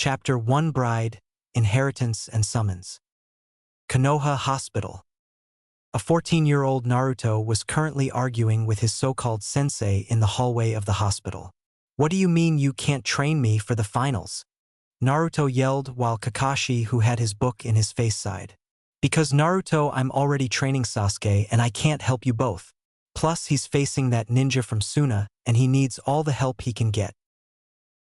Chapter 1 Bride, Inheritance and Summons. Konoha Hospital. A 14-year-old Naruto was currently arguing with his so-called sensei in the hallway of the hospital. "What do you mean you can't train me for the finals?" Naruto yelled while Kakashi, who had his book in his face, sighed. "Because Naruto, I'm already training Sasuke and I can't help you both. Plus he's facing that ninja from Suna and he needs all the help he can get."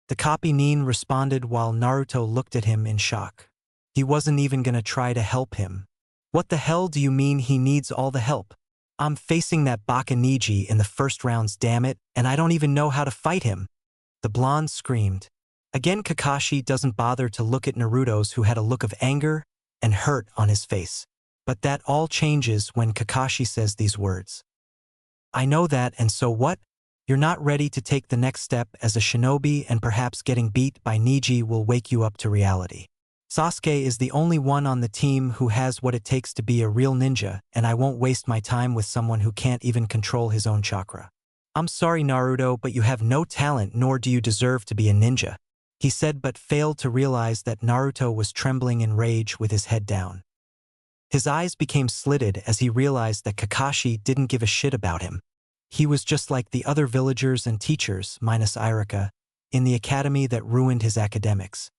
The copy Nin responded while Naruto looked at him in shock. He wasn't even gonna try to help him. "What the hell do you mean he needs all the help? I'm facing that Baka Niji in the first rounds, damn it, and I don't even know how to fight him." The blonde screamed. Again, Kakashi doesn't bother to look at Naruto's, who had a look of anger and hurt on his face. But that all changes when Kakashi says these words. "I know that, and so what? You're not ready to take the next step as a shinobi, and perhaps getting beat by Niji will wake you up to reality. Sasuke is the only one on the team who has what it takes to be a real ninja, and I won't waste my time with someone who can't even control his own chakra. I'm sorry, Naruto, but you have no talent, nor do you deserve to be a ninja," he said, but failed to realize that Naruto was trembling in rage with his head down. His eyes became slitted as he realized that Kakashi didn't give a shit about him. He was just like the other villagers and teachers, minus Irika, in the academy that ruined his academics.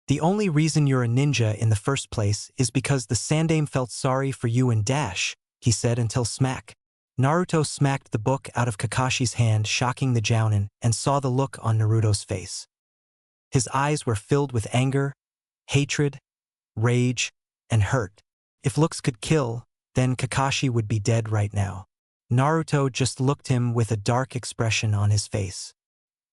"The only reason you're a ninja in the first place is because the Sandaime felt sorry for you and Dash," he said until smack. Naruto smacked the book out of Kakashi's hand, shocking the Jounin, and saw the look on Naruto's face. His eyes were filled with anger, hatred, rage, and hurt. If looks could kill, then Kakashi would be dead right now. Naruto just looked him with a dark expression on his face.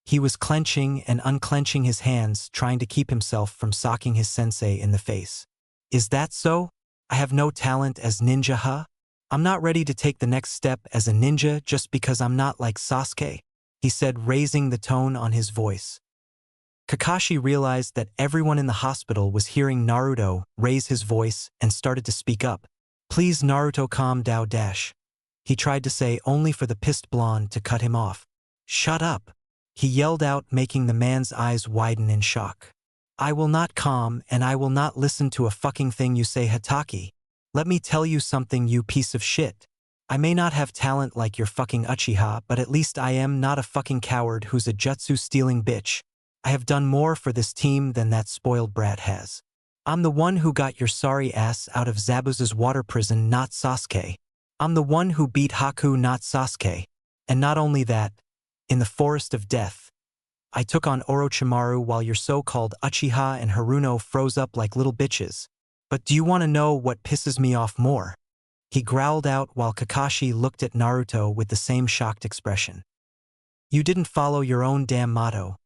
He was clenching and unclenching his hands, trying to keep himself from socking his sensei in the face. "Is that so? I have no talent as ninja, huh? I'm not ready to take the next step as a ninja just because I'm not like Sasuke," he said, raising the tone on his voice. Kakashi realized that everyone in the hospital was hearing Naruto raise his voice and started to speak up. "Please, Naruto, calm down, Dash," he tried to say, only for the pissed blonde to cut him off. "Shut up," he yelled out, making the man's eyes widen in shock. "I will not calm, and I will not listen to a fucking thing you say, Hatake. Let me tell you something, you piece of shit. I may not have talent like your fucking Uchiha, but at least I am not a fucking coward who's a jutsu-stealing bitch. I have done more for this team than that spoiled brat has. I'm the one who got your sorry ass out of Zabuza's water prison, not Sasuke. I'm the one who beat Haku, not Sasuke. And not only that, in the Forest of Death, I took on Orochimaru while your so-called Uchiha and Haruno froze up like little bitches. But do you want to know what pisses me off more?" he growled out while Kakashi looked at Naruto with the same shocked expression. "You didn't follow your own damn motto.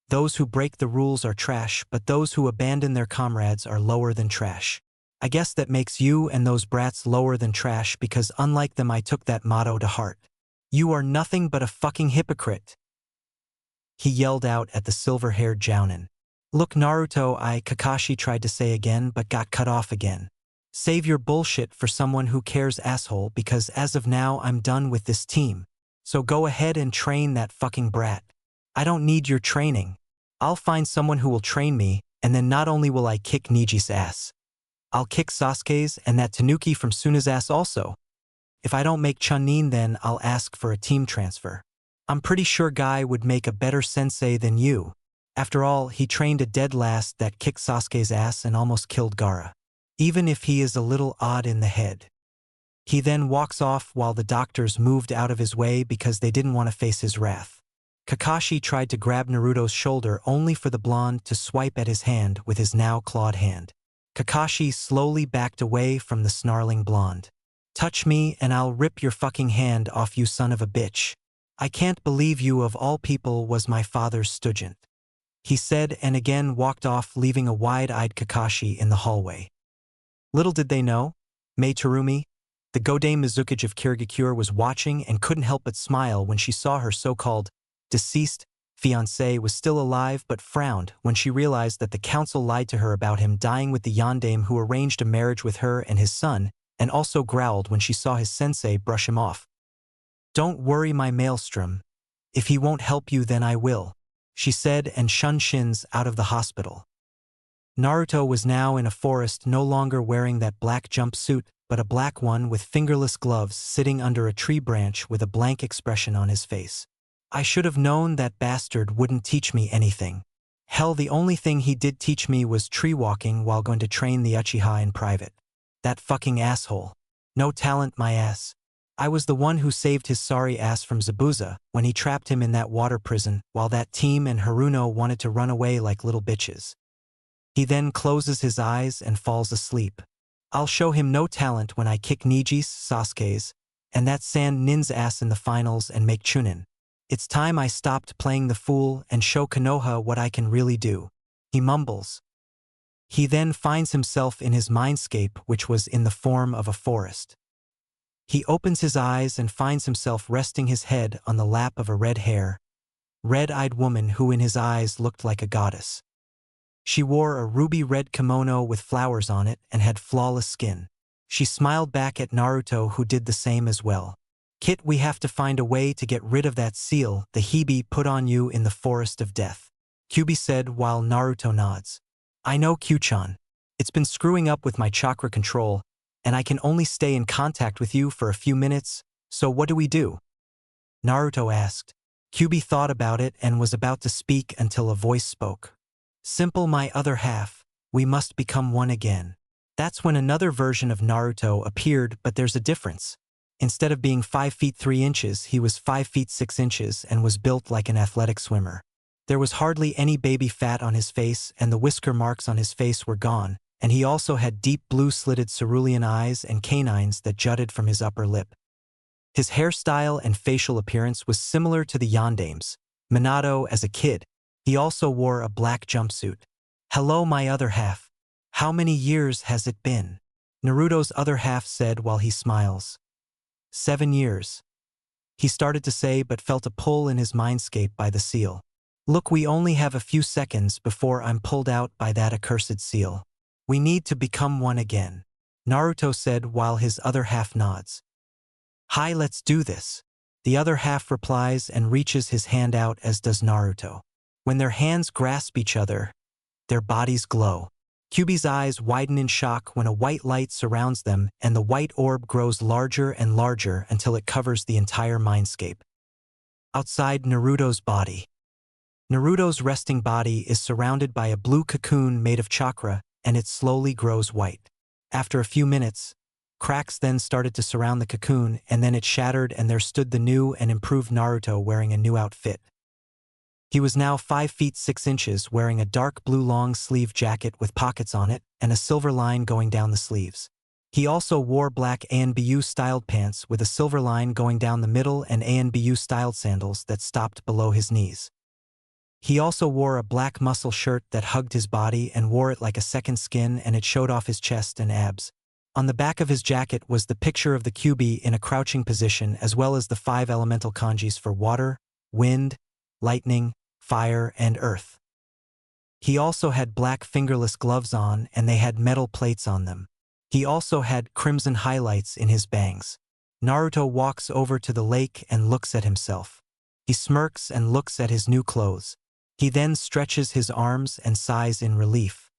Those who break the rules are trash, but those who abandon their comrades are lower than trash. I guess that makes you and those brats lower than trash because unlike them I took that motto to heart. You are nothing but a fucking hypocrite," he yelled out at the silver-haired Jounin. "Look, Naruto," Kakashi tried to say again but got cut off again. "Save your bullshit for someone who cares, asshole, because as of now I'm done with this team. So go ahead and train that fucking brat. I don't need your training. I'll find someone who will train me, and then not only will I kick Niji's ass, I'll kick Sasuke's and that Tanuki from Suna's ass also. If I don't make Chunin, then I'll ask for a team transfer. I'm pretty sure Guy would make a better sensei than you. After all, he trained a dead last that kicked Sasuke's ass and almost killed Gaara. Even if he is a little odd in the head." He then walks off while the doctors moved out of his way because they didn't want to face his wrath. Kakashi tried to grab Naruto's shoulder only for the blonde to swipe at his hand with his now clawed hand. Kakashi slowly backed away from the snarling blonde. "Touch me and I'll rip your fucking hand off, you son of a bitch. I can't believe you of all people was my father's student," he said, and again walked off, leaving a wide-eyed Kakashi in the hallway. Little did they know, Mei Terumi, the Godame Mizukage of Kirigakure, was watching and couldn't help but smile when she saw her so-called deceased fiancé was still alive, but frowned when she realized that the council lied to her about him dying with the yondaime who arranged a marriage with her and his son, and also growled when she saw his sensei brush him off. "Don't worry, my maelstrom. If he won't help you, then I will," she said, and shunned Shins out of the hospital. Naruto was now in a forest, no longer wearing that black jumpsuit, but a black one with fingerless gloves, sitting under a tree branch with a blank expression on his face. I should have known that bastard wouldn't teach me anything. Hell, the only thing he did teach me was tree walking while going to train the Uchiha in private. That fucking asshole. No talent, my ass. I was the one who saved his sorry ass from Zabuza when he trapped him in that water prison, while that team and Haruno wanted to run away like little bitches. He then closes his eyes and falls asleep. I'll show him no talent when I kick Niji's, Sasuke's, and that Sand Nin's ass in the finals and make Chunin. It's time I stopped playing the fool and show Konoha what I can really do. He mumbles. He then finds himself in his mindscape, which was in the form of a forest. He opens his eyes and finds himself resting his head on the lap of a red-eyed woman who in his eyes looked like a goddess. She wore a ruby-red kimono with flowers on it and had flawless skin. She smiled back at Naruto, who did the same as well. Kit, we have to find a way to get rid of that seal the Hebe put on you in the Forest of Death, Kyuubi said while Naruto nods. I know, Kyuchan. It's been screwing up with my chakra control, and I can only stay in contact with you for a few minutes, so what do we do? Naruto asked. Kyuubi thought about it and was about to speak until a voice spoke. Simple, my other half, we must become one again. That's when another version of Naruto appeared, but there's a difference. Instead of being 5 feet 3 inches, he was 5 feet 6 inches and was built like an athletic swimmer. There was hardly any baby fat on his face, and the whisker marks on his face were gone, and he also had deep blue slitted cerulean eyes and canines that jutted from his upper lip. His hairstyle and facial appearance was similar to the Yandame's, Minato as a kid. He also wore a black jumpsuit. Hello, my other half. How many years has it been? Naruto's other half said while he smiles. 7 years. He started to say but felt a pull in his mindscape by the seal. Look, we only have a few seconds before I'm pulled out by that accursed seal. We need to become one again, Naruto said while his other half nods. Hi, let's do this. The other half replies and reaches his hand out, as does Naruto. When their hands grasp each other, their bodies glow. Kyuubi's eyes widen in shock when a white light surrounds them and the white orb grows larger and larger until it covers the entire mindscape. Outside Naruto's body. Naruto's resting body is surrounded by a blue cocoon made of chakra, and it slowly grows white. After a few minutes, cracks then started to surround the cocoon, and then it shattered, and there stood the new and improved Naruto wearing a new outfit. He was now 5 feet 6 inches, wearing a dark blue long-sleeve jacket with pockets on it and a silver line going down the sleeves. He also wore black ANBU-styled pants with a silver line going down the middle and ANBU-styled sandals that stopped below his knees. He also wore a black muscle shirt that hugged his body and wore it like a second skin, and it showed off his chest and abs. On the back of his jacket was the picture of the Kyuubi in a crouching position, as well as the 5 elemental kanjis for water, wind, lightning, fire, and earth. He also had black fingerless gloves on, and they had metal plates on them. He also had crimson highlights in his bangs. Naruto walks over to the lake and looks at himself. He smirks and looks at his new clothes. He then stretches his arms and sighs in relief.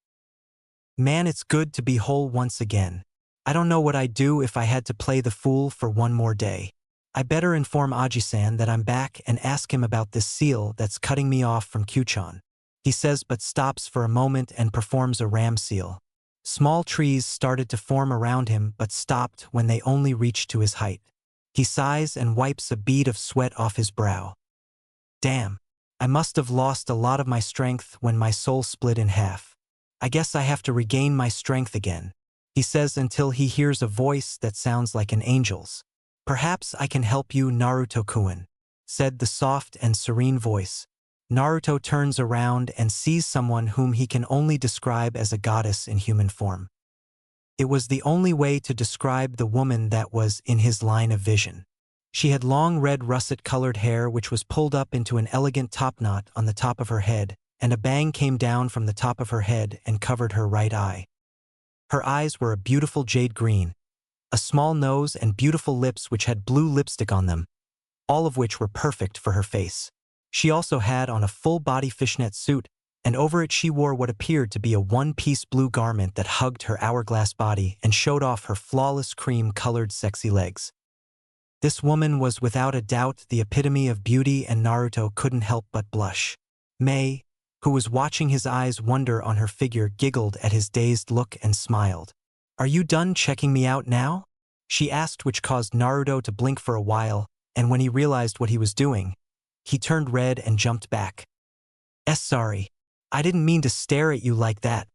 Man, it's good to be whole once again. I don't know what I'd do if I had to play the fool for one more day. I better inform Aji-san that I'm back and ask him about this seal that's cutting me off from Kyuchan. He says but stops for a moment and performs a ram seal. Small trees started to form around him but stopped when they only reached to his height. He sighs and wipes a bead of sweat off his brow. Damn, I must have lost a lot of my strength when my soul split in half. I guess I have to regain my strength again, he says until he hears a voice that sounds like an angel's. Perhaps I can help you, Naruto-kun, said the soft and serene voice. Naruto turns around and sees someone whom he can only describe as a goddess in human form. It was the only way to describe the woman that was in his line of vision. She had long red russet-colored hair which was pulled up into an elegant topknot on the top of her head, and a bang came down from the top of her head and covered her right eye. Her eyes were a beautiful jade green, a small nose and beautiful lips which had blue lipstick on them, all of which were perfect for her face. She also had on a full-body fishnet suit, and over it she wore what appeared to be a one-piece blue garment that hugged her hourglass body and showed off her flawless cream-colored sexy legs. This woman was without a doubt the epitome of beauty, and Naruto couldn't help but blush. Mei, who was watching his eyes wander on her figure, giggled at his dazed look and smiled. "Are you done checking me out now?" she asked, which caused Naruto to blink for a while, and when he realized what he was doing, he turned red and jumped back. Sorry. I didn't mean to stare at you like that,"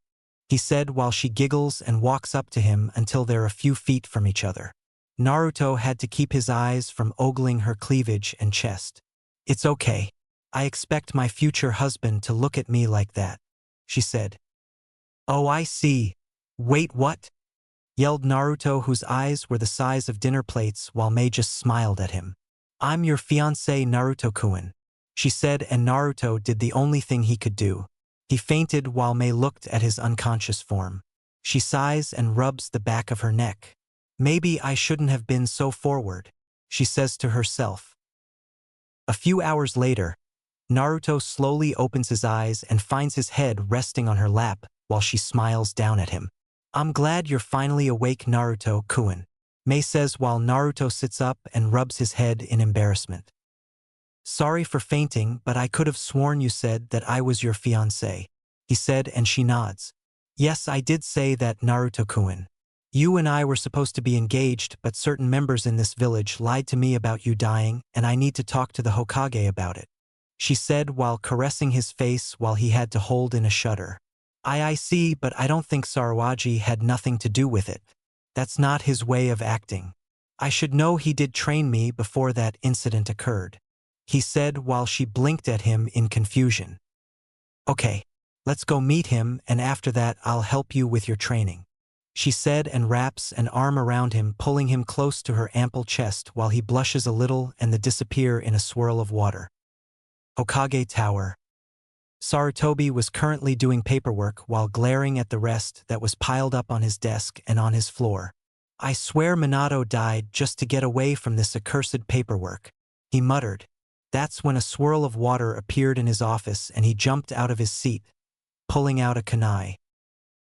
he said while she giggles and walks up to him until they're a few feet from each other. Naruto had to keep his eyes from ogling her cleavage and chest. "It's okay. I expect my future husband to look at me like that," she said. "Oh, I see. Wait, what?" yelled Naruto, whose eyes were the size of dinner plates, while Mei just smiled at him. "I'm your fiancé, Naruto-kun," she said, and Naruto did the only thing he could do. He fainted while Mei looked at his unconscious form. She sighs and rubs the back of her neck. "Maybe I shouldn't have been so forward," she says to herself. A few hours later, Naruto slowly opens his eyes and finds his head resting on her lap while she smiles down at him. "I'm glad you're finally awake, Naruto-kun," Mei says while Naruto sits up and rubs his head in embarrassment. "Sorry for fainting, but I could have sworn you said that I was your fiancé," he said, and she nods. "Yes, I did say that, Naruto-kun. You and I were supposed to be engaged, but certain members in this village lied to me about you dying, and I need to talk to the Hokage about it," she said while caressing his face while he had to hold in a shudder. I see, but I don't think Sarawaji had nothing to do with it. That's not his way of acting. I should know. He did train me before that incident occurred," he said while she blinked at him in confusion. "Okay, let's go meet him, and after that I'll help you with your training," she said, and wraps an arm around him, pulling him close to her ample chest while he blushes a little and they disappear in a swirl of water. Hokage Tower. Sarutobi was currently doing paperwork while glaring at the rest that was piled up on his desk and on his floor. "I swear Minato died just to get away from this accursed paperwork," he muttered. That's when a swirl of water appeared in his office and he jumped out of his seat, pulling out a kunai.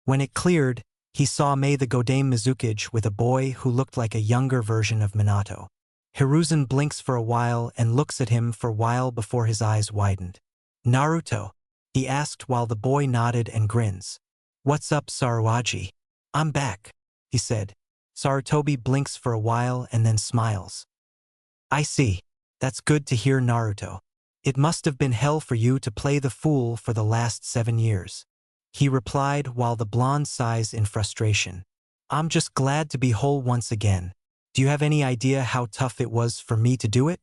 When it cleared, he saw Mei the Godame Mizukage with a boy who looked like a younger version of Minato. Hiruzen blinks for a while and looks at him for a while before his eyes widened. "Naruto?" he asked while the boy nodded and grins. "What's up, Sarawaji?" "I'm back," he said. Sarutobi blinks for a while and then smiles. "I see. That's good to hear, Naruto. It must have been hell for you to play the fool for the last 7 years," he replied while the blonde sighs in frustration. "I'm just glad to be whole once again. Do you have any idea how tough it was for me to do it?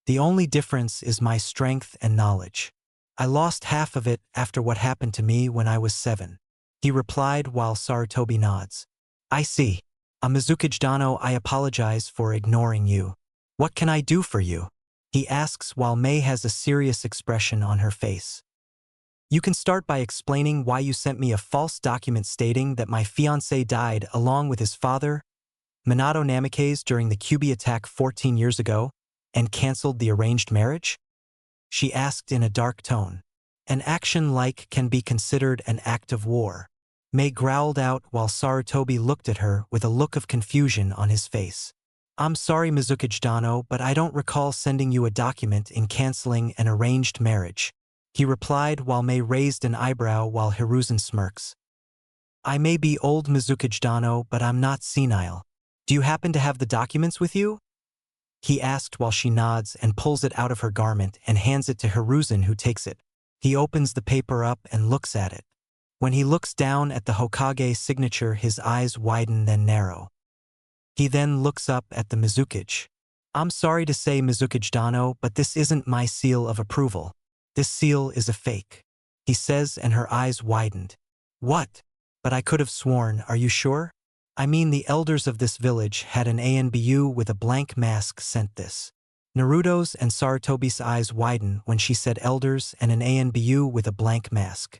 The only difference is my strength and knowledge. I lost half of it after what happened to me when I was 7, he replied while Sarutobi nods. "I see. Mizukage Dano, I apologize for ignoring you. What can I do for you?" he asks while Mei has a serious expression on her face. "You can start by explaining why you sent me a false document stating that my fiancé died along with his father, Minato Namikaze, during the Kyuubi attack 14 years ago, and canceled the arranged marriage?" she asked in a dark tone. "An action like can be considered an act of war," Mei growled out while Sarutobi looked at her with a look of confusion on his face. "I'm sorry, Mizukage Dano, but I don't recall sending you a document in canceling an arranged marriage," he replied while Mei raised an eyebrow while Hiruzen smirks. "I may be old, Mizukage Dano, but I'm not senile. Do you happen to have the documents with you?" he asked while she nods and pulls it out of her garment and hands it to Hiruzen, who takes it. He opens the paper up and looks at it. When he looks down at the Hokage's signature, his eyes widen then narrow. He then looks up at the Mizukage. "I'm sorry to say, Mizukage Dano, but this isn't my seal of approval. This seal is a fake," he says, and her eyes widened. "What? But I could have sworn, are you sure? I mean, the elders of this village had an ANBU with a blank mask sent this." Naruto's and Sarutobi's eyes widen when she said elders and an ANBU with a blank mask.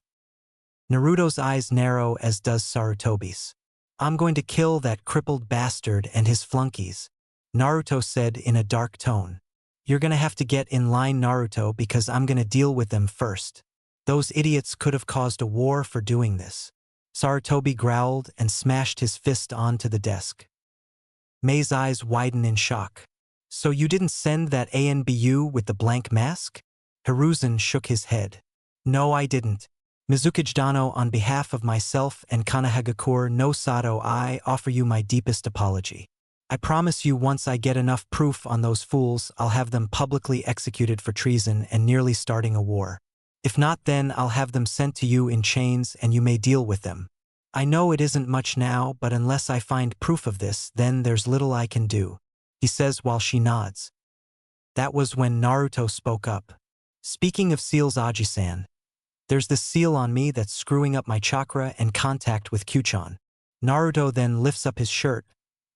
Naruto's eyes narrow, as does Sarutobi's. "I'm going to kill that crippled bastard and his flunkies," Naruto said in a dark tone. "You're gonna have to get in line, Naruto, because I'm gonna deal with them first," Those idiots could have caused a war for doing this. Sarutobi growled and smashed his fist onto the desk. Mei's eyes widen in shock. So you didn't send that ANBU with the blank mask? Hiruzen shook his head. No, I didn't. Mizukage-dano, on behalf of myself and Kanahagakure no Sato, I offer you my deepest apology. I promise you once I get enough proof on those fools, I'll have them publicly executed for treason and nearly starting a war. If not, then I'll have them sent to you in chains and you may deal with them. I know it isn't much now, but unless I find proof of this, then there's little I can do, he says while she nods. That was when Naruto spoke up. Speaking of seals, Aji-san, there's this seal on me that's screwing up my chakra and contact with Kyuchan. Naruto then lifts up his shirt,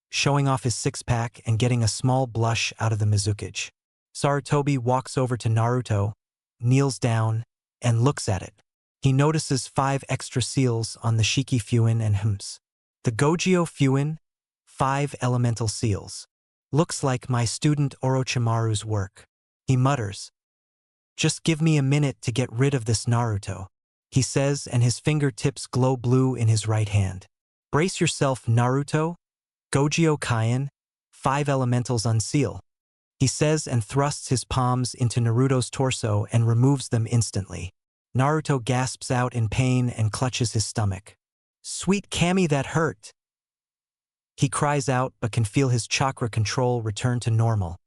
showing off his six-pack and getting a small blush out of the Mizukage. Sarutobi walks over to Naruto, kneels down, and looks at it. He notices 5 extra seals on the Shiki Fuin and hms. The Gojyo Fuin, 5 elemental seals. Looks like my student Orochimaru's work. He mutters. Just give me a minute to get rid of this Naruto, he says, and his fingertips glow blue in his right hand. Brace yourself, Naruto. Gojyo Kaien, 5 elementals unseal, he says, and thrusts his palms into Naruto's torso and removes them instantly. Naruto gasps out in pain and clutches his stomach. Sweet Kami, that hurt. He cries out but can feel his chakra control return to normal.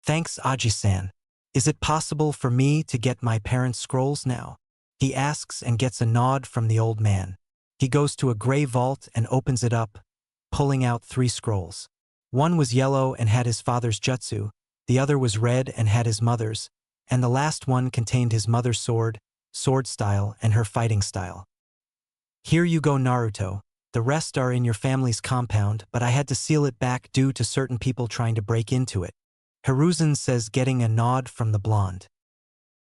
Thanks, Aji-san. Is it possible for me to get my parents' scrolls now? He asks and gets a nod from the old man. He goes to a gray vault and opens it up, pulling out 3 scrolls. One was yellow and had his father's jutsu, the other was red and had his mother's, and the last one contained his mother's sword style, and her fighting style. Here you go, Naruto. The rest are in your family's compound, but I had to seal it back due to certain people trying to break into it. Hiruzen says, getting a nod from the blonde.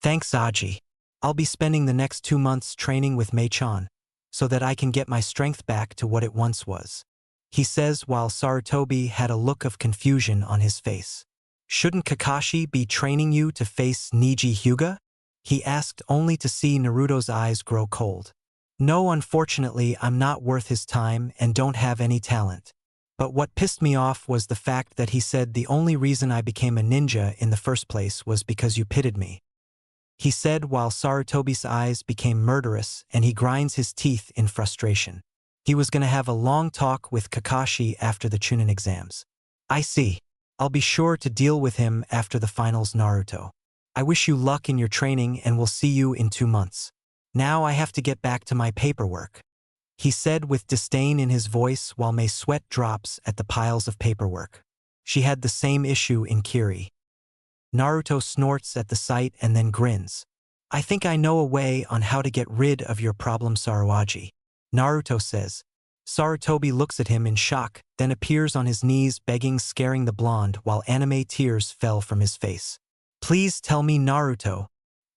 Thanks, Aji. I'll be spending the next 2 months training with Mei-chan, so that I can get my strength back to what it once was, he says while Sarutobi had a look of confusion on his face. Shouldn't Kakashi be training you to face Niji Hyuga? He asked, only to see Naruto's eyes grow cold. No, unfortunately, I'm not worth his time and don't have any talent. But what pissed me off was the fact that he said the only reason I became a ninja in the first place was because you pitted me, he said while Sarutobi's eyes became murderous and he grinds his teeth in frustration. He was going to have a long talk with Kakashi after the Chunin exams. I see. I'll be sure to deal with him after the finals, Naruto. I wish you luck in your training and we'll see you in 2 months. Now I have to get back to my paperwork, he said with disdain in his voice while Mei's sweat drops at the piles of paperwork. She had the same issue in Kiri. Naruto snorts at the sight and then grins. I think I know a way on how to get rid of your problem, Saruaji, Naruto says. Sarutobi looks at him in shock, then appears on his knees begging, scaring the blonde while anime tears fell from his face. Please tell me, Naruto,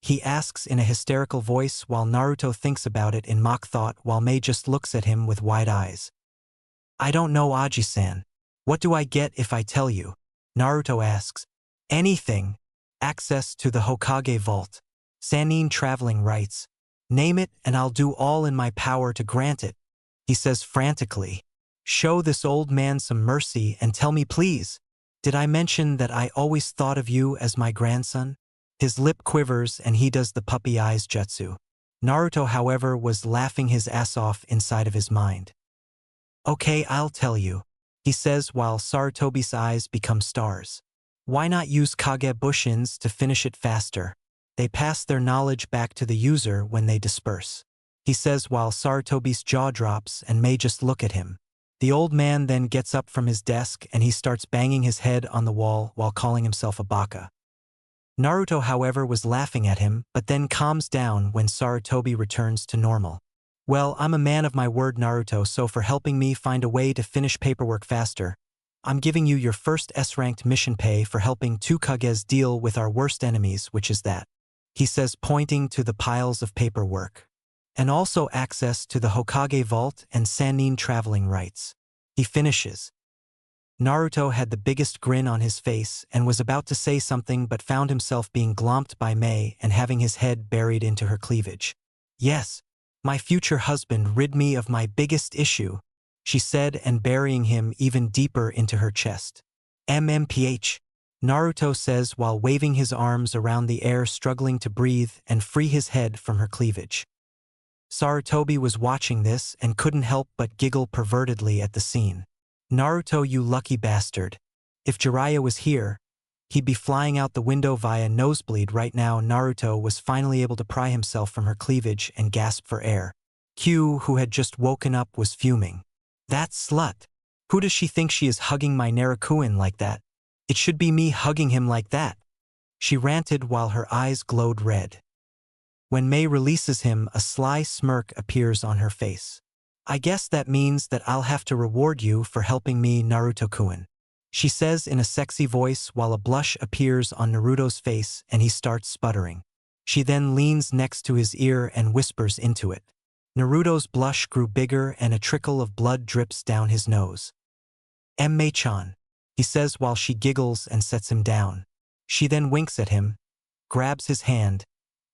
he asks in a hysterical voice while Naruto thinks about it in mock thought while Mei just looks at him with wide eyes. I don't know, Aji-san. What do I get if I tell you? Naruto asks. Anything. Access to the Hokage vault. Sannin traveling rights. Name it and I'll do all in my power to grant it, he says frantically. Show this old man some mercy and tell me, please. Did I mention that I always thought of you as my grandson? His lip quivers and he does the puppy eyes jutsu. Naruto, however, was laughing his ass off inside of his mind. Okay, I'll tell you, he says while Sarutobi's eyes become stars. Why not use Kage Bushins to finish it faster? They pass their knowledge back to the user when they disperse, he says while Sarutobi's jaw drops and Mei just look at him. The old man then gets up from his desk and he starts banging his head on the wall while calling himself a baka. Naruto, however, was laughing at him, but then calms down when Sarutobi returns to normal. Well, I'm a man of my word, Naruto, so for helping me find a way to finish paperwork faster, I'm giving you your first S-ranked mission pay for helping 2 Kages deal with our worst enemies, which is that, he says, pointing to the piles of paperwork. And also access to the Hokage vault and Sannin traveling rights. He finishes. Naruto had the biggest grin on his face and was about to say something but found himself being glomped by Mei and having his head buried into her cleavage. "Yes, my future husband rid me of my biggest issue," she said, and burying him even deeper into her chest. "MMPH," Naruto says while waving his arms around the air, struggling to breathe and free his head from her cleavage. Sarutobi was watching this and couldn't help but giggle pervertedly at the scene. "Naruto, you lucky bastard. If Jiraiya was here, he'd be flying out the window via nosebleed right now." Naruto was finally able to pry himself from her cleavage and gasp for air. Q, who had just woken up, was fuming. "That slut. Who does she think she is, hugging my Narukuin like that? It should be me hugging him like that," she ranted while her eyes glowed red. When Mei releases him, a sly smirk appears on her face. "I guess that means that I'll have to reward you for helping me, Naruto-kun," she says in a sexy voice while a blush appears on Naruto's face and he starts sputtering. She then leans next to his ear and whispers into it. Naruto's blush grew bigger and a trickle of blood drips down his nose. "Mei-chan," he says while she giggles and sets him down. She then winks at him, grabs his hand,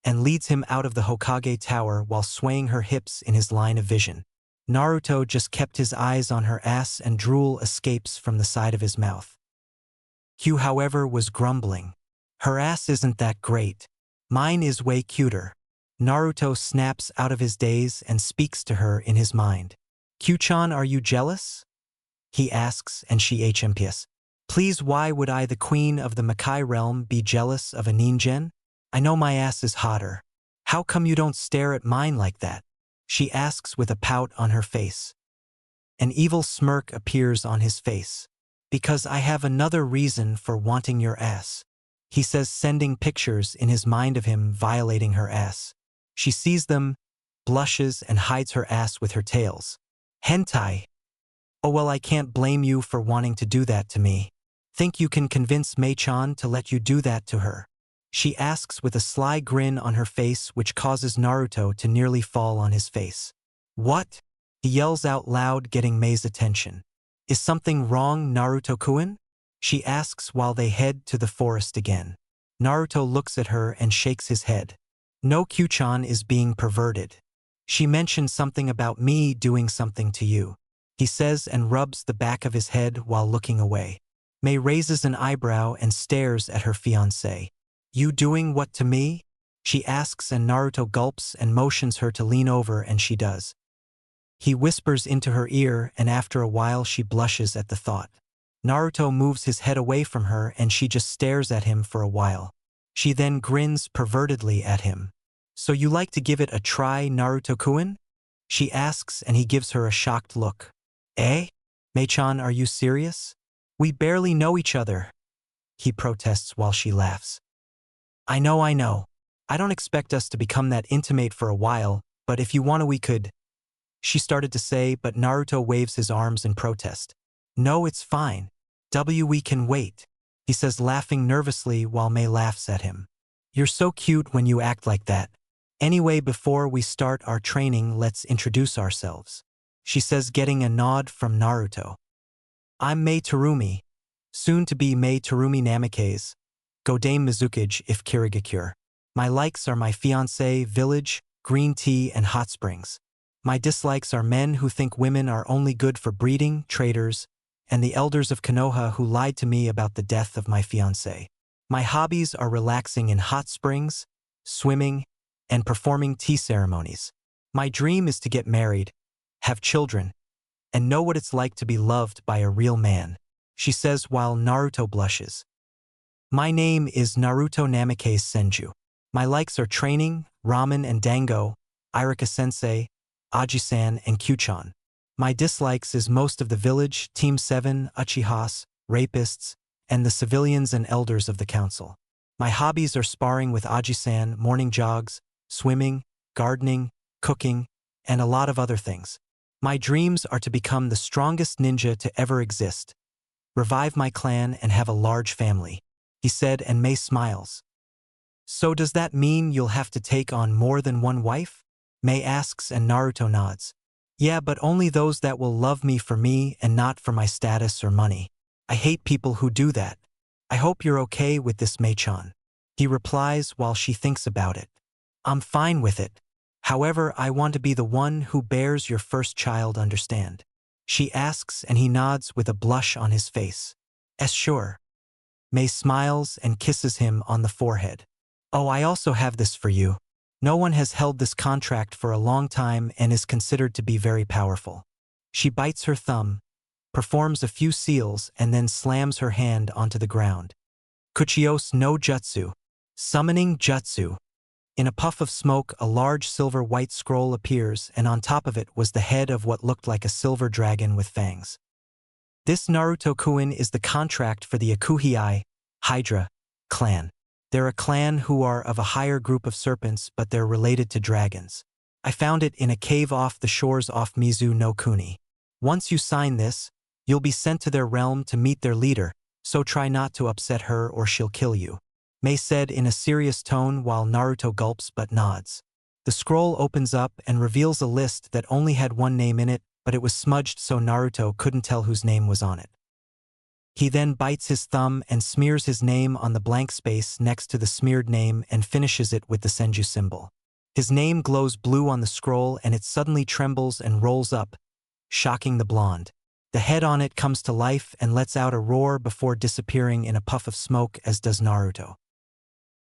and leads him out of the Hokage tower while swaying her hips in his line of vision. Naruto just kept his eyes on her ass and drool escapes from the side of his mouth. Hugh, however, was grumbling. "Her ass isn't that great. Mine is way cuter." Naruto snaps out of his daze and speaks to her in his mind. "Q-chan, are you jealous?" he asks, and she HMPs. "Please, why would I, the queen of the Makai realm, be jealous of a ninjen? I know my ass is hotter. How come you don't stare at mine like that?" she asks with a pout on her face. An evil smirk appears on his face. "Because I have another reason for wanting your ass," he says, sending pictures in his mind of him violating her ass. She sees them, blushes, and hides her ass with her tails. "Hentai. Oh well, I can't blame you for wanting to do that to me. Think you can convince Mei-chan to let you do that to her?" she asks with a sly grin on her face which causes Naruto to nearly fall on his face. "What?" he yells out loud, getting Mei's attention. "Is something wrong, Naruto-kun?" she asks while they head to the forest again. Naruto looks at her and shakes his head. "No, Q-chan is being perverted. She mentioned something about me doing something to you," he says and rubs the back of his head while looking away. Mei raises an eyebrow and stares at her fiancé. "You doing what to me?" she asks, and Naruto gulps and motions her to lean over, and she does. He whispers into her ear, and after a while she blushes at the thought. Naruto moves his head away from her and she just stares at him for a while. She then grins pervertedly at him. "So you like to give it a try, Naruto-kun?" she asks, and he gives her a shocked look. "Eh? Mei-chan, are you serious? We barely know each other," he protests while she laughs. I know. I don't expect us to become that intimate for a while, but if you want to, we could," she started to say, but Naruto waves his arms in protest. "No, it's fine. We can wait," he says, laughing nervously while Mei laughs at him. "You're so cute when you act like that. Anyway, before we start our training, let's introduce ourselves," she says, getting a nod from Naruto. "I'm Mei Terumi, soon to be Mei Terumi Namikaze, Godame Mizukage if Kirigakure. My likes are my fiancé, village, green tea, and hot springs. My dislikes are men who think women are only good for breeding, traitors, and the elders of Konoha who lied to me about the death of my fiancé. My hobbies are relaxing in hot springs, swimming, and performing tea ceremonies. My dream is to get married, have children, and know what it's like to be loved by a real man," she says while Naruto blushes. "My name is Naruto Namikaze Senju. My likes are training, ramen and dango, Irika-sensei, Aji-san, and Q-chan. My dislikes is most of the village, Team 7, Uchihas, rapists, and the civilians and elders of the council. My hobbies are sparring with Aji-san, morning jogs, swimming, gardening, cooking, and a lot of other things. My dreams are to become the strongest ninja to ever exist, revive my clan, and have a large family," he said, and Mei smiles. "So does that mean you'll have to take on more than one wife?" Mei asks, and Naruto nods. "Yeah, but only those that will love me for me and not for my status or money." I hate people who do that. I hope you're okay with this, Mei-chan. He replies while she thinks about it. I'm fine with it. However, I want to be the one who bears your first child, understand? She asks and he nods with a blush on his face. Sure. Mei smiles and kisses him on the forehead. Oh, I also have this for you. No one has held this contract for a long time and is considered to be very powerful. She bites her thumb, performs a few seals, and then slams her hand onto the ground. Kuchios no Jutsu. Summoning Jutsu. In a puff of smoke, a large silver-white scroll appears, and on top of it was the head of what looked like a silver dragon with fangs. This Naruto-kun is the contract for the Akuhei Hydra clan. They're a clan who are of a higher group of serpents, but they're related to dragons. I found it in a cave off the shores off Mizu no Kuni. Once you sign this, you'll be sent to their realm to meet their leader, so try not to upset her or she'll kill you. Mei said in a serious tone while Naruto gulps but nods. The scroll opens up and reveals a list that only had one name in it, but it was smudged so Naruto couldn't tell whose name was on it. He then bites his thumb and smears his name on the blank space next to the smeared name and finishes it with the Senju symbol. His name glows blue on the scroll and it suddenly trembles and rolls up, shocking the blonde. The head on it comes to life and lets out a roar before disappearing in a puff of smoke, as does Naruto.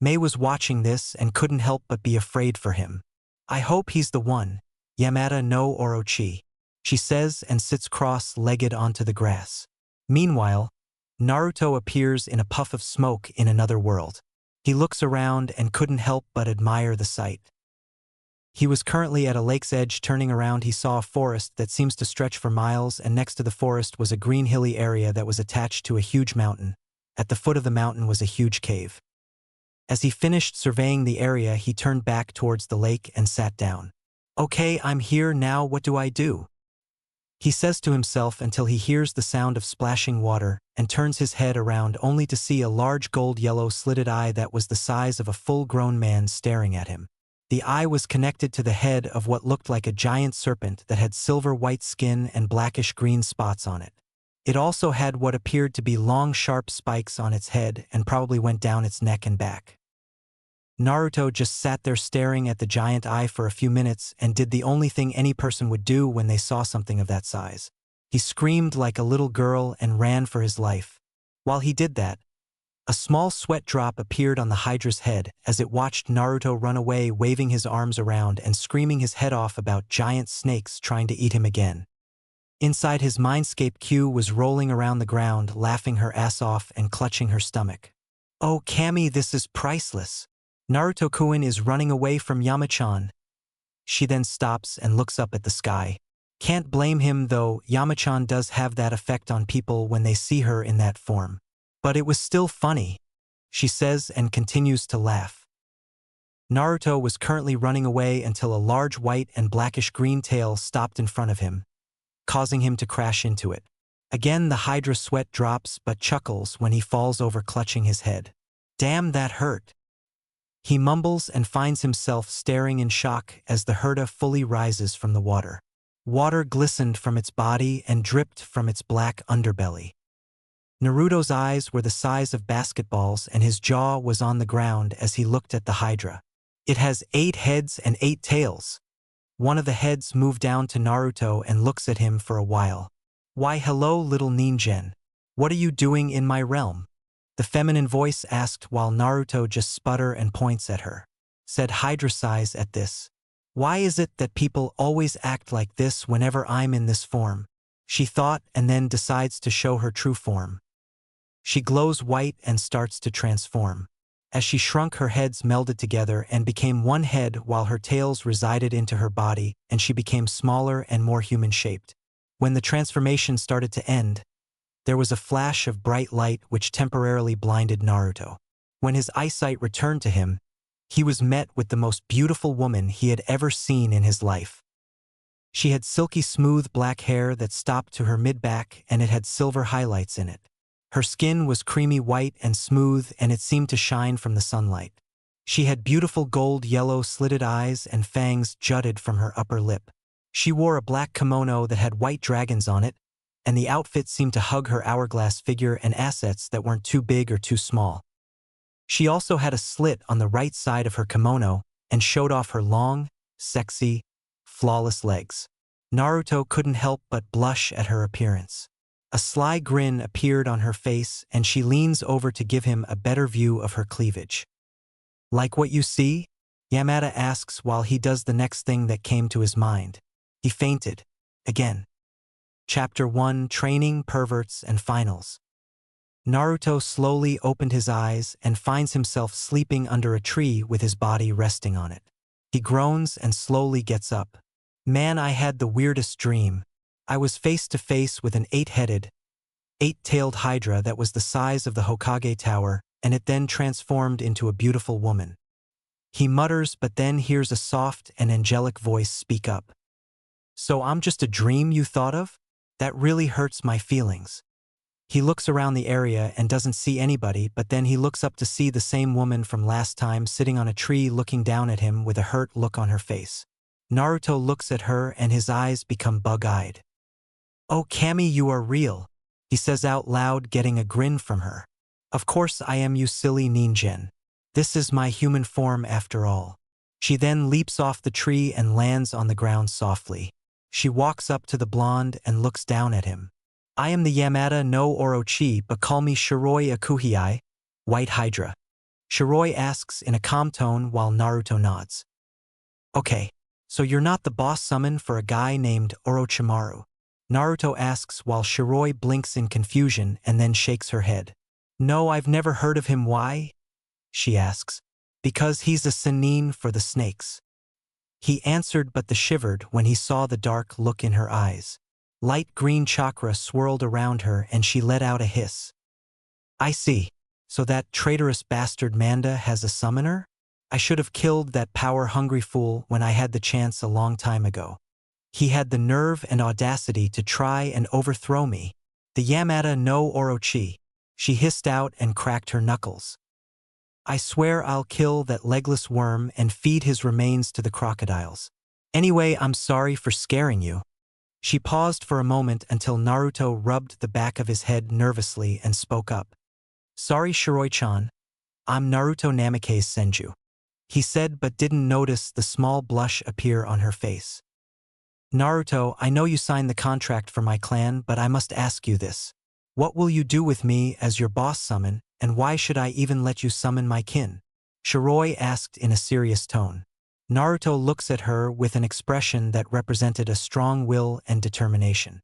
Mei was watching this and couldn't help but be afraid for him. I hope he's the one, Yamada no Orochi, she says and sits cross-legged onto the grass. Meanwhile, Naruto appears in a puff of smoke in another world. He looks around and couldn't help but admire the sight. He was currently at a lake's edge. Turning around, he saw a forest that seems to stretch for miles, and next to the forest was a green hilly area that was attached to a huge mountain. At the foot of the mountain was a huge cave. As he finished surveying the area, he turned back towards the lake and sat down. Okay, I'm here now, what do I do? He says to himself until he hears the sound of splashing water and turns his head around only to see a large gold-yellow slitted eye that was the size of a full-grown man staring at him. The eye was connected to the head of what looked like a giant serpent that had silver-white skin and blackish-green spots on it. It also had what appeared to be long, sharp spikes on its head and probably went down its neck and back. Naruto just sat there staring at the giant eye for a few minutes and did the only thing any person would do when they saw something of that size. He screamed like a little girl and ran for his life. While he did that, a small sweat drop appeared on the Hydra's head as it watched Naruto run away, waving his arms around and screaming his head off about giant snakes trying to eat him again. Inside, his mindscape Q was rolling around the ground, laughing her ass off and clutching her stomach. Oh, Kami, this is priceless. Naruto-kun is running away from Yamachan. She then stops and looks up at the sky. Can't blame him though, Yamachan does have that effect on people when they see her in that form. But it was still funny, she says and continues to laugh. Naruto was currently running away until a large white and blackish-green tail stopped in front of him, causing him to crash into it. Again, the Hydra sweat drops but chuckles when he falls over, clutching his head. Damn, that hurt. He mumbles and finds himself staring in shock as the Herta fully rises from the water. Water glistened from its body and dripped from its black underbelly. Naruto's eyes were the size of basketballs and his jaw was on the ground as he looked at the Hydra. It has 8 heads and 8 tails. One of the heads moved down to Naruto and looks at him for a while. Why, hello, little ninjen. What are you doing in my realm? The feminine voice asked while Naruto just sputter and points at her. Said Hydra sighs at this. Why is it that people always act like this whenever I'm in this form? She thought and then decides to show her true form. She glows white and starts to transform. As she shrunk, her heads melded together and became one head while her tails resided into her body and she became smaller and more human-shaped. When the transformation started to end, there was a flash of bright light which temporarily blinded Naruto. When his eyesight returned to him, he was met with the most beautiful woman he had ever seen in his life. She had silky smooth black hair that stopped to her mid-back and it had silver highlights in it. Her skin was creamy white and smooth and it seemed to shine from the sunlight. She had beautiful gold-yellow slitted eyes and fangs jutted from her upper lip. She wore a black kimono that had white dragons on it, and the outfit seemed to hug her hourglass figure and assets that weren't too big or too small. She also had a slit on the right side of her kimono and showed off her long, sexy, flawless legs. Naruto couldn't help but blush at her appearance. A sly grin appeared on her face and she leans over to give him a better view of her cleavage. "Like what you see?" Yamada asks while he does the next thing that came to his mind. He fainted. Again. Chapter 1: Training, Perverts, and Finals. Naruto slowly opened his eyes and finds himself sleeping under a tree with his body resting on it. He groans and slowly gets up. "Man, I had the weirdest dream. I was face to face with an eight-tailed hydra that was the size of the Hokage Tower, and it then transformed into a beautiful woman." He mutters but then hears a soft and angelic voice speak up. "So I'm just a dream you thought of? That really hurts my feelings." He looks around the area and doesn't see anybody, but then he looks up to see the same woman from last time sitting on a tree looking down at him with a hurt look on her face. Naruto looks at her and his eyes become bug-eyed. "Oh Kami, you are real," he says out loud, getting a grin from her. "Of course I am, you silly ninja. This is my human form after all." She then leaps off the tree and lands on the ground softly. She walks up to the blonde and looks down at him. "I am the Yamada no Orochi, but call me Shiroi Akuhiai, White Hydra." Shiroi asks in a calm tone while Naruto nods. "Okay, so you're not the boss summon for a guy named Orochimaru?" Naruto asks while Shiroi blinks in confusion and then shakes her head. "No, I've never heard of him. Why?" she asks. "Because he's a Sannin for the snakes," he answered, but shivered when he saw the dark look in her eyes. Light green chakra swirled around her and she let out a hiss. "I see. So that traitorous bastard Manda has a summoner? I should have killed that power-hungry fool when I had the chance a long time ago. He had the nerve and audacity to try and overthrow me. The Yamada no Orochi," she hissed out and cracked her knuckles. "I swear I'll kill that legless worm and feed his remains to the crocodiles. Anyway, I'm sorry for scaring you." She paused for a moment until Naruto rubbed the back of his head nervously and spoke up. "Sorry, Shiroi-chan. I'm Naruto Namikaze Senju," he said, but didn't notice the small blush appear on her face. "Naruto, I know you signed the contract for my clan, but I must ask you this. What will you do with me as your boss summon, and why should I even let you summon my kin?" Shiroi asked in a serious tone. Naruto looks at her with an expression that represented a strong will and determination.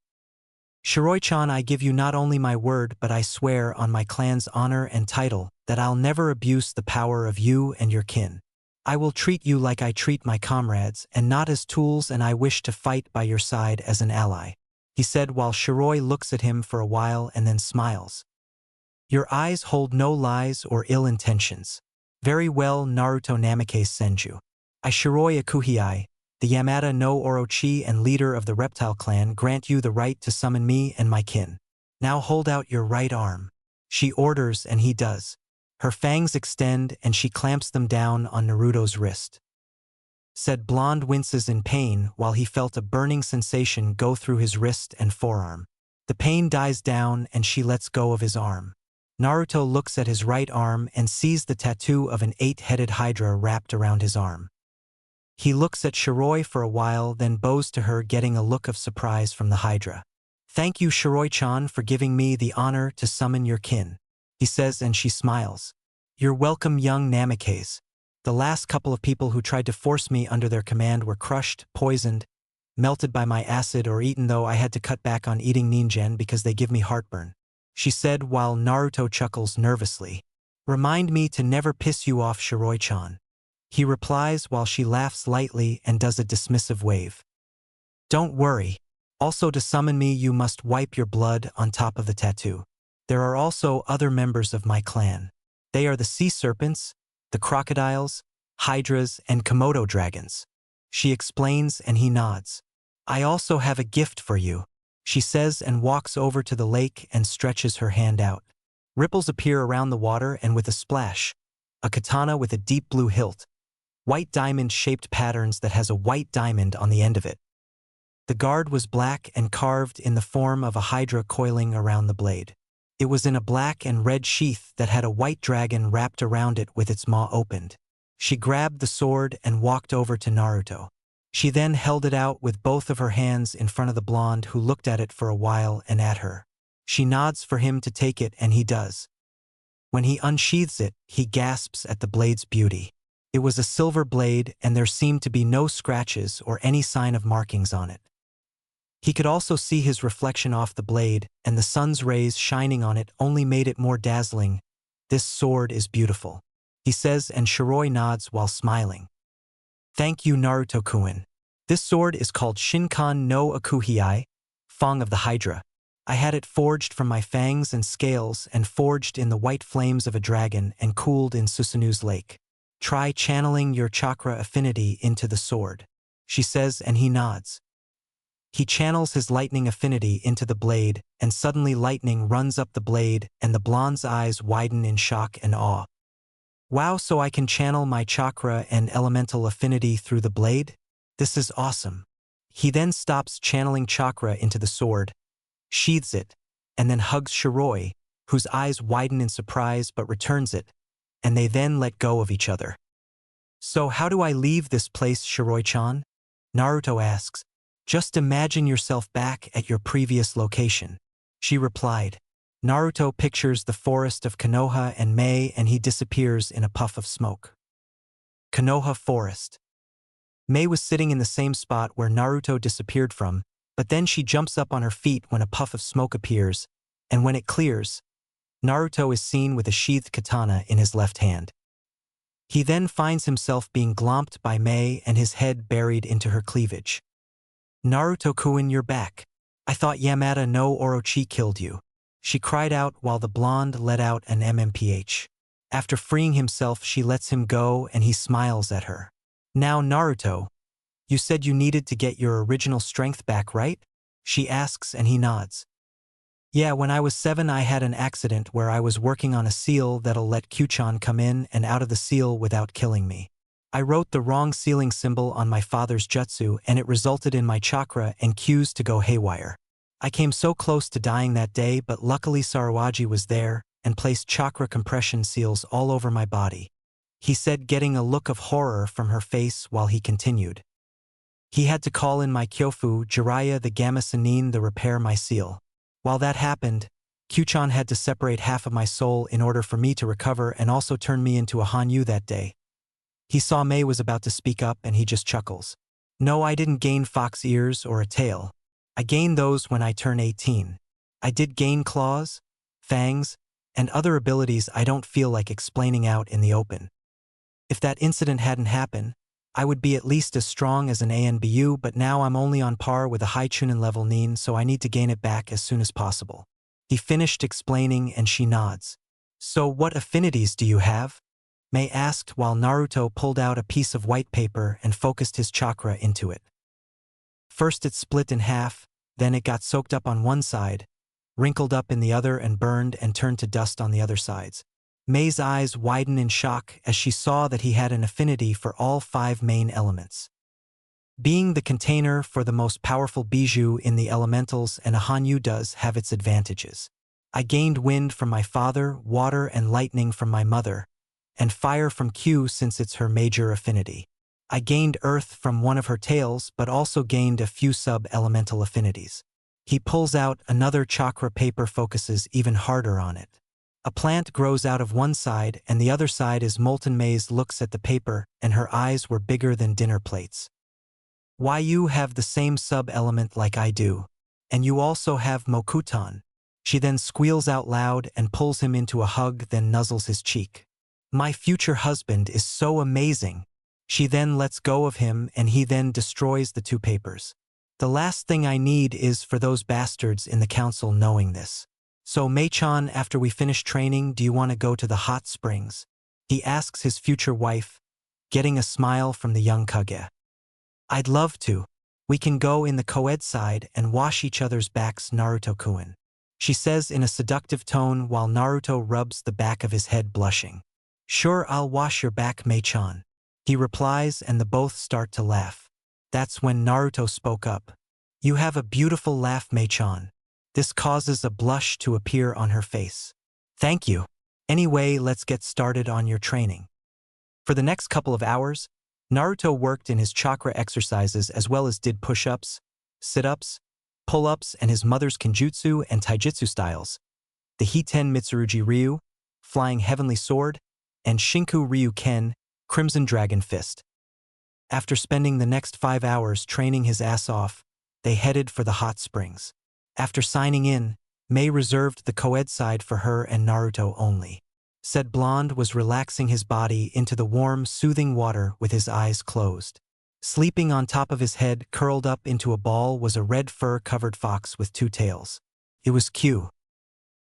"Shiroi-chan, I give you not only my word but I swear on my clan's honor and title that I'll never abuse the power of you and your kin. I will treat you like I treat my comrades and not as tools, and I wish to fight by your side as an ally," he said while Shiroi looks at him for a while and then smiles. "Your eyes hold no lies or ill intentions. Very well, Naruto Namikaze Senju. I, Shiroi Akuhiai, the Yamada no Orochi and leader of the reptile clan, grant you the right to summon me and my kin. Now hold out your right arm." She orders and he does. Her fangs extend and she clamps them down on Naruto's wrist. Said blonde winces in pain while he felt a burning sensation go through his wrist and forearm. The pain dies down and she lets go of his arm. Naruto looks at his right arm and sees the tattoo of an 8-headed hydra wrapped around his arm. He looks at Shiroi for a while, then bows to her, getting a look of surprise from the hydra. "Thank you, Shiroi-chan, for giving me the honor to summon your kin," he says, and she smiles. "You're welcome, young Namikaze. The last couple of people who tried to force me under their command were crushed, poisoned, melted by my acid, or eaten, though I had to cut back on eating ninjen because they give me heartburn," she said while Naruto chuckles nervously. "Remind me to never piss you off, Shiroi-chan," he replies while she laughs lightly and does a dismissive wave. "Don't worry. Also, to summon me you must wipe your blood on top of the tattoo. There are also other members of my clan. They are the sea serpents, the crocodiles, hydras, and Komodo dragons," she explains, and he nods. "I also have a gift for you," she says, and walks over to the lake and stretches her hand out. Ripples appear around the water, and with a splash, a katana with a deep blue hilt, white diamond-shaped patterns that has a white diamond on the end of it. The guard was black and carved in the form of a hydra coiling around the blade. It was in a black and red sheath that had a white dragon wrapped around it with its maw opened. She grabbed the sword and walked over to Naruto. She then held it out with both of her hands in front of the blonde, who looked at it for a while and at her. She nods for him to take it, and he does. When he unsheathes it, he gasps at the blade's beauty. It was a silver blade, and there seemed to be no scratches or any sign of markings on it. He could also see his reflection off the blade, and the sun's rays shining on it only made it more dazzling. "This sword is beautiful," he says, and Shiroi nods while smiling. "Thank you, Naruto-kun. This sword is called Shinkan no Akuhei, Fang of the Hydra. I had it forged from my fangs and scales and forged in the white flames of a dragon and cooled in Susanu's lake. Try channeling your chakra affinity into the sword," she says, and he nods. He channels his lightning affinity into the blade, and suddenly lightning runs up the blade, and the blonde's eyes widen in shock and awe. "Wow, so I can channel my chakra and elemental affinity through the blade? This is awesome." He then stops channeling chakra into the sword, sheathes it, and then hugs Shiroi, whose eyes widen in surprise but returns it, and they then let go of each other. "So how do I leave this place, Shiroi-chan?" Naruto asks. "Just imagine yourself back at your previous location," she replied. Naruto pictures the forest of Konoha and Mei, and he disappears in a puff of smoke. Konoha Forest. Mei was sitting in the same spot where Naruto disappeared from, but then she jumps up on her feet when a puff of smoke appears, and when it clears, Naruto is seen with a sheathed katana in his left hand. He then finds himself being glomped by Mei and his head buried into her cleavage. "Naruto-kun, you're back. I thought Yamada no Orochi killed you," she cried out while the blonde let out an MMPH. After freeing himself, she lets him go and he smiles at her. "Now, Naruto, you said you needed to get your original strength back, right?" she asks, and he nods. "Yeah, when I was 7 I had an accident where I was working on a seal that'll let Q-chan come in and out of the seal without killing me. I wrote the wrong sealing symbol on my father's jutsu, and it resulted in my chakra and Qs to go haywire. I came so close to dying that day, but luckily Sarawaji was there and placed chakra compression seals all over my body," he said, getting a look of horror from her face while he continued. "He had to call in my Kyofu, Jiraiya the Gamma Sennin, to repair my seal. While that happened, Q-chan had to separate half of my soul in order for me to recover and also turn me into a Hanyu that day." He saw Mei was about to speak up and he just chuckles. "No, I didn't gain fox ears or a tail. I gained those when I turn 18. I did gain claws, fangs, and other abilities I don't feel like explaining out in the open. If that incident hadn't happened, I would be at least as strong as an ANBU, but now I'm only on par with a high Chunin level Nin, so I need to gain it back as soon as possible." He finished explaining and she nods. "So what affinities do you have?" Mei asked while Naruto pulled out a piece of white paper and focused his chakra into it. First it split in half, then it got soaked up on one side, wrinkled up in the other, and burned and turned to dust on the other sides. Mei's eyes widened in shock as she saw that he had an affinity for all 5 main elements. Being the container for the most powerful bijou in the elementals and a Hanyu does have its advantages. "I gained wind from my father, water and lightning from my mother, and fire from Q since it's her major affinity. I gained earth from one of her tails, but also gained a few sub-elemental affinities." He pulls out another chakra paper, focuses even harder on it. A plant grows out of one side and the other side is molten. Maize looks at the paper and her eyes were bigger than dinner plates. "Why, you have the same sub-element like I do. And you also have Mokutan." She then squeals out loud and pulls him into a hug, then nuzzles his cheek. "My future husband is so amazing." She then lets go of him and he then destroys the 2 papers. "The last thing I need is for those bastards in the council knowing this. So Mei-chan, after we finish training, do you want to go to the hot springs?" he asks his future wife, getting a smile from the young Kage. "I'd love to. We can go in the co-ed side and wash each other's backs, Naruto-kun," she says in a seductive tone while Naruto rubs the back of his head, blushing. "Sure, I'll wash your back, Mei-chan," he replies, and the both start to laugh. That's when Naruto spoke up. You have a beautiful laugh, Mei-chan. This causes a blush to appear on her face. Thank you. Anyway, let's get started on your training. For the next couple of hours, Naruto worked in his chakra exercises as well as did push-ups, sit-ups, pull-ups, and his mother's kenjutsu and taijutsu styles, the Hiten Mitsurugi Ryu, Flying Heavenly Sword, and Shinku Ryu Ken, Crimson Dragon Fist. After spending the next 5 hours training his ass off, they headed for the hot springs. After signing in, Mei reserved the co-ed side for her and Naruto only. Said blonde was relaxing his body into the warm, soothing water with his eyes closed. Sleeping on top of his head, curled up into a ball, was a red fur-covered fox with 2 tails. It was Q.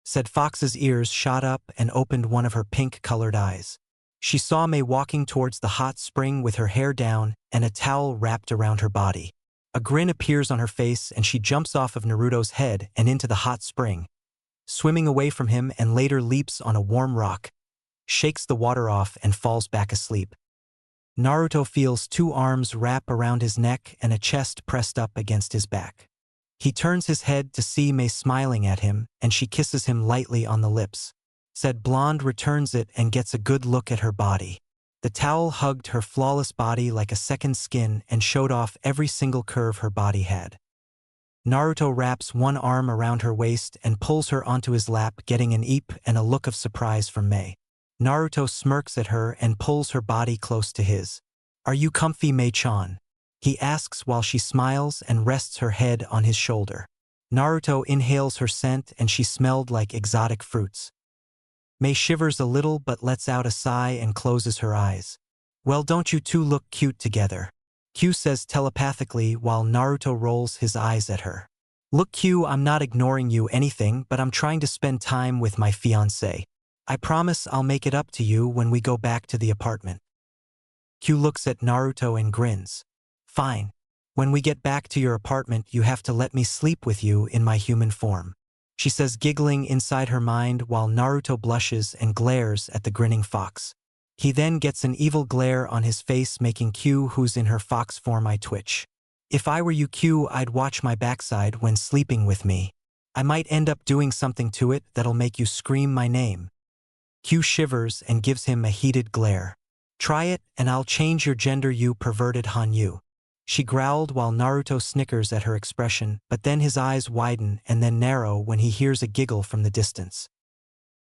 Said fox's ears shot up and opened one of her pink-colored eyes. She saw Mei walking towards the hot spring with her hair down and a towel wrapped around her body. A grin appears on her face and she jumps off of Naruto's head and into the hot spring, swimming away from him, and later leaps on a warm rock, shakes the water off, and falls back asleep. Naruto feels 2 arms wrap around his neck and a chest pressed up against his back. He turns his head to see Mei smiling at him, and she kisses him lightly on the lips. Said blonde returns it and gets a good look at her body. The towel hugged her flawless body like a second skin and showed off every single curve her body had. Naruto wraps one arm around her waist and pulls her onto his lap, getting an eep and a look of surprise from Mei. Naruto smirks at her and pulls her body close to his. "Are you comfy, Mei-chan?" he asks while she smiles and rests her head on his shoulder. Naruto inhales her scent and she smelled like exotic fruits. Mei shivers a little but lets out a sigh and closes her eyes. "Well, don't you two look cute together?" Q says telepathically while Naruto rolls his eyes at her. "Look, Q, I'm not ignoring you anything, but I'm trying to spend time with my fiancé. I promise I'll make it up to you when we go back to the apartment." Q looks at Naruto and grins. "Fine. When we get back to your apartment, you have to let me sleep with you in my human form," she says, giggling inside her mind while Naruto blushes and glares at the grinning fox. He then gets an evil glare on his face, making Q, who's in her fox form, I twitch. "If I were you, Q, I'd watch my backside when sleeping with me. I might end up doing something to it that'll make you scream my name." Q shivers and gives him a heated glare. "Try it, and I'll change your gender, you perverted Hanyu," she growled while Naruto snickers at her expression, but then his eyes widen and then narrow when he hears a giggle from the distance.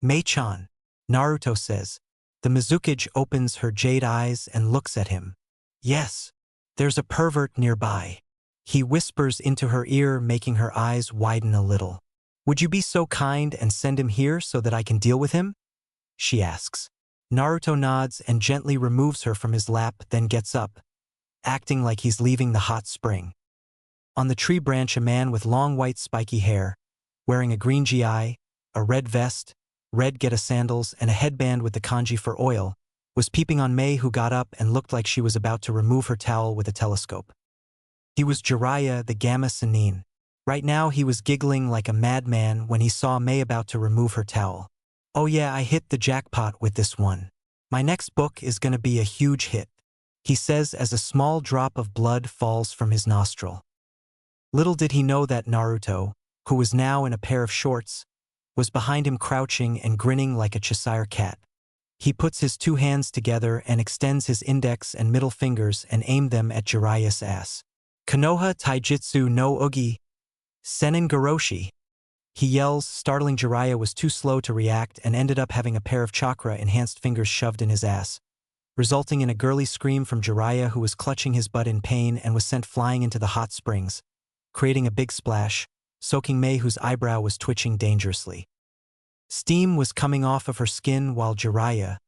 "Mei-chan," Naruto says. The Mizukage opens her jade eyes and looks at him. "Yes, there's a pervert nearby," he whispers into her ear, making her eyes widen a little. "Would you be so kind and send him here so that I can deal with him?" she asks. Naruto nods and gently removes her from his lap, then gets up, acting like he's leaving the hot spring. On the tree branch, a man with long white spiky hair, wearing a green gi, a red vest, red geta sandals, and a headband with the kanji for oil, was peeping on Mei, who got up and looked like she was about to remove her towel with a telescope. He was Jiraiya, the Gamma Sennin. Right now he was giggling like a madman when he saw Mei about to remove her towel. "Oh yeah, I hit the jackpot with this one. My next book is gonna be a huge hit," he says as a small drop of blood falls from his nostril. Little did he know that Naruto, who was now in a pair of shorts, was behind him, crouching and grinning like a Cheshire cat. He puts his 2 hands together and extends his index and middle fingers and aimed them at Jiraiya's ass. "Konoha Taijutsu no Ugi, Senin Goroshi," he yells, startling Jiraiya was too slow to react and ended up having a pair of chakra-enhanced fingers shoved in his ass, resulting in a girly scream from Jiraiya, who was clutching his butt in pain and was sent flying into the hot springs, creating a big splash, soaking Mei, whose eyebrow was twitching dangerously. Steam was coming off of her skin while Jiraiya,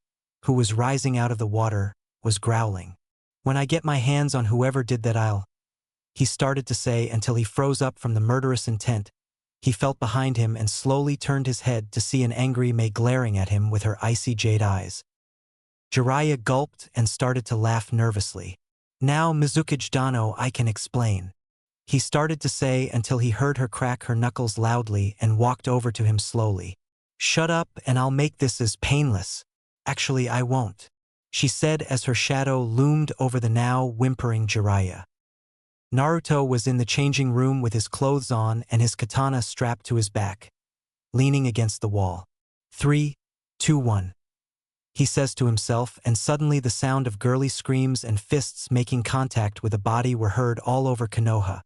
who was rising out of the water, was growling. "When I get my hands on whoever did that, I'll..." he started to say until he froze up from the murderous intent. He felt behind him and slowly turned his head to see an angry Mei glaring at him with her icy jade eyes. Jiraiya gulped and started to laugh nervously. "Now, Mizukage Dano, I can explain," he started to say until he heard her crack her knuckles loudly and walked over to him slowly. "Shut up and I'll make this as painless." "Actually, I won't," she said as her shadow loomed over the now whimpering Jiraiya. Naruto was in the changing room with his clothes on and his katana strapped to his back, leaning against the wall. 3, 2, 1. He says to himself, and suddenly the sound of girly screams and fists making contact with a body were heard all over Konoha.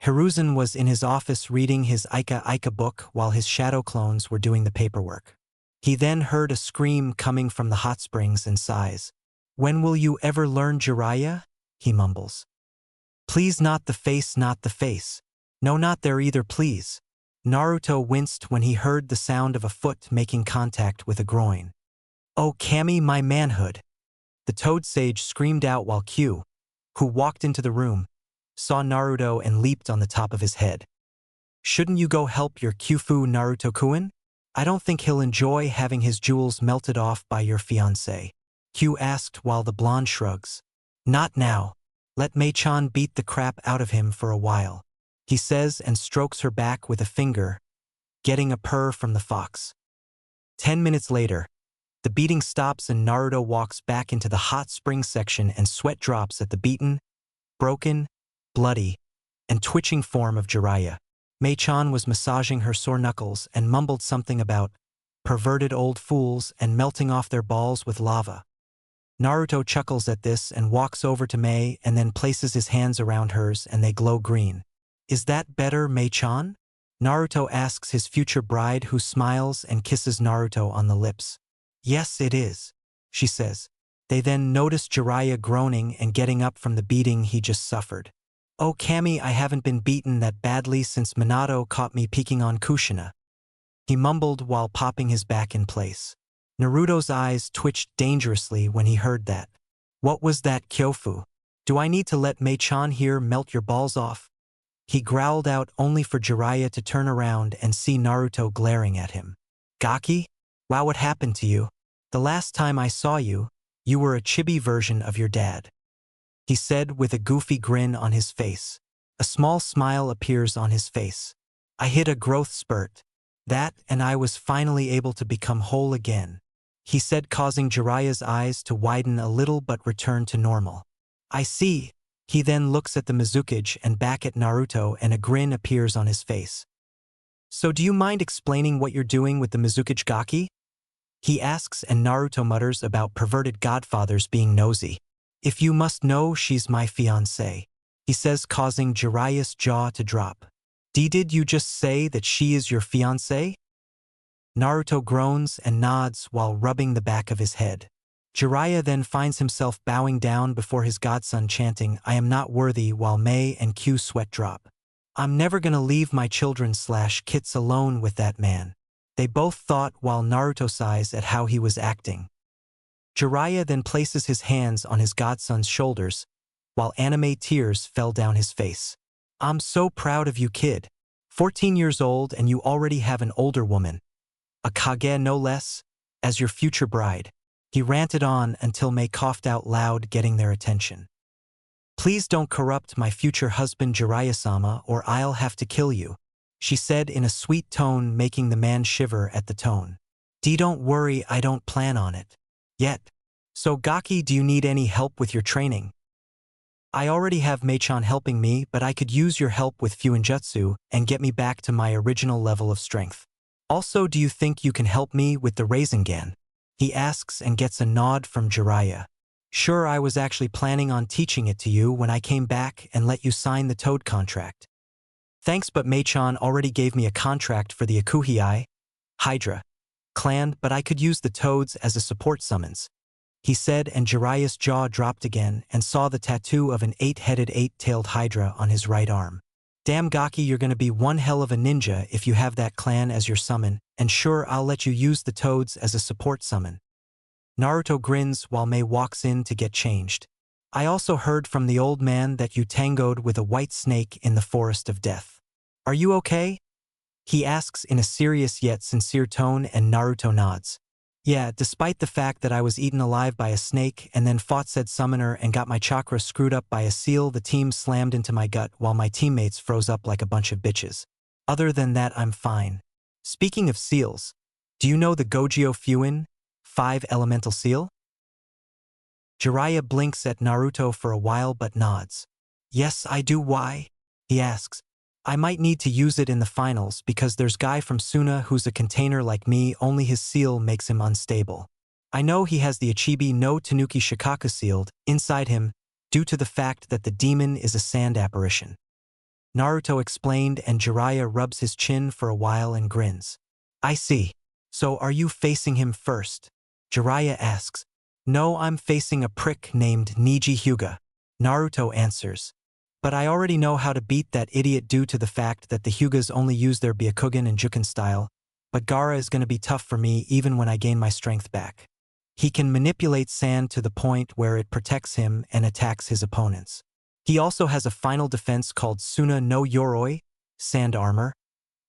Hiruzen was in his office reading his Ika Ika book while his shadow clones were doing the paperwork. He then heard a scream coming from the hot springs and sighs. "When will you ever learn Jiraiya?" he mumbles. "Please, not the face, not the face. No, not there either, please." Naruto winced when he heard the sound of a foot making contact with a groin. "Oh, Kami, my manhood!" The Toad Sage screamed out while Q, who walked into the room, saw Naruto and leaped on the top of his head. "Shouldn't you go help your Kyufu Naruto-kun? I don't think he'll enjoy having his jewels melted off by your fiancé," Q asked while the blonde shrugs. "Not now. Let Mei-chan beat the crap out of him for a while," he says and strokes her back with a finger, getting a purr from the fox. 10 minutes later, the beating stops and Naruto walks back into the hot spring section and sweat drops at the beaten, broken, bloody, and twitching form of Jiraiya. Mei-chan was massaging her sore knuckles and mumbled something about perverted old fools and melting off their balls with lava. Naruto chuckles at this and walks over to Mei and then places his hands around hers and they glow green. "Is that better, Mei-chan?" Naruto asks his future bride, who smiles and kisses Naruto on the lips. "Yes, it is," she says. They then notice Jiraiya groaning and getting up from the beating he just suffered. "Oh, Kami, I haven't been beaten that badly since Minato caught me peeking on Kushina," he mumbled while popping his back in place. Naruto's eyes twitched dangerously when he heard that. "What was that, Kyofu? Do I need to let Mei-chan here melt your balls off?" He growled out, only for Jiraiya to turn around and see Naruto glaring at him. "Gaki? Wow, what happened to you? The last time I saw you, you were a chibi version of your dad," he said with a goofy grin on his face. A small smile appears on his face. "I hit a growth spurt. That, and I was finally able to become whole again," he said, causing Jiraiya's eyes to widen a little but return to normal. "I see." He then looks at the Mizukage and back at Naruto and a grin appears on his face. "So do you mind explaining what you're doing with the Mizukage, Gaki?" he asks, and Naruto mutters about perverted godfathers being nosy. "If you must know, she's my fiancé," he says, causing Jiraiya's jaw to drop. Did you just say that she is your fiancé?" Naruto groans and nods while rubbing the back of his head. Jiraiya then finds himself bowing down before his godson, chanting, "I am not worthy," while Mei and Q sweat drop. "I'm never gonna leave my children/kits alone with that man," they both thought while Naruto sighs at how he was acting. Jiraiya then places his hands on his godson's shoulders, while anime tears fell down his face. "I'm so proud of you, kid. 14 years old and you already have an older woman, a Kage no less, as your future bride," he ranted on until Mei coughed out loud, getting their attention. "Please don't corrupt my future husband, Jiraiya-sama, or I'll have to kill you," she said in a sweet tone, making the man shiver at the tone. Don't worry, I don't plan on it. Yet. So Gaki, do you need any help with your training?" "I already have Mei-chan helping me, but I could use your help with Fuinjutsu and get me back to my original level of strength. Also, do you think you can help me with the Rasengan?" he asks and gets a nod from Jiraiya. "Sure, I was actually planning on teaching it to you when I came back and let you sign the Toad contract." "Thanks, but Mei-chan already gave me a contract for the Akuhei Hydra clan, but I could use the Toads as a support summons," he said, and Jiraiya's jaw dropped again and saw the tattoo of an 8-headed 8-tailed Hydra on his right arm. "Damn, Gaki, you're gonna be one hell of a ninja if you have that clan as your summon, and sure, I'll let you use the Toads as a support summon." Naruto grins while Mei walks in to get changed. "I also heard from the old man that you tangoed with a white snake in the Forest of Death. Are you okay?" he asks in a serious yet sincere tone, and Naruto nods. "Yeah, despite the fact that I was eaten alive by a snake and then fought said summoner and got my chakra screwed up by a seal, the team slammed into my gut while my teammates froze up like a bunch of bitches. Other than that, I'm fine." Speaking of seals, do you know the Gojio Fuin, 5 elemental seal? Jiraiya blinks at Naruto for a while but nods. Yes, I do. Why? He asks. I might need to use it in the finals because there's guy from Suna who's a container like me, only his seal makes him unstable. I know he has the Ichibi no Tanuki Shikaka sealed inside him due to the fact that the demon is a sand apparition. Naruto explained, and Jiraiya rubs his chin for a while and grins. I see. So are you facing him first? Jiraiya asks. No, I'm facing a prick named Niji Hyuga. Naruto answers. But I already know how to beat that idiot due to the fact that the Hyugas only use their Byakugan and Juken style, but Gaara is going to be tough for me even when I gain my strength back. He can manipulate sand to the point where it protects him and attacks his opponents. He also has a final defense called Suna no Yoroi, sand armor,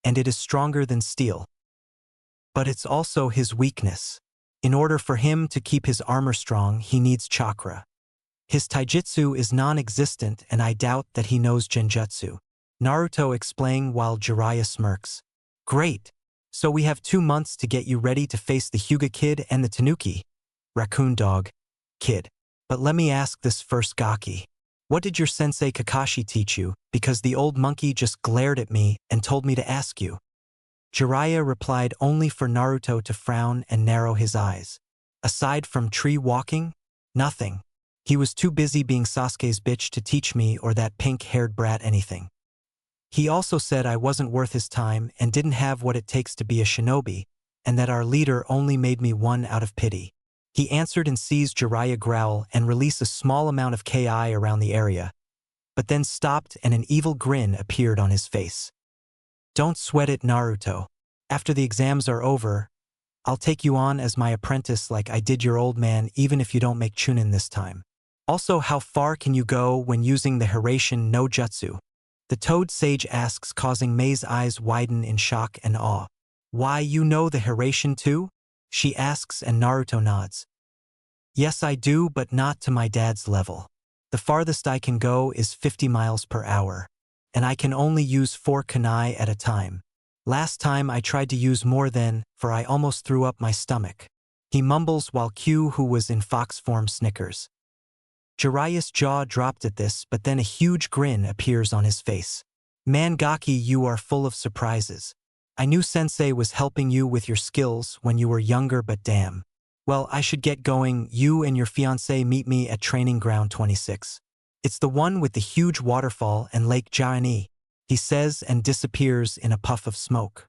and it is stronger than steel. But it's also his weakness. In order for him to keep his armor strong, he needs chakra. His taijutsu is non-existent, and I doubt that he knows genjutsu. Naruto explained while Jiraiya smirks. Great! So we have 2 months to get you ready to face the Hyuga kid and the Tanuki. Raccoon dog. Kid. But let me ask this first, Gaki. What did your sensei Kakashi teach you? Because the old monkey just glared at me and told me to ask you. Jiraiya replied, only for Naruto to frown and narrow his eyes. Aside from tree walking? Nothing. He was too busy being Sasuke's bitch to teach me or that pink-haired brat anything. He also said I wasn't worth his time and didn't have what it takes to be a shinobi, and that our leader only made me one out of pity. He answered and sees Jiraiya growl and release a small amount of Ki around the area, but then stopped and an evil grin appeared on his face. Don't sweat it, Naruto. After the exams are over, I'll take you on as my apprentice like I did your old man, even if you don't make Chunin this time. Also, how far can you go when using the Hiraishin no Jutsu? The Toad Sage asks, causing Mei's eyes widen in shock and awe. Why, you know the Hiraishin too? She asks, and Naruto nods. Yes, I do, but not to my dad's level. The farthest I can go is 50 miles per hour, and I can only use 4 kunai at a time. Last time I tried to use more than, for I almost threw up my stomach. He mumbles while Q, who was in fox form, snickers. Jiraiya's jaw dropped at this, but then a huge grin appears on his face. Man, Gaki, you are full of surprises. I knew Sensei was helping you with your skills when you were younger, but damn. Well, I should get going. You and your fiancé meet me at Training Ground 26. It's the one with the huge waterfall and Lake Jiani, he says and disappears in a puff of smoke.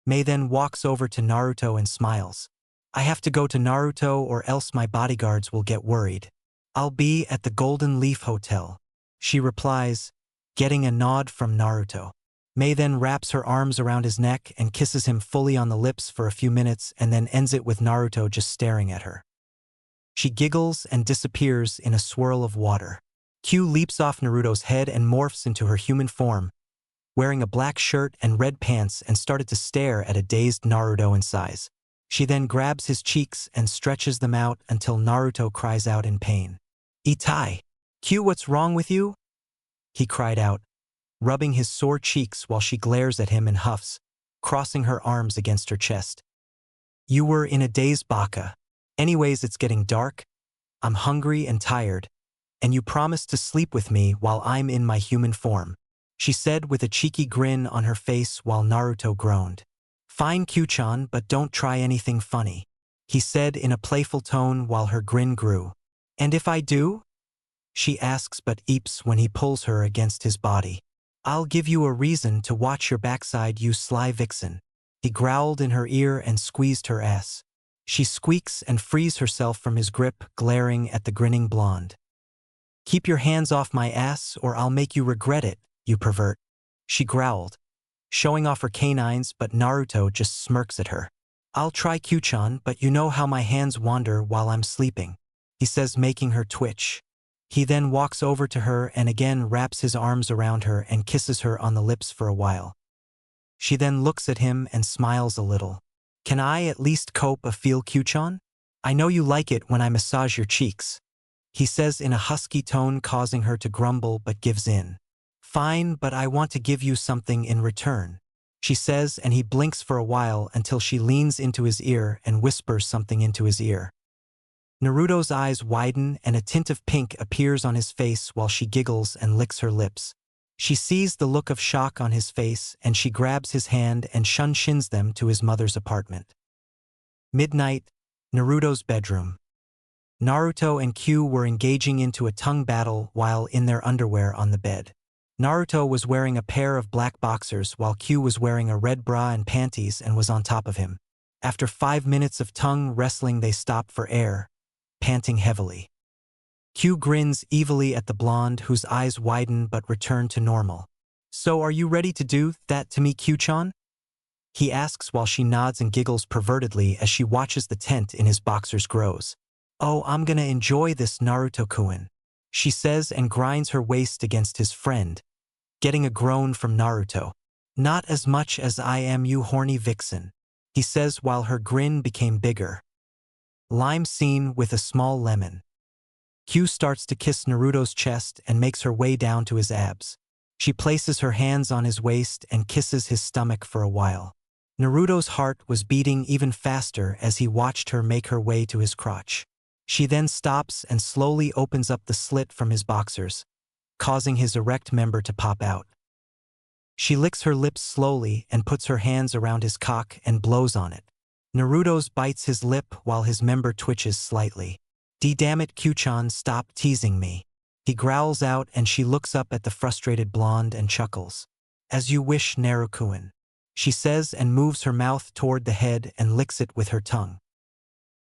Mei then walks over to Naruto and smiles. I have to go to Naruto or else my bodyguards will get worried. I'll be at the Golden Leaf Hotel, she replies, getting a nod from Naruto. Mei then wraps her arms around his neck and kisses him fully on the lips for a few minutes and then ends it with Naruto just staring at her. She giggles and disappears in a swirl of water. Q leaps off Naruto's head and morphs into her human form, wearing a black shirt and red pants, and started to stare at a dazed Naruto in size. She then grabs his cheeks and stretches them out until Naruto cries out in pain. Itai! Q, what's wrong with you? He cried out, rubbing his sore cheeks while she glares at him and huffs, crossing her arms against her chest. You were in a daze, Baka. Anyways, it's getting dark, I'm hungry and tired, and you promised to sleep with me while I'm in my human form, she said with a cheeky grin on her face while Naruto groaned. Fine, Q-chan, but don't try anything funny, he said in a playful tone while her grin grew. And if I do? She asks but eeps when he pulls her against his body. I'll give you a reason to watch your backside, you sly vixen. He growled in her ear and squeezed her ass. She squeaks and frees herself from his grip, glaring at the grinning blonde. Keep your hands off my ass or I'll make you regret it, you pervert, she growled, showing off her canines, but Naruto just smirks at her. I'll try, Q-chan, but you know how my hands wander while I'm sleeping, he says, making her twitch. He then walks over to her and again wraps his arms around her and kisses her on the lips for a while. She then looks at him and smiles a little. Can I at least cope a feel, Q-chan? I know you like it when I massage your cheeks, he says in a husky tone, causing her to grumble but gives in. Fine, but I want to give you something in return, she says, and he blinks for a while until she leans into his ear and whispers something into his ear. Naruto's eyes widen and a tint of pink appears on his face while she giggles and licks her lips. She sees the look of shock on his face and she grabs his hand and shins them to his mother's apartment. Midnight, Naruto's bedroom. Naruto and Q were engaging into a tongue battle while in their underwear on the bed. Naruto was wearing a pair of black boxers while Q was wearing a red bra and panties and was on top of him. After 5 minutes of tongue wrestling they stop for air, panting heavily. Q grins evilly at the blonde whose eyes widen but return to normal. "So are you ready to do that to me, Q-chan?" he asks while she nods and giggles pervertedly as she watches the tent in his boxers grows. "Oh, I'm gonna enjoy this, Naruto-kun," she says and grinds her waist against his friend, getting a groan from Naruto. "Not as much as I am, you horny vixen," he says while her grin became bigger. Lime scene with a small lemon. Q starts to kiss Naruto's chest and makes her way down to his abs. She places her hands on his waist and kisses his stomach for a while. Naruto's heart was beating even faster as he watched her make her way to his crotch. She then stops and slowly opens up the slit from his boxers, causing his erect member to pop out. She licks her lips slowly and puts her hands around his cock and blows on it. Naruto's bites his lip while his member twitches slightly. "Damn it, Q-chan, stop teasing me," he growls out and she looks up at the frustrated blonde and chuckles. "As you wish, Naruto-kun," she says and moves her mouth toward the head and licks it with her tongue.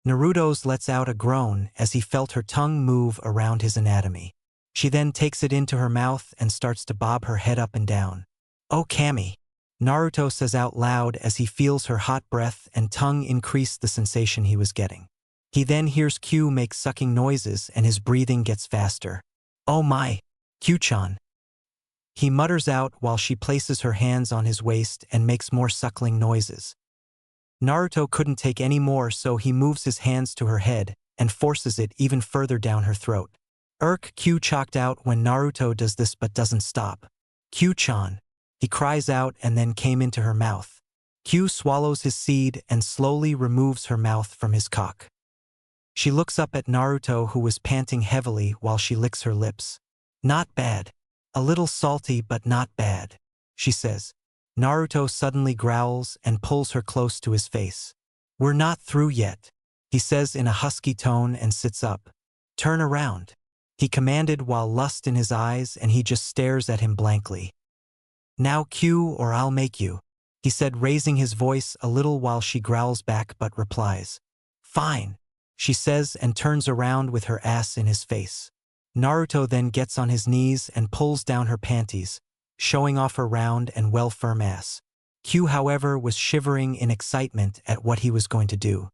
Naruto's lets out a groan as he felt her tongue move around his anatomy. She then takes it into her mouth and starts to bob her head up and down. "Oh, Kami," Naruto says out loud as he feels her hot breath and tongue increase the sensation he was getting. He then hears Q make sucking noises and his breathing gets faster. "Oh my, Q-chan," he mutters out while she places her hands on his waist and makes more suckling noises. Naruto couldn't take any more, so he moves his hands to her head and forces it even further down her throat. Q chalked out when Naruto does this but doesn't stop. "Q-chan," he cries out and then came into her mouth. Q swallows his seed and slowly removes her mouth from his cock. She looks up at Naruto who was panting heavily while she licks her lips. "Not bad. A little salty but not bad," she says. Naruto suddenly growls and pulls her close to his face. "We're not through yet," he says in a husky tone and sits up. "Turn around," he commanded while lust in his eyes and he just stares at him blankly. "Now Q or I'll make you," he said raising his voice a little while she growls back but replies. "Fine," she says and turns around with her ass in his face. Naruto then gets on his knees and pulls down her panties, showing off her round and well-firm ass. Q, however, was shivering in excitement at what he was going to do.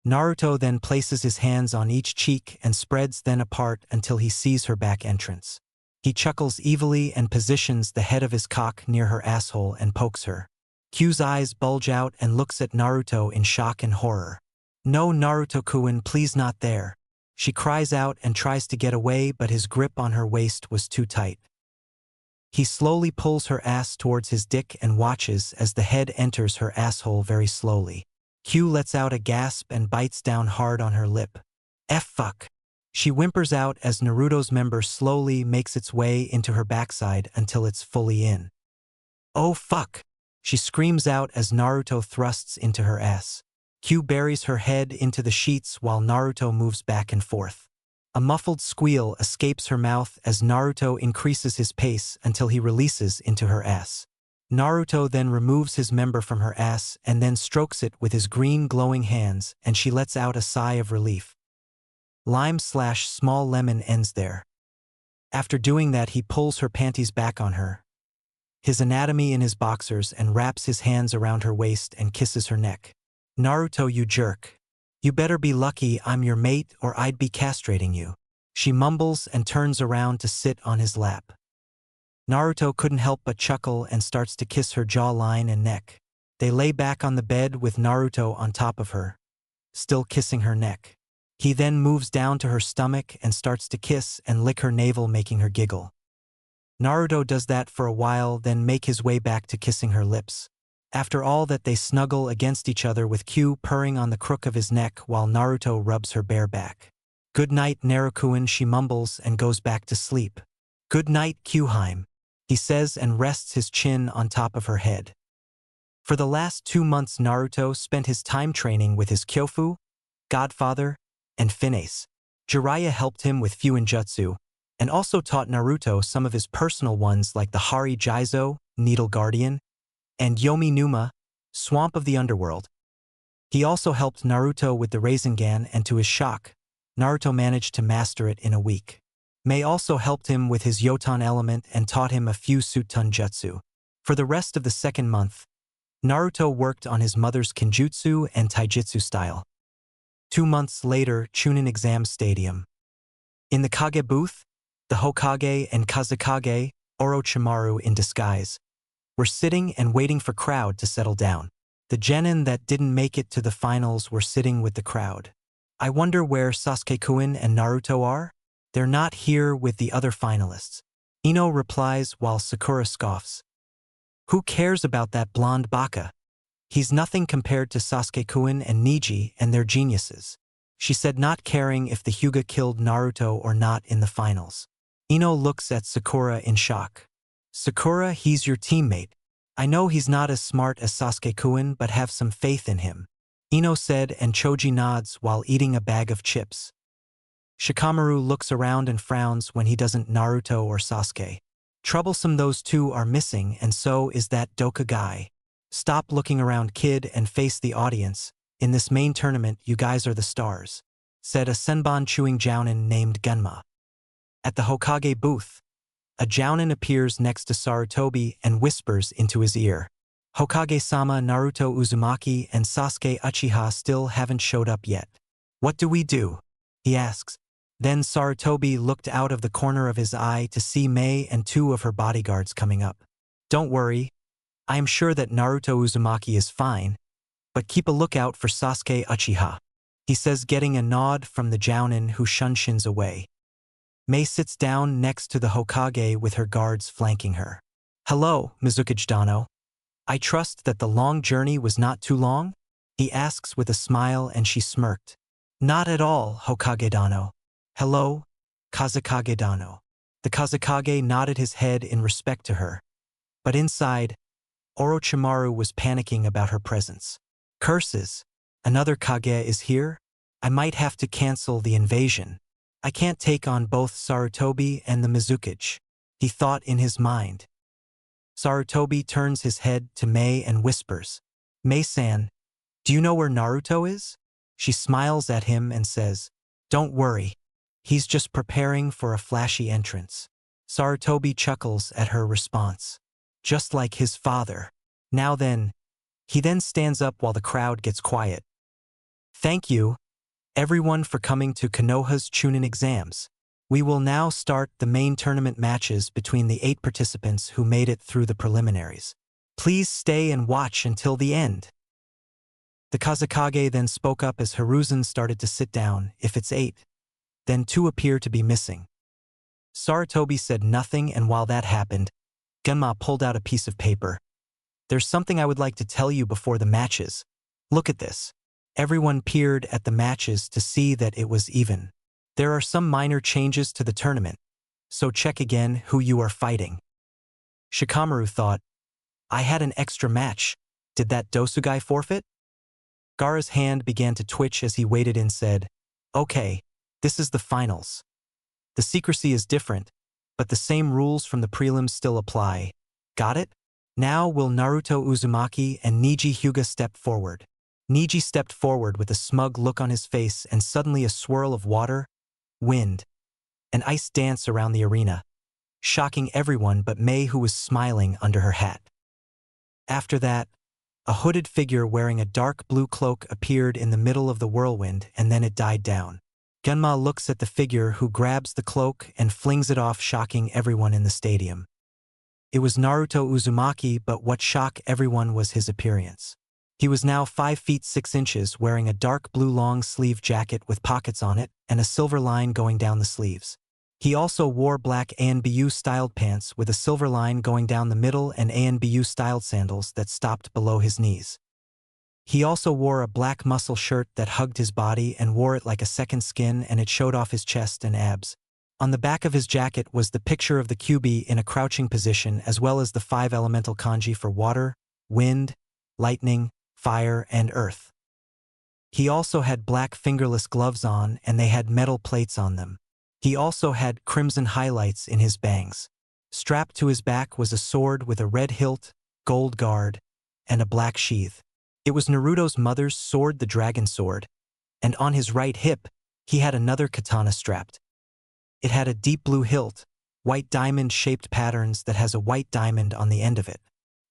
Naruto then places his hands on each cheek and spreads them apart until he sees her back entrance. He chuckles evilly and positions the head of his cock near her asshole and pokes her. Q's eyes bulge out and looks at Naruto in shock and horror. "No, Naruto-kun, please not there," she cries out and tries to get away, but his grip on her waist was too tight. He slowly pulls her ass towards his dick and watches as the head enters her asshole very slowly. Q lets out a gasp and bites down hard on her lip. Fuck," she whimpers out as Naruto's member slowly makes its way into her backside until it's fully in. "Oh fuck," she screams out as Naruto thrusts into her ass. Q buries her head into the sheets while Naruto moves back and forth. A muffled squeal escapes her mouth as Naruto increases his pace until he releases into her ass. Naruto then removes his member from her ass and then strokes it with his green glowing hands and she lets out a sigh of relief. Lime/small lemon ends there. After doing that he pulls her panties back on her, his anatomy in his boxers, and wraps his hands around her waist and kisses her neck. "Naruto, you jerk. You better be lucky I'm your mate or I'd be castrating you," she mumbles and turns around to sit on his lap. Naruto couldn't help but chuckle and starts to kiss her jawline and neck. They lay back on the bed with Naruto on top of her, still kissing her neck. He then moves down to her stomach and starts to kiss and lick her navel, making her giggle. Naruto does that for a while, then make his way back to kissing her lips. After all that, they snuggle against each other with Q purring on the crook of his neck while Naruto rubs her bare back. "Good night, Narukuin," she mumbles and goes back to sleep. "Good night, Qheim," he says and rests his chin on top of her head. For the last 2 months, Naruto spent his time training with his Kyofu, godfather, and Finesse. Jiraiya helped him with Fuinjutsu, and also taught Naruto some of his personal ones like the Hari Jizo, Needle Guardian, and Yomi Numa, Swamp of the Underworld. He also helped Naruto with the Rasengan, and to his shock, Naruto managed to master it in a week. Mei also helped him with his Yotan element and taught him a few Sutun Jutsu. For the rest of the second month, Naruto worked on his mother's Kenjutsu and Taijutsu style. 2 months later, Chunin Exam Stadium. In the Kage booth, the Hokage and Kazekage, Orochimaru in disguise, were sitting and waiting for crowd to settle down. The genin that didn't make it to the finals were sitting with the crowd. "I wonder where Sasuke-kun and Naruto are? They're not here with the other finalists," Ino replies while Sakura scoffs. "Who cares about that blonde baka? He's nothing compared to Sasuke-kun and Neji and their geniuses," she said, not caring if the Hyuga killed Naruto or not in the finals. Ino looks at Sakura in shock. "Sakura, he's your teammate. I know he's not as smart as Sasuke-kun, but have some faith in him," Ino said, and Choji nods while eating a bag of chips. Shikamaru looks around and frowns when he doesn't Naruto or Sasuke. Troublesome, those two are missing, and so is that Doka guy. "Stop looking around, kid, and face the audience. In this main tournament, you guys are the stars," said a Senbon chewing jounin named Genma. At the Hokage booth, a jounin appears next to Sarutobi and whispers into his ear. "Hokage-sama, Naruto Uzumaki and Sasuke Uchiha still haven't showed up yet. What do we do?" he asks. Then Sarutobi looked out of the corner of his eye to see Mei and 2 of her bodyguards coming up. "Don't worry. I am sure that Naruto Uzumaki is fine, but keep a lookout for Sasuke Uchiha," he says, getting a nod from the jounin who shunshins away. Mei sits down next to the Hokage with her guards flanking her. "Hello, Mizukage Dano. I trust that the long journey was not too long?" he asks with a smile, and she smirked. "Not at all, Hokage Dano. Hello, Kazekage Dano." The Kazekage nodded his head in respect to her. But inside, Orochimaru was panicking about her presence. "Curses! Another Kage is here? I might have to cancel the invasion. I can't take on both Sarutobi and the Mizukage," he thought in his mind. Sarutobi turns his head to Mei and whispers, "Mei-san, do you know where Naruto is?" She smiles at him and says, "Don't worry. He's just preparing for a flashy entrance." Sarutobi chuckles at her response. Just like his father. "Now then," he then stands up while the crowd gets quiet. "Thank you, everyone, for coming to Konoha's Chunin exams. We will now start the main tournament matches between the 8 participants who made it through the preliminaries. Please stay and watch until the end." The Kazekage then spoke up as Hiruzen started to sit down. "If it's 8, then 2 appear to be missing." Sarutobi said nothing, and while that happened, Genma pulled out a piece of paper. "There's something I would like to tell you before the matches. Look at this." Everyone peered at the matches to see that it was even. "There are some minor changes to the tournament, so check again who you are fighting." Shikamaru thought, "I had an extra match. Did that Dosugai forfeit?" Gaara's hand began to twitch as he waited and said, "Okay, this is the finals. The secrecy is different, but the same rules from the prelims still apply. Got it? Now will Naruto Uzumaki and Neji Hyuga step forward." Neji stepped forward with a smug look on his face, and suddenly a swirl of water, wind, and ice danced around the arena, shocking everyone but Mei, who was smiling under her hat. After that, a hooded figure wearing a dark blue cloak appeared in the middle of the whirlwind, and then it died down. Genma looks at the figure, who grabs the cloak and flings it off, shocking everyone in the stadium. It was Naruto Uzumaki, but what shocked everyone was his appearance. He was now 5 feet 6 inches, wearing a dark blue long-sleeve jacket with pockets on it and a silver line going down the sleeves. He also wore black ANBU-styled pants with a silver line going down the middle and ANBU-styled sandals that stopped below his knees. He also wore a black muscle shirt that hugged his body and wore it like a second skin, and it showed off his chest and abs. On the back of his jacket was the picture of the QB in a crouching position, as well as the 5 elemental kanji for water, wind, lightning, fire, and earth. He also had black fingerless gloves on, and they had metal plates on them. He also had crimson highlights in his bangs. Strapped to his back was a sword with a red hilt, gold guard, and a black sheath. It was Naruto's mother's sword, the dragon sword, and on his right hip, he had another katana strapped. It had a deep blue hilt, white diamond-shaped patterns that has a white diamond on the end of it.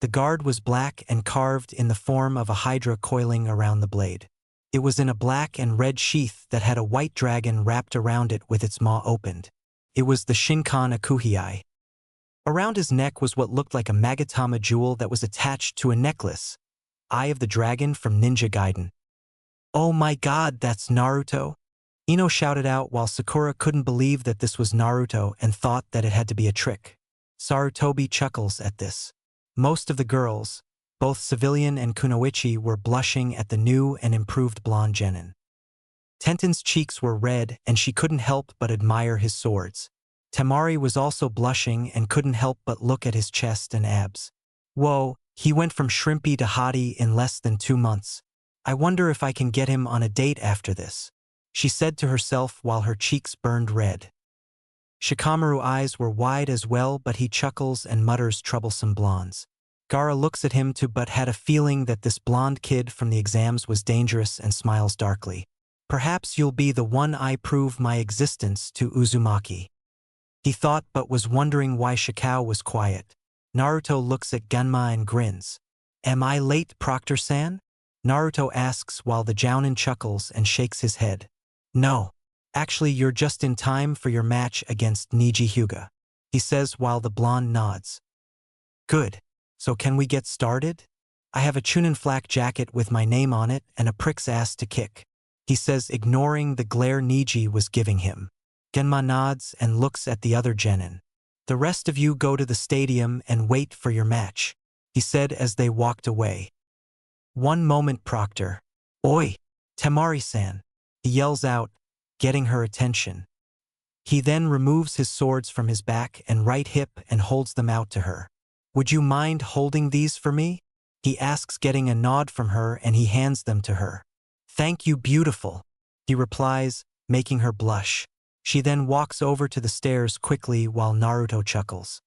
The guard was black and carved in the form of a hydra coiling around the blade. It was in a black and red sheath that had a white dragon wrapped around it with its maw opened. It was the Shinkan Akuhei. Around his neck was what looked like a Magatama jewel that was attached to a necklace, Eye of the Dragon from Ninja Gaiden. "Oh my god, that's Naruto!" Ino shouted out while Sakura couldn't believe that this was Naruto and thought that it had to be a trick. Sarutobi chuckles at this. Most of the girls, both civilian and kunoichi, were blushing at the new and improved blonde genin. Tenten's cheeks were red and she couldn't help but admire his swords. Temari was also blushing and couldn't help but look at his chest and abs. Whoa, he went from shrimpy to hottie in less than 2 months. I wonder if I can get him on a date after this, she said to herself while her cheeks burned red. Shikamaru's eyes were wide as well, but he chuckles and mutters troublesome blondes. Gaara looks at him too, but had a feeling that this blonde kid from the exams was dangerous and smiles darkly. Perhaps you'll be the one I prove my existence to, Uzumaki, he thought, but was wondering why Shikao was quiet. Naruto looks at Gunma and grins. Am I late, Proctor-san? Naruto asks while the Jounin chuckles and shakes his head. No. Actually, you're just in time for your match against Niji Hyuga, he says while the blonde nods. Good. So can we get started? I have a Chunin flak jacket with my name on it and a prick's ass to kick, he says, ignoring the glare Niji was giving him. Genma nods and looks at the other genin. The rest of you go to the stadium and wait for your match, he said as they walked away. One moment, Proctor. Oi, Temari-san, he yells out, getting her attention. He then removes his swords from his back and right hip and holds them out to her. Would you mind holding these for me? He asks, getting a nod from her, and he hands them to her. Thank you, beautiful, he replies, making her blush. She then walks over to the stairs quickly while Naruto chuckles.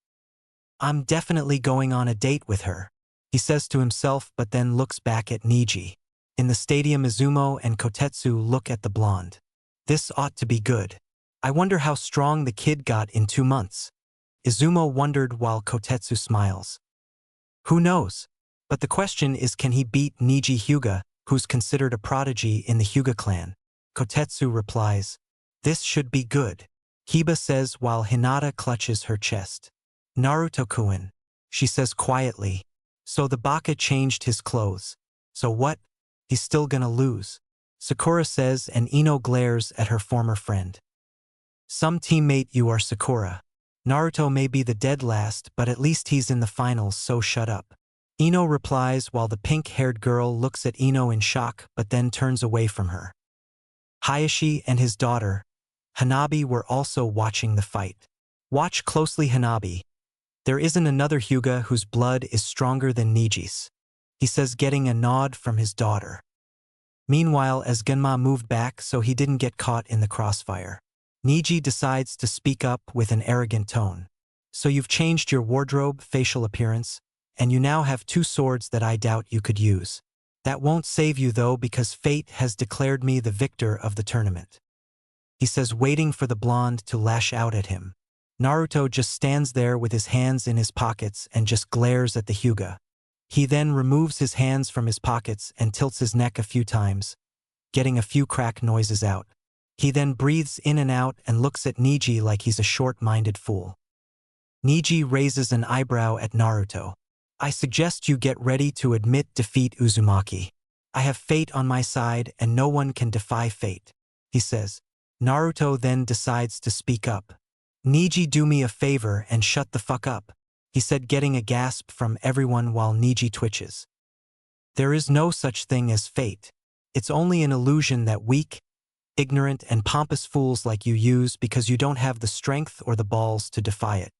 I'm definitely going on a date with her, he says to himself, but then looks back at Niji. In the stadium, Izumo and Kotetsu look at the blonde. This ought to be good. I wonder how strong the kid got in 2 months. Izumo wondered while Kotetsu smiles. Who knows? But the question is, can he beat Niji Hyuga, who's considered a prodigy in the Hyuga clan? Kotetsu replies, this should be good, Kiba says while Hinata clutches her chest. Naruto-kun, she says quietly. So the baka changed his clothes. So what? He's still gonna lose, Sakura says, and Ino glares at her former friend. Some teammate you are, Sakura. Naruto may be the dead last, but at least he's in the finals, so shut up. Ino replies while the pink-haired girl looks at Ino in shock but then turns away from her. Hayashi and his daughter, Hanabi, were also watching the fight. Watch closely, Hanabi. There isn't another Hyuga whose blood is stronger than Niji's, he says, getting a nod from his daughter. Meanwhile, as Genma moved back so he didn't get caught in the crossfire, Niji decides to speak up with an arrogant tone. So you've changed your wardrobe, facial appearance, and you now have 2 swords that I doubt you could use. That won't save you though, because fate has declared me the victor of the tournament, he says, waiting for the blonde to lash out at him. Naruto just stands there with his hands in his pockets and just glares at the Hyuga. He then removes his hands from his pockets and tilts his neck a few times, getting a few crack noises out. He then breathes in and out and looks at Niji like he's a short-minded fool. Niji raises an eyebrow at Naruto. I suggest you get ready to admit defeat, Uzumaki. I have fate on my side and no one can defy fate, he says. Naruto then decides to speak up. "Niji, do me a favor and shut the fuck up," he said, getting a gasp from everyone while Niji twitches. "There is no such thing as fate. It's only an illusion that weak, ignorant, and pompous fools like you use because you don't have the strength or the balls to defy it,"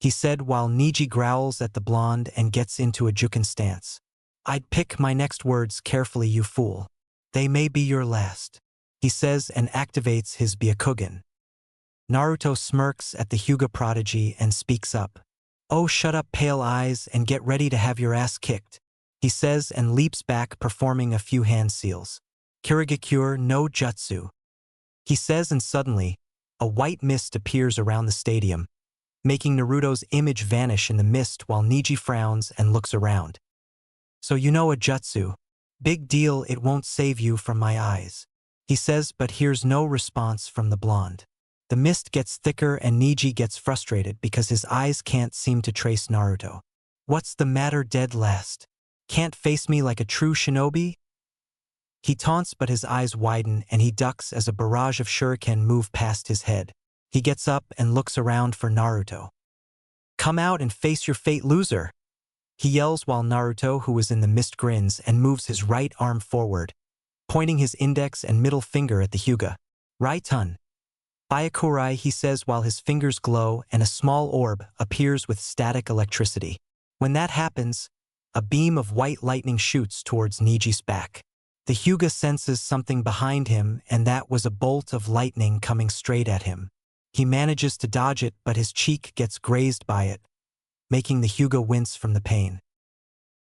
he said while Niji growls at the blonde and gets into a Jukin stance. "I'd pick my next words carefully, you fool. They may be your last," he says and activates his Byakugan. Naruto smirks at the Hyuga prodigy and speaks up. "Oh, shut up, pale eyes, and get ready to have your ass kicked," he says and leaps back, performing a few hand seals. "Kirigakure no jutsu," he says, and suddenly, a white mist appears around the stadium, making Naruto's image vanish in the mist while Niji frowns and looks around. "So you know a jutsu. Big deal, it won't save you from my eyes," he says, but hears no response from the blonde. The mist gets thicker and Niji gets frustrated because his eyes can't seem to trace Naruto. "What's the matter, dead last? Can't face me like a true shinobi?" He taunts, but his eyes widen and he ducks as a barrage of shuriken move past his head. He gets up and looks around for Naruto. "Come out and face your fate, loser," he yells while Naruto, who is in the mist, grins and moves his right arm forward, pointing his index and middle finger at the Hyuga. "Raitun. Byakurai," he says while his fingers glow and a small orb appears with static electricity. When that happens, a beam of white lightning shoots towards Niji's back. The Hyuga senses something behind him, and that was a bolt of lightning coming straight at him. He manages to dodge it, but his cheek gets grazed by it, making the Hyuga wince from the pain.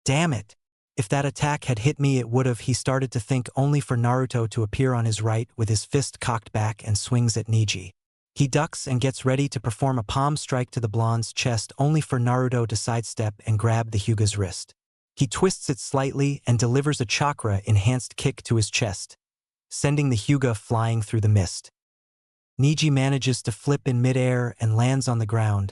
"Damn it! If that attack had hit me, it would've," he started to think, only for Naruto to appear on his right with his fist cocked back and swings at Niji. He ducks and gets ready to perform a palm strike to the blonde's chest, only for Naruto to sidestep and grab the Hyuga's wrist. He twists it slightly and delivers a chakra-enhanced kick to his chest, sending the Hyuga flying through the mist. Niji manages to flip in midair and lands on the ground,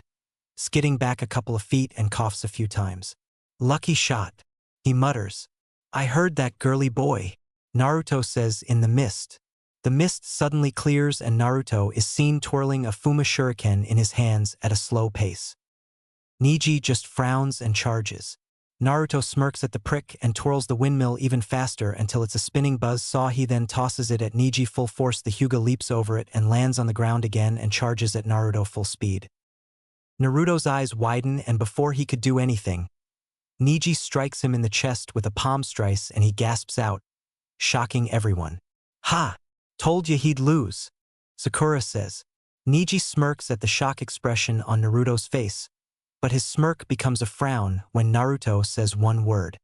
skidding back a couple of feet and coughs a few times. "Lucky shot," he mutters. "I heard that, girly boy," Naruto says in the mist. The mist suddenly clears and Naruto is seen twirling a Fuma shuriken in his hands at a slow pace. Niji just frowns and charges. Naruto smirks at the prick and twirls the windmill even faster until it's a spinning buzz saw. He then tosses it at Niji full force. The Hyuga leaps over it and lands on the ground again and charges at Naruto full speed. Naruto's eyes widen, and before he could do anything, Niji strikes him in the chest with a palm strice and he gasps out, shocking everyone. "Ha! Told you he'd lose," Sakura says. Niji smirks at the shock expression on Naruto's face, but his smirk becomes a frown when Naruto says one word.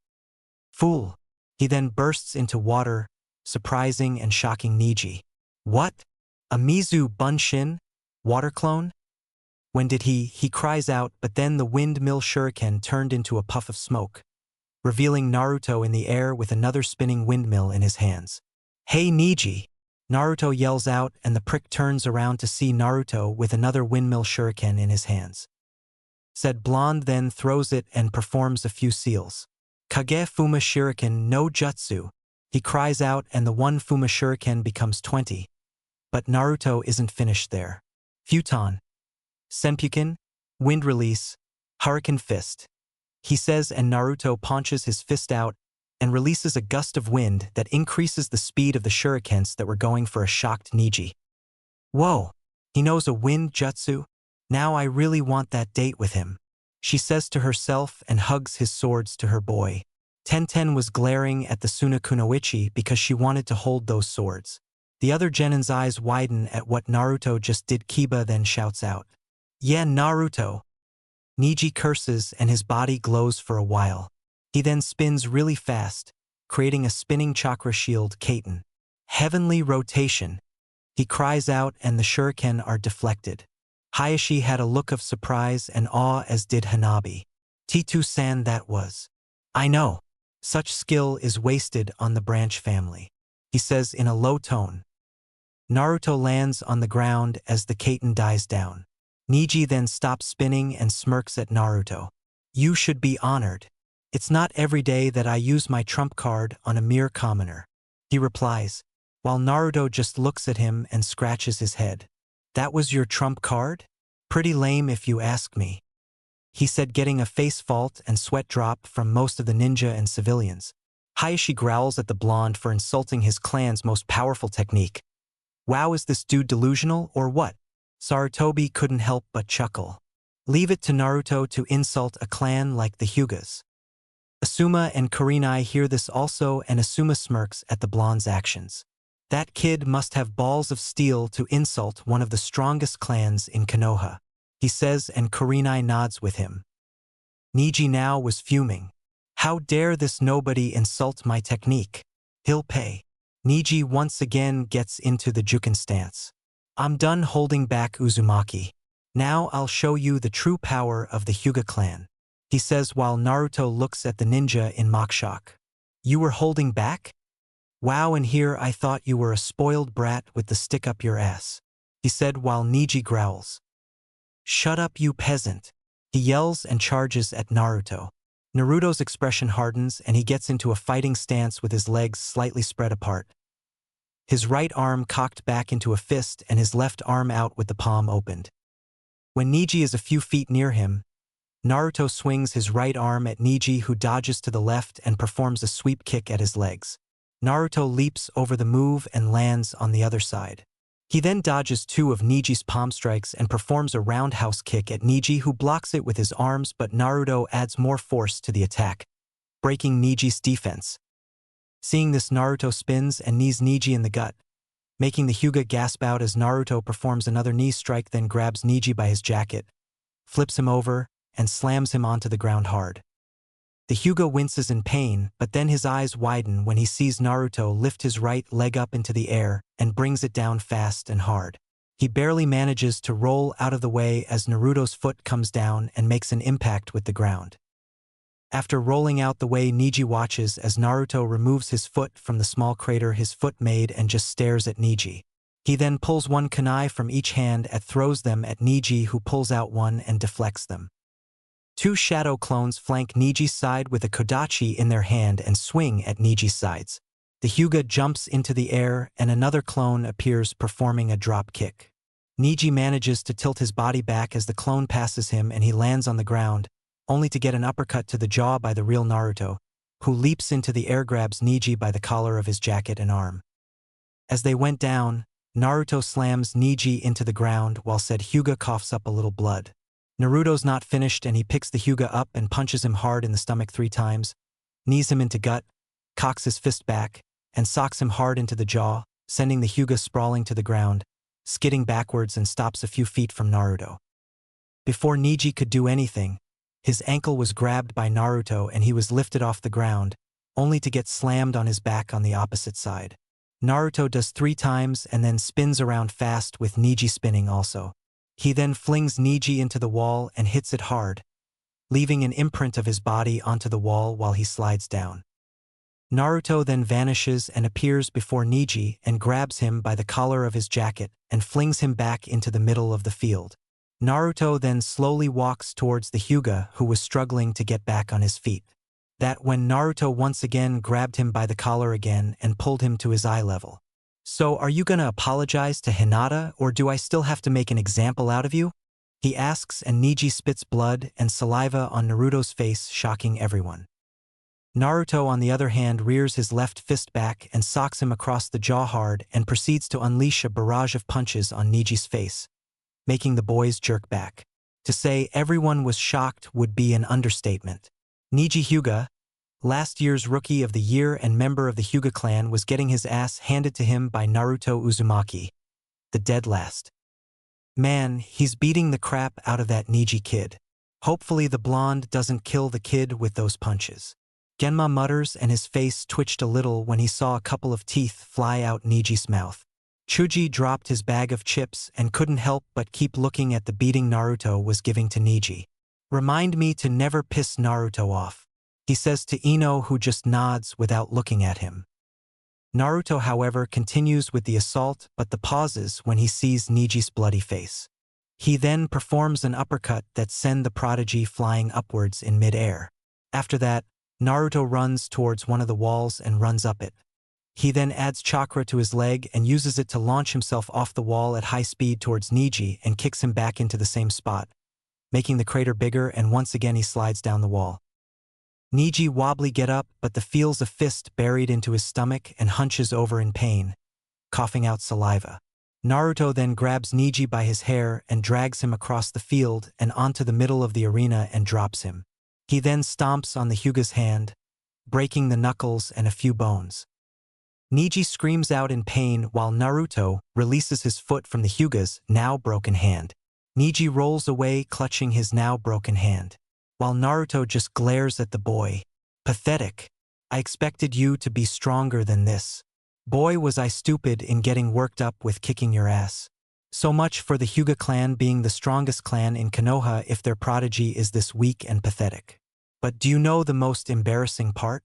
"Fool." He then bursts into water, surprising and shocking Niji. "What? A Mizu Bunshin? Water clone? When did he cries out, but then the windmill shuriken turned into a puff of smoke, revealing Naruto in the air with another spinning windmill in his hands. "Hey, Niji," Naruto yells out, and the prick turns around to see Naruto with another windmill shuriken in his hands. Said blonde then throws it and performs a few seals. "Kage Fuma Shuriken no Jutsu," he cries out, and the one Fuma Shuriken becomes 20. But Naruto isn't finished there. "Futon. Senpuken, wind release, hurricane fist," he says, and Naruto punches his fist out and releases a gust of wind that increases the speed of the shurikens that were going for a shocked Niji. "Whoa, he knows a wind jutsu? Now I really want that date with him," she says to herself and hugs his swords to her boy. Tenten was glaring at the Sunakunoichi because she wanted to hold those swords. The other Genin's eyes widen at what Naruto just did. Kiba then shouts out, "Yeah, Naruto." Niji curses and his body glows for a while. He then spins really fast, creating a spinning chakra shield. "Kaiten. Heavenly rotation," he cries out, and the shuriken are deflected. Hayashi had a look of surprise and awe, as did Hanabi. "Titu-san, that was. I know. Such skill is wasted on the branch family," he says in a low tone. Naruto lands on the ground as the Kaiten dies down. Niji then stops spinning and smirks at Naruto. "You should be honored. It's not every day that I use my trump card on a mere commoner," he replies, while Naruto just looks at him and scratches his head. "That was your trump card? Pretty lame if you ask me, he said, getting a face fault and sweat drop from most of the ninja and civilians. Hayashi growls at the blonde for insulting his clan's most powerful technique. Wow, is this dude delusional or what? Sarutobi couldn't help but chuckle. Leave it to Naruto to insult a clan like the Hyugas. Asuma and Kurenai hear this also, and Asuma smirks at the blonde's actions. That kid must have balls of steel to insult one of the strongest clans in Konoha, he says, and Kurenai nods with him. Neji now was fuming. How dare this nobody insult my technique? He'll pay. Neji once again gets into the Juken stance. I'm done holding back Uzumaki. Now I'll show you the true power of the Hyuga clan, he says while Naruto looks at the ninja in mock shock. You were holding back? Wow, and here I thought you were a spoiled brat with the stick up your ass, he said while Neji growls. Shut up, you peasant, he yells and charges at Naruto. Naruto's expression hardens and he gets into a fighting stance with his legs slightly spread apart. His right arm cocked back into a fist and his left arm out with the palm opened. When Neji is a few feet near him, Naruto swings his right arm at Neji, who dodges to the left and performs a sweep kick at his legs. Naruto leaps over the move and lands on the other side. He then dodges two of Neji's palm strikes and performs a roundhouse kick at Neji, who blocks it with his arms, but Naruto adds more force to the attack, breaking Neji's defense. Seeing this, Naruto spins and knees Neji in the gut, making the Hyuga gasp out as Naruto performs another knee strike, then grabs Neji by his jacket, flips him over, and slams him onto the ground hard. The Hyuga winces in pain, but then his eyes widen when he sees Naruto lift his right leg up into the air and brings it down fast and hard. He barely manages to roll out of the way as Naruto's foot comes down and makes an impact with the ground. After rolling out the way, Neji watches as Naruto removes his foot from the small crater his foot made and just stares at Neji. He then pulls one kunai from each hand and throws them at Neji, who pulls out one and deflects them. Two shadow clones flank Neji's side with a kodachi in their hand and swing at Neji's sides. The Hyuga jumps into the air and another clone appears performing a drop kick. Neji manages to tilt his body back as the clone passes him and he lands on the ground, only to get an uppercut to the jaw by the real Naruto, who leaps into the air, grabs Neji by the collar of his jacket and arm. As they went down, Naruto slams Neji into the ground while said Hyuga coughs up a little blood. Naruto's not finished and he picks the Hyuga up and punches him hard in the stomach 3 times, knees him into gut, cocks his fist back, and socks him hard into the jaw, sending the Hyuga sprawling to the ground, skidding backwards, and stops a few feet from Naruto. Before Neji could do anything, his ankle was grabbed by Naruto and he was lifted off the ground, only to get slammed on his back on the opposite side. Naruto does 3 times and then spins around fast with Neji spinning also. He then flings Neji into the wall and hits it hard, leaving an imprint of his body onto the wall while he slides down. Naruto then vanishes and appears before Neji and grabs him by the collar of his jacket and flings him back into the middle of the field. Naruto then slowly walks towards the Hyuga, who was struggling to get back on his feet. That when Naruto once again grabbed him by the collar again and pulled him to his eye level. So are you gonna apologize to Hinata, or do I still have to make an example out of you? He asks, and Neji spits blood and saliva on Naruto's face, shocking everyone. Naruto, on the other hand, rears his left fist back and socks him across the jaw hard and proceeds to unleash a barrage of punches on Neji's face, making the boys jerk back. To say everyone was shocked would be an understatement. Neji Hyuga, last year's Rookie of the Year and member of the Hyuga clan, was getting his ass handed to him by Naruto Uzumaki, the dead last. Man, he's beating the crap out of that Neji kid. Hopefully the blonde doesn't kill the kid with those punches. Genma mutters, and his face twitched a little when he saw a couple of teeth fly out Neji's mouth. Chuji dropped his bag of chips and couldn't help but keep looking at the beating Naruto was giving to Neji. Remind me to never piss Naruto off, he says to Ino, who just nods without looking at him. Naruto, however, continues with the assault, but the pauses when he sees Neji's bloody face. He then performs an uppercut that sends the prodigy flying upwards in mid-air. After that, Naruto runs towards one of the walls and runs up it, He then adds chakra to his leg and uses it to launch himself off the wall at high speed towards Niji and kicks him back into the same spot, making the crater bigger, and once again he slides down the wall. Niji wobbly get up, but feels a fist buried into his stomach and hunches over in pain, coughing out saliva. Naruto then grabs Niji by his hair and drags him across the field and onto the middle of the arena and drops him. He then stomps on the Hyuga's hand, breaking the knuckles and a few bones. Niji screams out in pain while Naruto releases his foot from the Hyuga's now broken hand. Niji rolls away, clutching his now broken hand, while Naruto just glares at the boy. Pathetic. I expected you to be stronger than this. Boy, was I stupid in getting worked up with kicking your ass. So much for the Hyuga clan being the strongest clan in Konoha if their prodigy is this weak and pathetic. But do you know the most embarrassing part?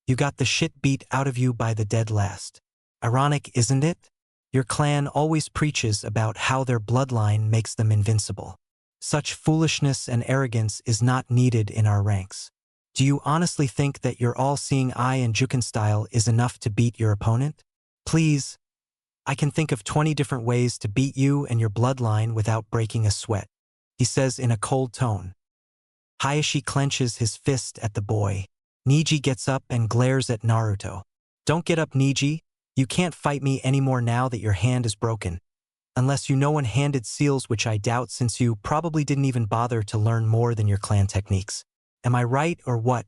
You got the shit beat out of you by the dead last. Ironic, isn't it? Your clan always preaches about how their bloodline makes them invincible. Such foolishness and arrogance is not needed in our ranks. Do you honestly think that your all-seeing eye and Juken style is enough to beat your opponent? Please. I can think of 20 different ways to beat you and your bloodline without breaking a sweat, he says in a cold tone. Hayashi clenches his fist at the boy. Niji gets up and glares at Naruto. Don't get up, Niji. You can't fight me anymore now that your hand is broken. Unless you know one-handed seals, which I doubt since you probably didn't even bother to learn more than your clan techniques. Am I right or what?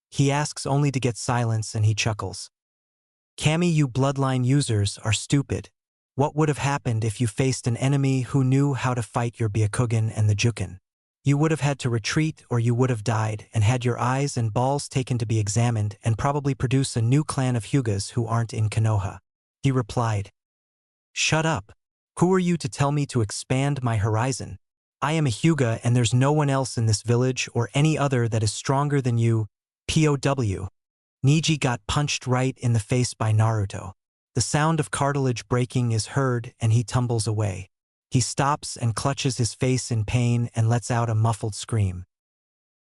He asks only to get silence, and he chuckles. Kami, you bloodline users are stupid. What would have happened if you faced an enemy who knew how to fight your Byakugan and the Juken? You would have had to retreat, or you would have died and had your eyes and balls taken to be examined and probably produce a new clan of Hyugas who aren't in Konoha. He replied. Shut up. Who are you to tell me to expand my horizon? I am a Hyuga and there's no one else in this village or any other that is stronger than you. POW. Niji got punched right in the face by Naruto. The sound of cartilage breaking is heard and he tumbles away. He stops and clutches his face in pain and lets out a muffled scream.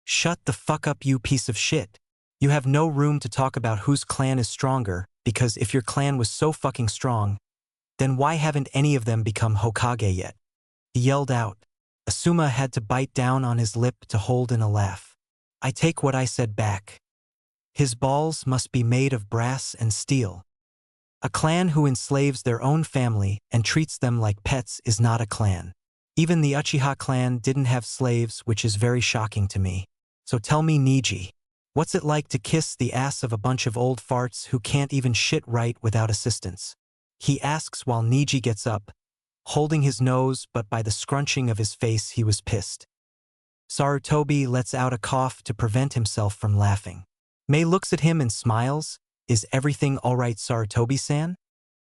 Shut the fuck up, you piece of shit. You have no room to talk about whose clan is stronger, because if your clan was so fucking strong, then why haven't any of them become Hokage yet? He yelled out. Asuma had to bite down on his lip to hold in a laugh. I take what I said back. His balls must be made of brass and steel. A clan who enslaves their own family and treats them like pets is not a clan. Even the Uchiha clan didn't have slaves, which is very shocking to me. So tell me, Niji, what's it like to kiss the ass of a bunch of old farts who can't even shit right without assistance? He asks while Niji gets up, holding his nose, but by the scrunching of his face he was pissed. Sarutobi lets out a cough to prevent himself from laughing. Mei looks at him and smiles. Is everything all right, Sarutobi-san?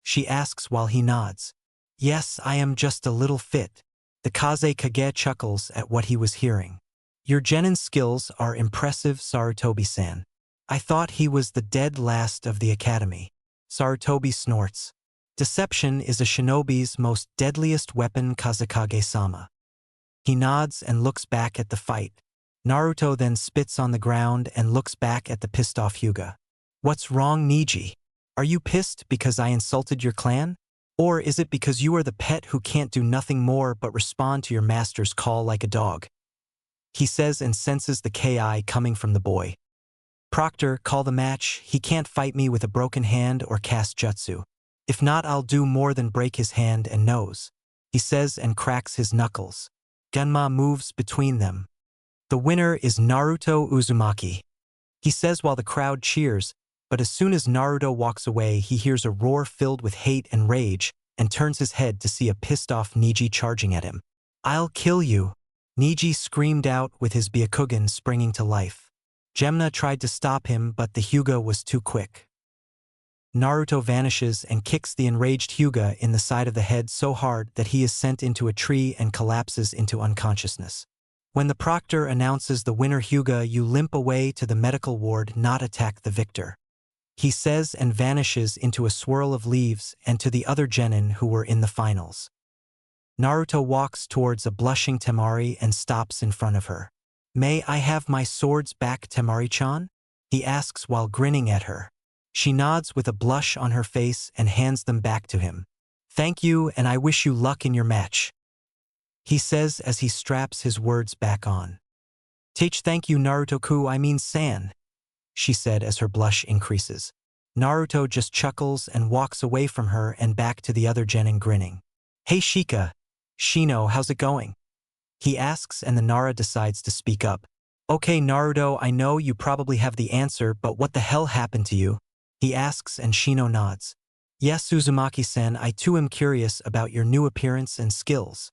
She asks while he nods. Yes, I am just a little fit. The Kaze Kage chuckles at what he was hearing. Your genin skills are impressive, Sarutobi-san. I thought he was the dead last of the academy. Sarutobi snorts. Deception is a shinobi's most deadliest weapon, Kazekage-sama. He nods and looks back at the fight. Naruto then spits on the ground and looks back at the pissed-off Hyuga. What's wrong, Niji? Are you pissed because I insulted your clan? Or is it because you are the pet who can't do nothing more but respond to your master's call like a dog? He says and senses the Ki coming from the boy. Proctor, call the match. He can't fight me with a broken hand or cast jutsu. If not, I'll do more than break his hand and nose. He says and cracks his knuckles. Genma moves between them. The winner is Naruto Uzumaki. He says while the crowd cheers, but as soon as Naruto walks away, he hears a roar filled with hate and rage and turns his head to see a pissed-off Niji charging at him. I'll kill you. Niji screamed out with his Byakugan springing to life. Gemna tried to stop him, but the Hyuga was too quick. Naruto vanishes and kicks the enraged Hyuga in the side of the head so hard that he is sent into a tree and collapses into unconsciousness. When the proctor announces the winner Hyuga, you limp away to the medical ward, not attack the victor. He says and vanishes into a swirl of leaves and to the other genin who were in the finals. Naruto walks towards a blushing Temari and stops in front of her. May I have my swords back, Temari-chan? He asks while grinning at her. She nods with a blush on her face and hands them back to him. "Thank you, and I wish you luck in your match," he says as he straps his words back on. Thank you Naruto-ku, I mean San," she said as her blush increases. Naruto just chuckles and walks away from her and back to the other genin grinning. "Hey Shika, Shino, how's it going?" he asks, and the Nara decides to speak up. "Okay Naruto, I know you probably have the answer, but what the hell happened to you?" he asks, and Shino nods. "Yes Uzumaki-sen, I too am curious about your new appearance and skills,"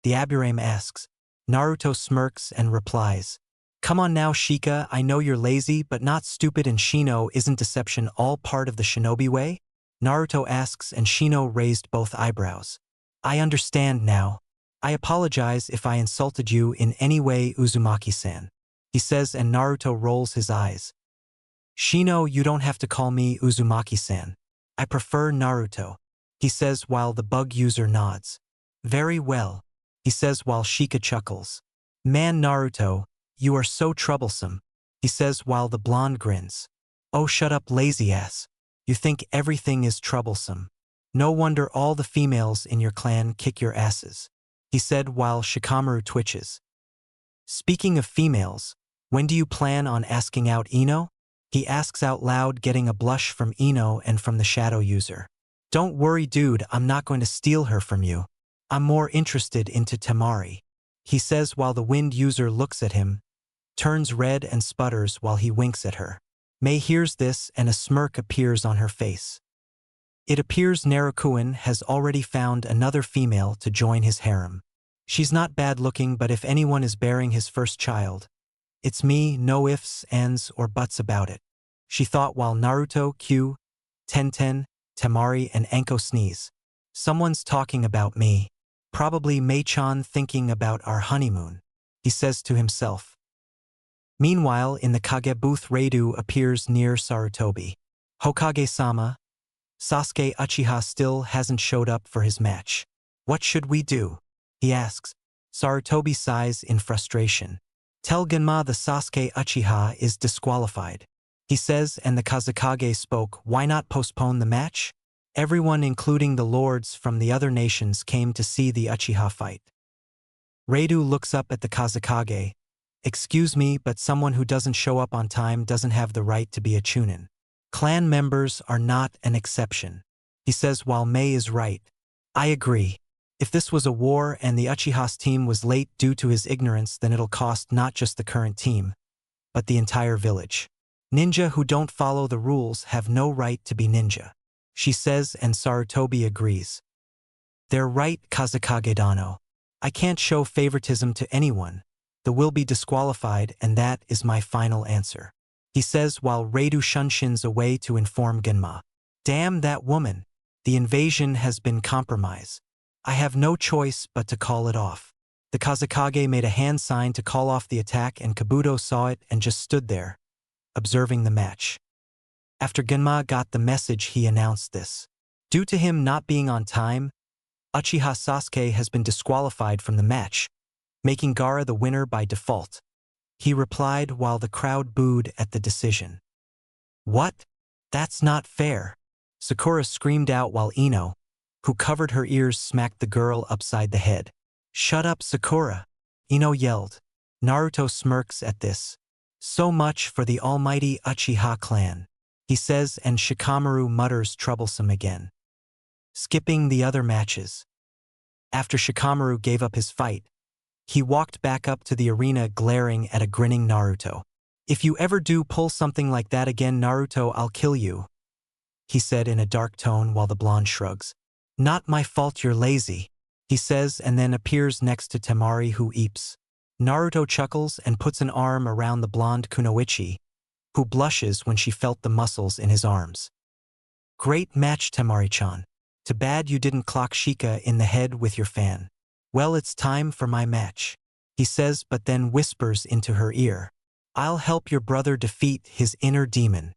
the Aburame asks. Naruto smirks and replies, "Come on now Shika, I know you're lazy but not stupid, and Shino, isn't deception all part of the shinobi way?" Naruto asks, and Shino raised both eyebrows. "I understand now. I apologize if I insulted you in any way Uzumaki-san," he says, and Naruto rolls his eyes. "Shino, you don't have to call me Uzumaki-san. I prefer Naruto," he says while the bug user nods. "Very well," he says while Shika chuckles. "Man Naruto, you are so troublesome," he says while the blonde grins. "Oh shut up lazy ass. You think everything is troublesome. No wonder all the females in your clan kick your asses," he said while Shikamaru twitches. "Speaking of females, when do you plan on asking out Ino?" he asks out loud, getting a blush from Ino and from the shadow user. "Don't worry dude, I'm not going to steal her from you. I'm more interested into Temari," he says while the wind user looks at him, turns red and sputters while he winks at her. Mei hears this and a smirk appears on her face. It appears Narukuin has already found another female to join his harem. She's not bad looking, but if anyone is bearing his first child, it's me, no ifs, ands, or buts about it, she thought while Naruto, Q, Tenten, Temari, and Anko sneeze. "Someone's talking about me. Probably Mei-chan thinking about our honeymoon," he says to himself. Meanwhile, in the Kage booth, Reidu appears near Sarutobi. "Hokage-sama, Sasuke Uchiha still hasn't showed up for his match. What should we do?" he asks. Sarutobi sighs in frustration. "Tell Genma the Sasuke Uchiha is disqualified," he says, and the Kazekage spoke, "Why not postpone the match?" Everyone, including the lords from the other nations, came to see the Uchiha fight. Reidu looks up at the Kazekage. "Excuse me, but someone who doesn't show up on time doesn't have the right to be a chunin. Clan members are not an exception," he says while Mei is right. "I agree. If this was a war and the Uchiha's team was late due to his ignorance, then it'll cost not just the current team, but the entire village. Ninja who don't follow the rules have no right to be ninja," she says, and Sarutobi agrees. "They're right, Kazekage Dano. I can't show favoritism to anyone. They will be disqualified, and that is my final answer," he says while Reidu shunshins away to inform Genma. "Damn that woman. The invasion has been compromised. I have no choice but to call it off." The Kazekage made a hand sign to call off the attack, and Kabuto saw it and just stood there, observing the match. After Genma got the message, he announced this. Due to him not being on time, Uchiha Sasuke has been disqualified from the match, making Gaara the winner by default. He replied while the crowd booed at the decision. "What? That's not fair," Sakura screamed out while Ino, who covered her ears, smacked the girl upside the head. "Shut up, Sakura," Ino yelled. Naruto smirks at this. "So much for the almighty Uchiha clan," he says, and Shikamaru mutters troublesome again. Skipping the other matches. After Shikamaru gave up his fight, he walked back up to the arena glaring at a grinning Naruto. "If you ever do pull something like that again, Naruto, I'll kill you," he said in a dark tone while the blonde shrugs. "Not my fault you're lazy," he says, and then appears next to Temari, who eeps. Naruto chuckles and puts an arm around the blonde Kunoichi, who blushes when she felt the muscles in his arms. "Great match, Temari-chan. Too bad you didn't clock Shika in the head with your fan. Well, it's time for my match," he says, but then whispers into her ear. "I'll help your brother defeat his inner demon,"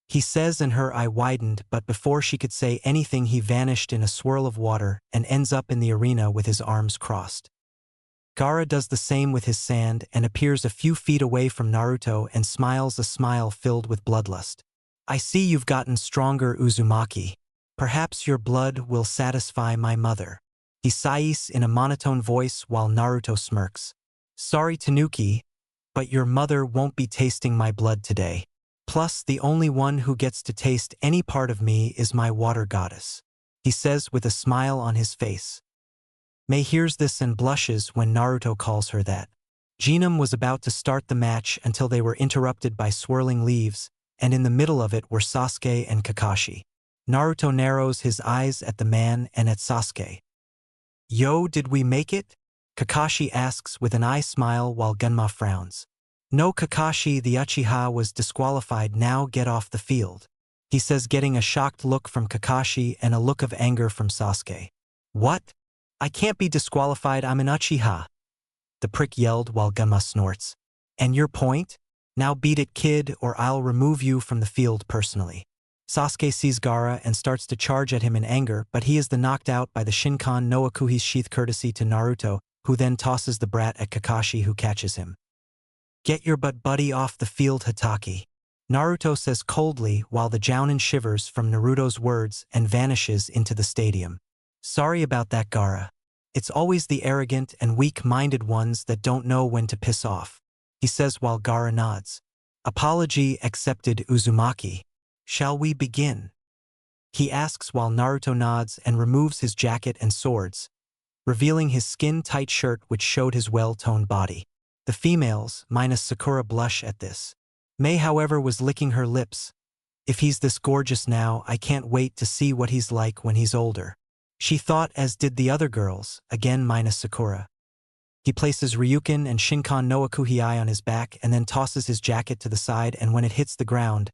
he says, and her eye widened, but before she could say anything he vanished in a swirl of water and ends up in the arena with his arms crossed. Gaara does the same with his sand and appears a few feet away from Naruto and smiles a smile filled with bloodlust. I see you've gotten stronger, Uzumaki. Perhaps your blood will satisfy my mother. He sighs in a monotone voice while Naruto smirks. Sorry, Tanuki, but your mother won't be tasting my blood today. Plus, the only one who gets to taste any part of me is my water goddess. He says with a smile on his face. Mei hears this and blushes when Naruto calls her that. Jinam was about to start the match until they were interrupted by swirling leaves, and in the middle of it were Sasuke and Kakashi. Naruto narrows his eyes at the man and at Sasuke. Yo, did we make it? Kakashi asks with an eye smile while Gunma frowns. No, Kakashi, the Uchiha was disqualified, now get off the field. He says, getting a shocked look from Kakashi and a look of anger from Sasuke. What? I can't be disqualified, I'm an Uchiha. The prick yelled while Gunma snorts. And your point? Now beat it, kid, or I'll remove you from the field personally. Sasuke sees Gaara and starts to charge at him in anger, but he is knocked out by the Shinkan no Akuhi's sheath courtesy to Naruto, who then tosses the brat at Kakashi, who catches him. Get your butt buddy off the field, Hatake. Naruto says coldly while the Jounin shivers from Naruto's words and vanishes into the stadium. Sorry about that, Gaara. It's always the arrogant and weak-minded ones that don't know when to piss off, he says while Gaara nods. Apology accepted, Uzumaki. Shall we begin? He asks while Naruto nods and removes his jacket and swords, revealing his skin-tight shirt which showed his well-toned body. The females, minus Sakura, blush at this. Mei, however, was licking her lips. If he's this gorgeous now, I can't wait to see what he's like when he's older. She thought, as did the other girls, again minus Sakura. He places Ryukin and Shinkan no Akuhiai on his back and then tosses his jacket to the side, and when it hits the ground,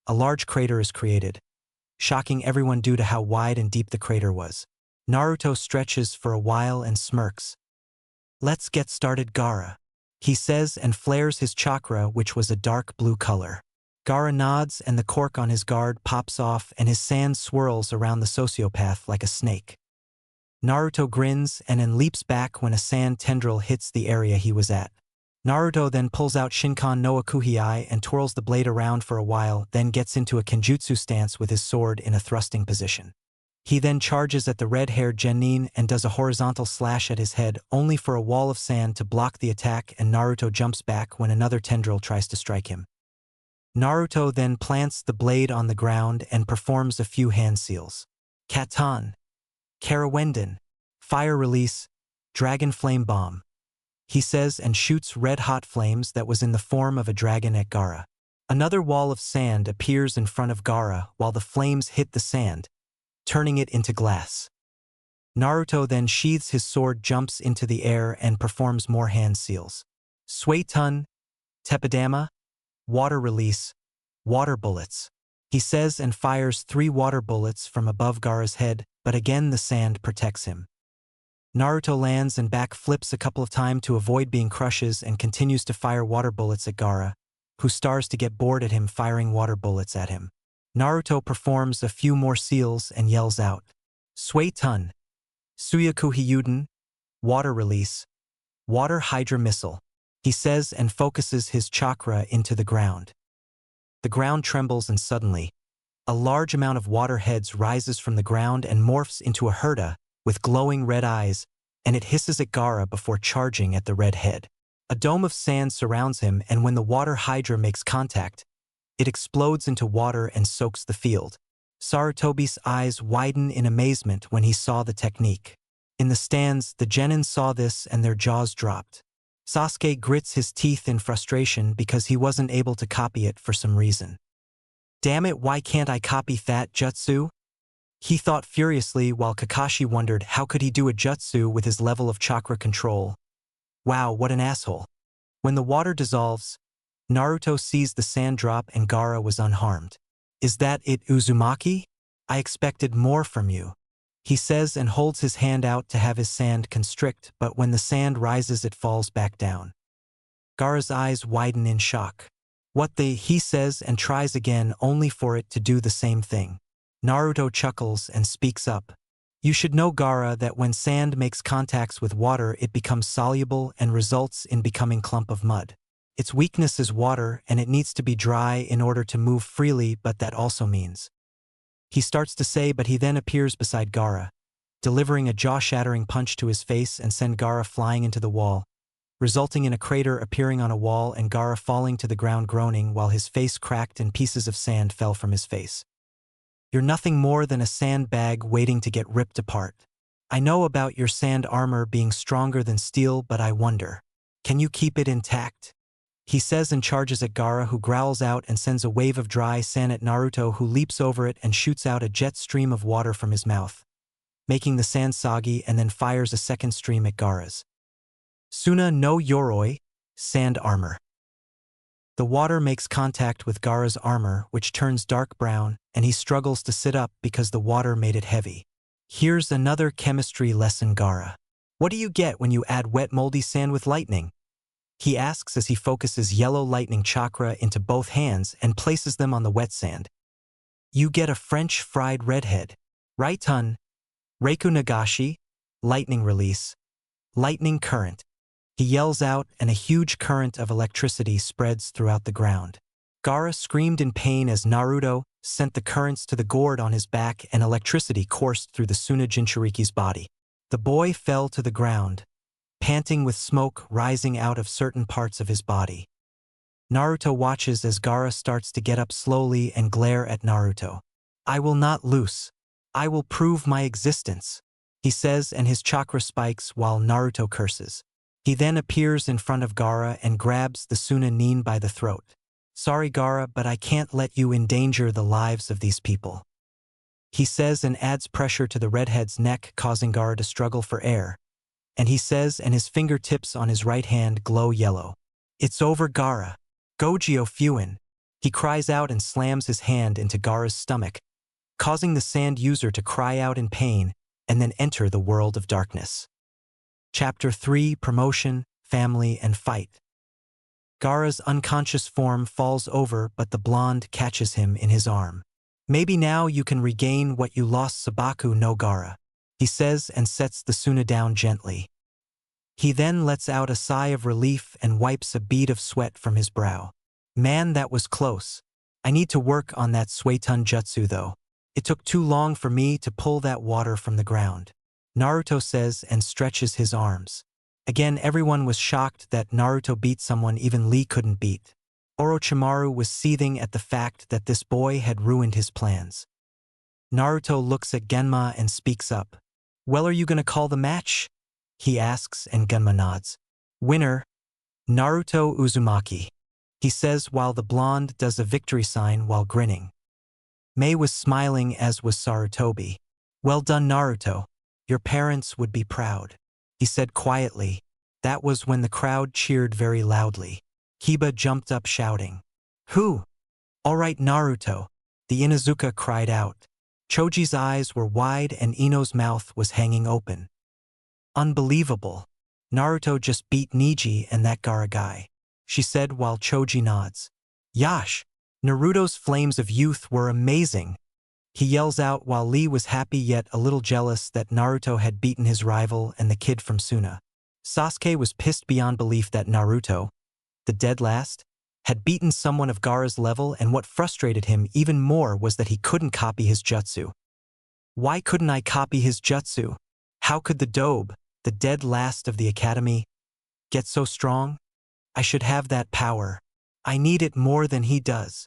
a large crater is created, shocking everyone due to how wide and deep the crater was. Naruto stretches for a while and smirks. Let's get started, Gaara, he says, and flares his chakra, which was a dark blue color. Gaara nods and the cork on his guard pops off and his sand swirls around the sociopath like a snake. Naruto grins and then leaps back when a sand tendril hits the area he was at. Naruto then pulls out Shinkan no Akuhiai and twirls the blade around for a while, then gets into a kenjutsu stance with his sword in a thrusting position. He then charges at the red-haired Genin and does a horizontal slash at his head, only for a wall of sand to block the attack, and Naruto jumps back when another tendril tries to strike him. Naruto then plants the blade on the ground and performs a few hand seals. Katan, Karawenden, Fire Release, Dragon Flame Bomb, he says, and shoots red-hot flames that was in the form of a dragon at Gaara. Another wall of sand appears in front of Gaara while the flames hit the sand, turning it into glass. Naruto then sheathes his sword, jumps into the air, and performs more hand seals. Suetun, Tepidama, Water Release, Water Bullets, he says, and fires 3 water bullets from above Gaara's head, but again the sand protects him. Naruto lands and back flips a couple of times to avoid being crushes and continues to fire water bullets at Gaara, who starts to get bored at him firing water bullets at him. Naruto performs a few more seals and yells out, Suetun, Suyaku Hyuden, Water Release, Water Hydra Missile, he says, and focuses his chakra into the ground. The ground trembles and suddenly, a large amount of water heads rises from the ground and morphs into a Herta with glowing red eyes, and it hisses at Gaara before charging at the red head. A dome of sand surrounds him, and when the water hydra makes contact, it explodes into water and soaks the field. Sarutobi's eyes widen in amazement when he saw the technique. In the stands, the Genin saw this and their jaws dropped. Sasuke grits his teeth in frustration because he wasn't able to copy it for some reason. Damn it, why can't I copy that jutsu? He thought furiously while Kakashi wondered how could he do a jutsu with his level of chakra control. Wow, what an asshole. When the water dissolves, Naruto sees the sand drop and Gaara was unharmed. Is that it, Uzumaki? I expected more from you, he says, and holds his hand out to have his sand constrict, but when the sand rises it falls back down. Gaara's eyes widen in shock. What the, he says, and tries again only for it to do the same thing. Naruto chuckles and speaks up. You should know, Gaara, that when sand makes contacts with water it becomes soluble and results in becoming clump of mud. Its weakness is water, and it needs to be dry in order to move freely, but that also means. He starts to say, but he then appears beside Gaara, delivering a jaw-shattering punch to his face and send Gaara flying into the wall, resulting in a crater appearing on a wall and Gaara falling to the ground groaning while his face cracked and pieces of sand fell from his face. You're nothing more than a sandbag waiting to get ripped apart. I know about your sand armor being stronger than steel, but I wonder, can you keep it intact? He says and charges at Gaara, who growls out and sends a wave of dry sand at Naruto, who leaps over it and shoots out a jet stream of water from his mouth, making the sand soggy, and then fires a second stream at Gaara's. Suna no Yoroi, sand armor. The water makes contact with Gaara's armor, which turns dark brown, and he struggles to sit up because the water made it heavy. Here's another chemistry lesson, Gaara. What do you get when you add wet moldy sand with lightning? He asks as he focuses yellow lightning chakra into both hands and places them on the wet sand. You get a French fried redhead. Right-un. Reiku Nagashi, lightning release. Lightning current. He yells out, and a huge current of electricity spreads throughout the ground. Gaara screamed in pain as Naruto sent the currents to the gourd on his back and electricity coursed through the Suna Jinchuriki's body. The boy fell to the ground, panting with smoke rising out of certain parts of his body. Naruto watches as Gaara starts to get up slowly and glare at Naruto. I will not lose. I will prove my existence, he says, and his chakra spikes while Naruto curses. He then appears in front of Gaara and grabs the Suna Nin by the throat. Sorry, Gaara, but I can't let you endanger the lives of these people, he says, and adds pressure to the redhead's neck, causing Gaara to struggle for air. And he says, and his fingertips on his right hand glow yellow. It's over, Gaara. Gogyo Fuin. He cries out and slams his hand into Gaara's stomach, causing the sand user to cry out in pain and then enter the world of darkness. Chapter 3: Promotion, Family, and Fight. Gaara's unconscious form falls over, but the blonde catches him in his arm. Maybe now you can regain what you lost, Sabaku no Gaara, he says, and sets the Suna down gently. He then lets out a sigh of relief and wipes a bead of sweat from his brow. Man, that was close. I need to work on that Suetun jutsu though. It took too long for me to pull that water from the ground, Naruto says and stretches his arms. Again, everyone was shocked that Naruto beat someone even Lee couldn't beat. Orochimaru was seething at the fact that this boy had ruined his plans. Naruto looks at Genma and speaks up. Well, are you gonna call the match? He asks, and Genma nods. Winner, Naruto Uzumaki, he says while the blonde does a victory sign while grinning. Mei was smiling, as was Sarutobi. Well done, Naruto. Your parents would be proud, he said quietly. That was when the crowd cheered very loudly. Kiba jumped up shouting, Who? All right, Naruto, the Inuzuka cried out. Choji's eyes were wide and Ino's mouth was hanging open. Unbelievable. Naruto just beat Neji and that Gaara guy, she said while Choji nods. Yash, Naruto's flames of youth were amazing, he yells out while Lee was happy yet a little jealous that Naruto had beaten his rival and the kid from Suna. Sasuke was pissed beyond belief that Naruto, the dead last, had beaten someone of Gaara's level, and what frustrated him even more was that he couldn't copy his jutsu. Why couldn't I copy his jutsu? How could the Dobe, the dead last of the academy, get so strong? I should have that power. I need it more than he does.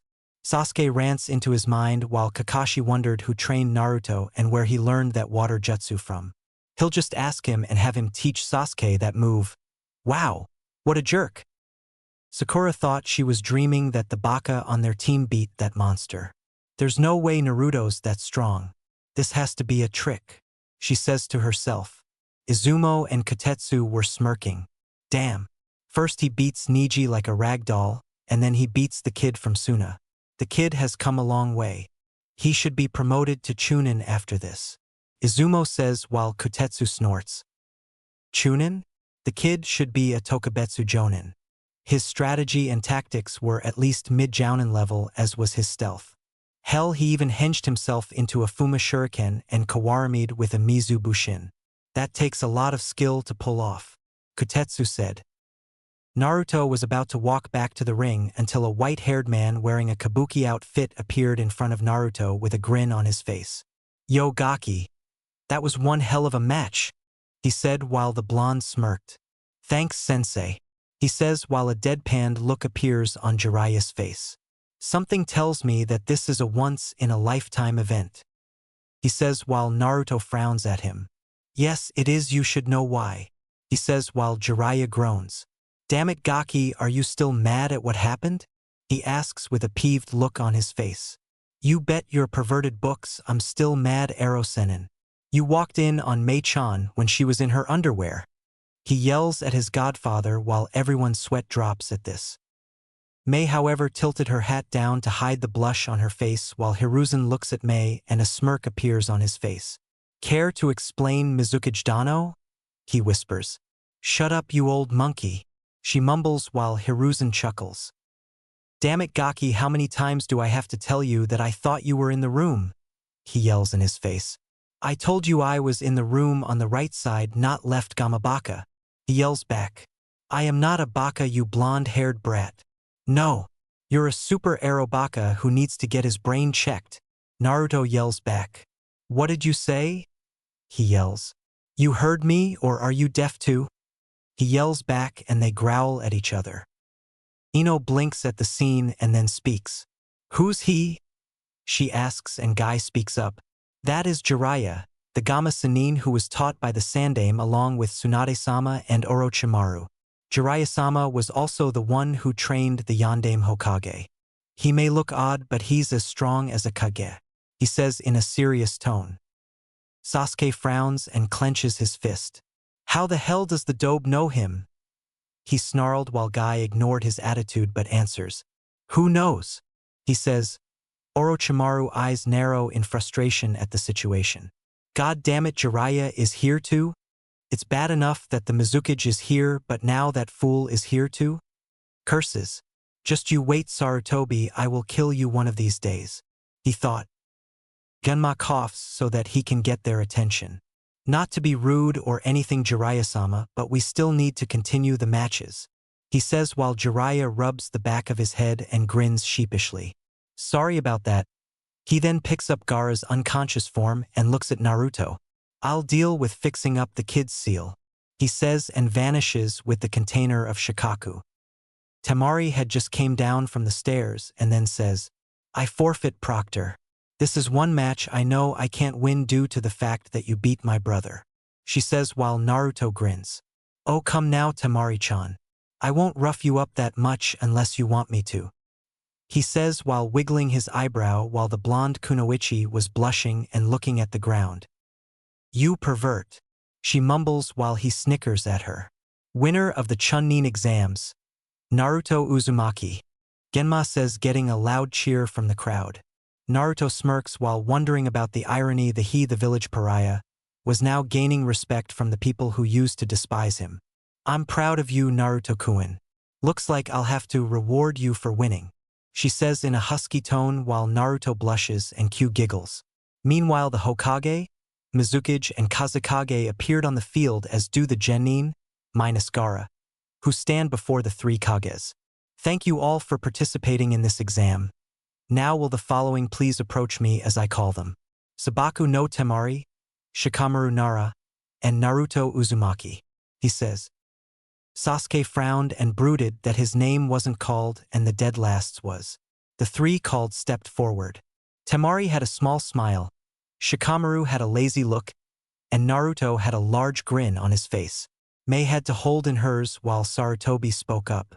Sasuke rants into his mind while Kakashi wondered who trained Naruto and where he learned that water jutsu from. He'll just ask him and have him teach Sasuke that move. Wow, what a jerk. Sakura thought she was dreaming that the Baka on their team beat that monster. There's no way Naruto's that strong. This has to be a trick, she says to herself. Izumo and Kotetsu were smirking. Damn. First he beats Neji like a rag doll, and then he beats the kid from Suna. The kid has come a long way. He should be promoted to Chunin after this, Izumo says while Kotetsu snorts. Chunin? The kid should be a Tokubetsu Jonin. His strategy and tactics were at least mid-Jounin level, as was his stealth. Hell, he even hinged himself into a Fuma Shuriken and Kawarami'd with a Mizu Bushin. That takes a lot of skill to pull off, Kotetsu said. Naruto was about to walk back to the ring until a white-haired man wearing a kabuki outfit appeared in front of Naruto with a grin on his face. "Yo Gaki, that was one hell of a match," he said while the blonde smirked. "Thanks, sensei," he says while a deadpanned look appears on Jiraiya's face. "Something tells me that this is a once-in-a-lifetime event," he says while Naruto frowns at him. "Yes, it is. You should know why," he says while Jiraiya groans. "Damn it, Gaki, are you still mad at what happened?" he asks with a peeved look on his face. "You bet your perverted books I'm still mad, Ero-senin. You walked in on Mei-chan when she was in her underwear," he yells at his godfather while everyone's sweat drops at this. Mei, however, tilted her hat down to hide the blush on her face while Hiruzen looks at Mei and a smirk appears on his face. "Care to explain, Mizukage Dano?" he whispers. "Shut up, you old monkey," she mumbles while Hiruzen chuckles. "Damn it, Gaki, how many times do I have to tell you that I thought you were in the room?" he yells in his face. "I told you I was in the room on the right side, not left, Gamabaka," he yells back. "I am not a baka, you blonde-haired brat. No, you're a super arrow baka who needs to get his brain checked," Naruto yells back. "What did you say?" he yells. "You heard me, or are you deaf too?" he yells back and they growl at each other. Ino blinks at the scene and then speaks. "Who's he?" she asks and Guy speaks up. "That is Jiraiya, the Gama Sannin who was taught by the Sandaime along with Tsunade-sama and Orochimaru. Jiraiya-sama was also the one who trained the Yondaime Hokage. He may look odd, but he's as strong as a Kage," he says in a serious tone. Sasuke frowns and clenches his fist. "How the hell does the dobe know him?" he snarled while Guy ignored his attitude but answers. "Who knows?" he says. Orochimaru eyes narrow in frustration at the situation. "God damn it, Jiraiya is here too? It's bad enough that the Mizukage is here, but now that fool is here too? Curses. Just you wait, Sarutobi, I will kill you one of these days," he thought. Genma coughs so that he can get their attention. "Not to be rude or anything, Jiraiya-sama, but we still need to continue the matches," he says while Jiraiya rubs the back of his head and grins sheepishly. "Sorry about that." He then picks up Gaara's unconscious form and looks at Naruto. "I'll deal with fixing up the kid's seal," he says and vanishes with the container of Shikaku. Temari had just came down from the stairs and then says, "I forfeit, Proctor. This is one match I know I can't win due to the fact that you beat my brother," she says while Naruto grins. "Oh, come now, Temari-chan. I won't rough you up that much unless you want me to," he says while wiggling his eyebrow while the blonde Kunoichi was blushing and looking at the ground. "You pervert," she mumbles while he snickers at her. "Winner of the Chunin exams, Naruto Uzumaki," Genma says, getting a loud cheer from the crowd. Naruto smirks while wondering about the irony that he, the village pariah, was now gaining respect from the people who used to despise him. "I'm proud of you, Naruto-kun. Looks like I'll have to reward you for winning," she says in a husky tone while Naruto blushes and Q giggles. Meanwhile, the Hokage, Mizukage, and Kazekage appeared on the field, as do the Genin, minus Gaara, who stand before the three Kages. "Thank you all for participating in this exam. Now will the following please approach me as I call them: Sabaku no Temari, Shikamaru Nara, and Naruto Uzumaki," he says. Sasuke frowned and brooded that his name wasn't called and the dead last's was. The three called stepped forward. Temari had a small smile, Shikamaru had a lazy look, and Naruto had a large grin on his face. Mei had to hold in hers while Sarutobi spoke up.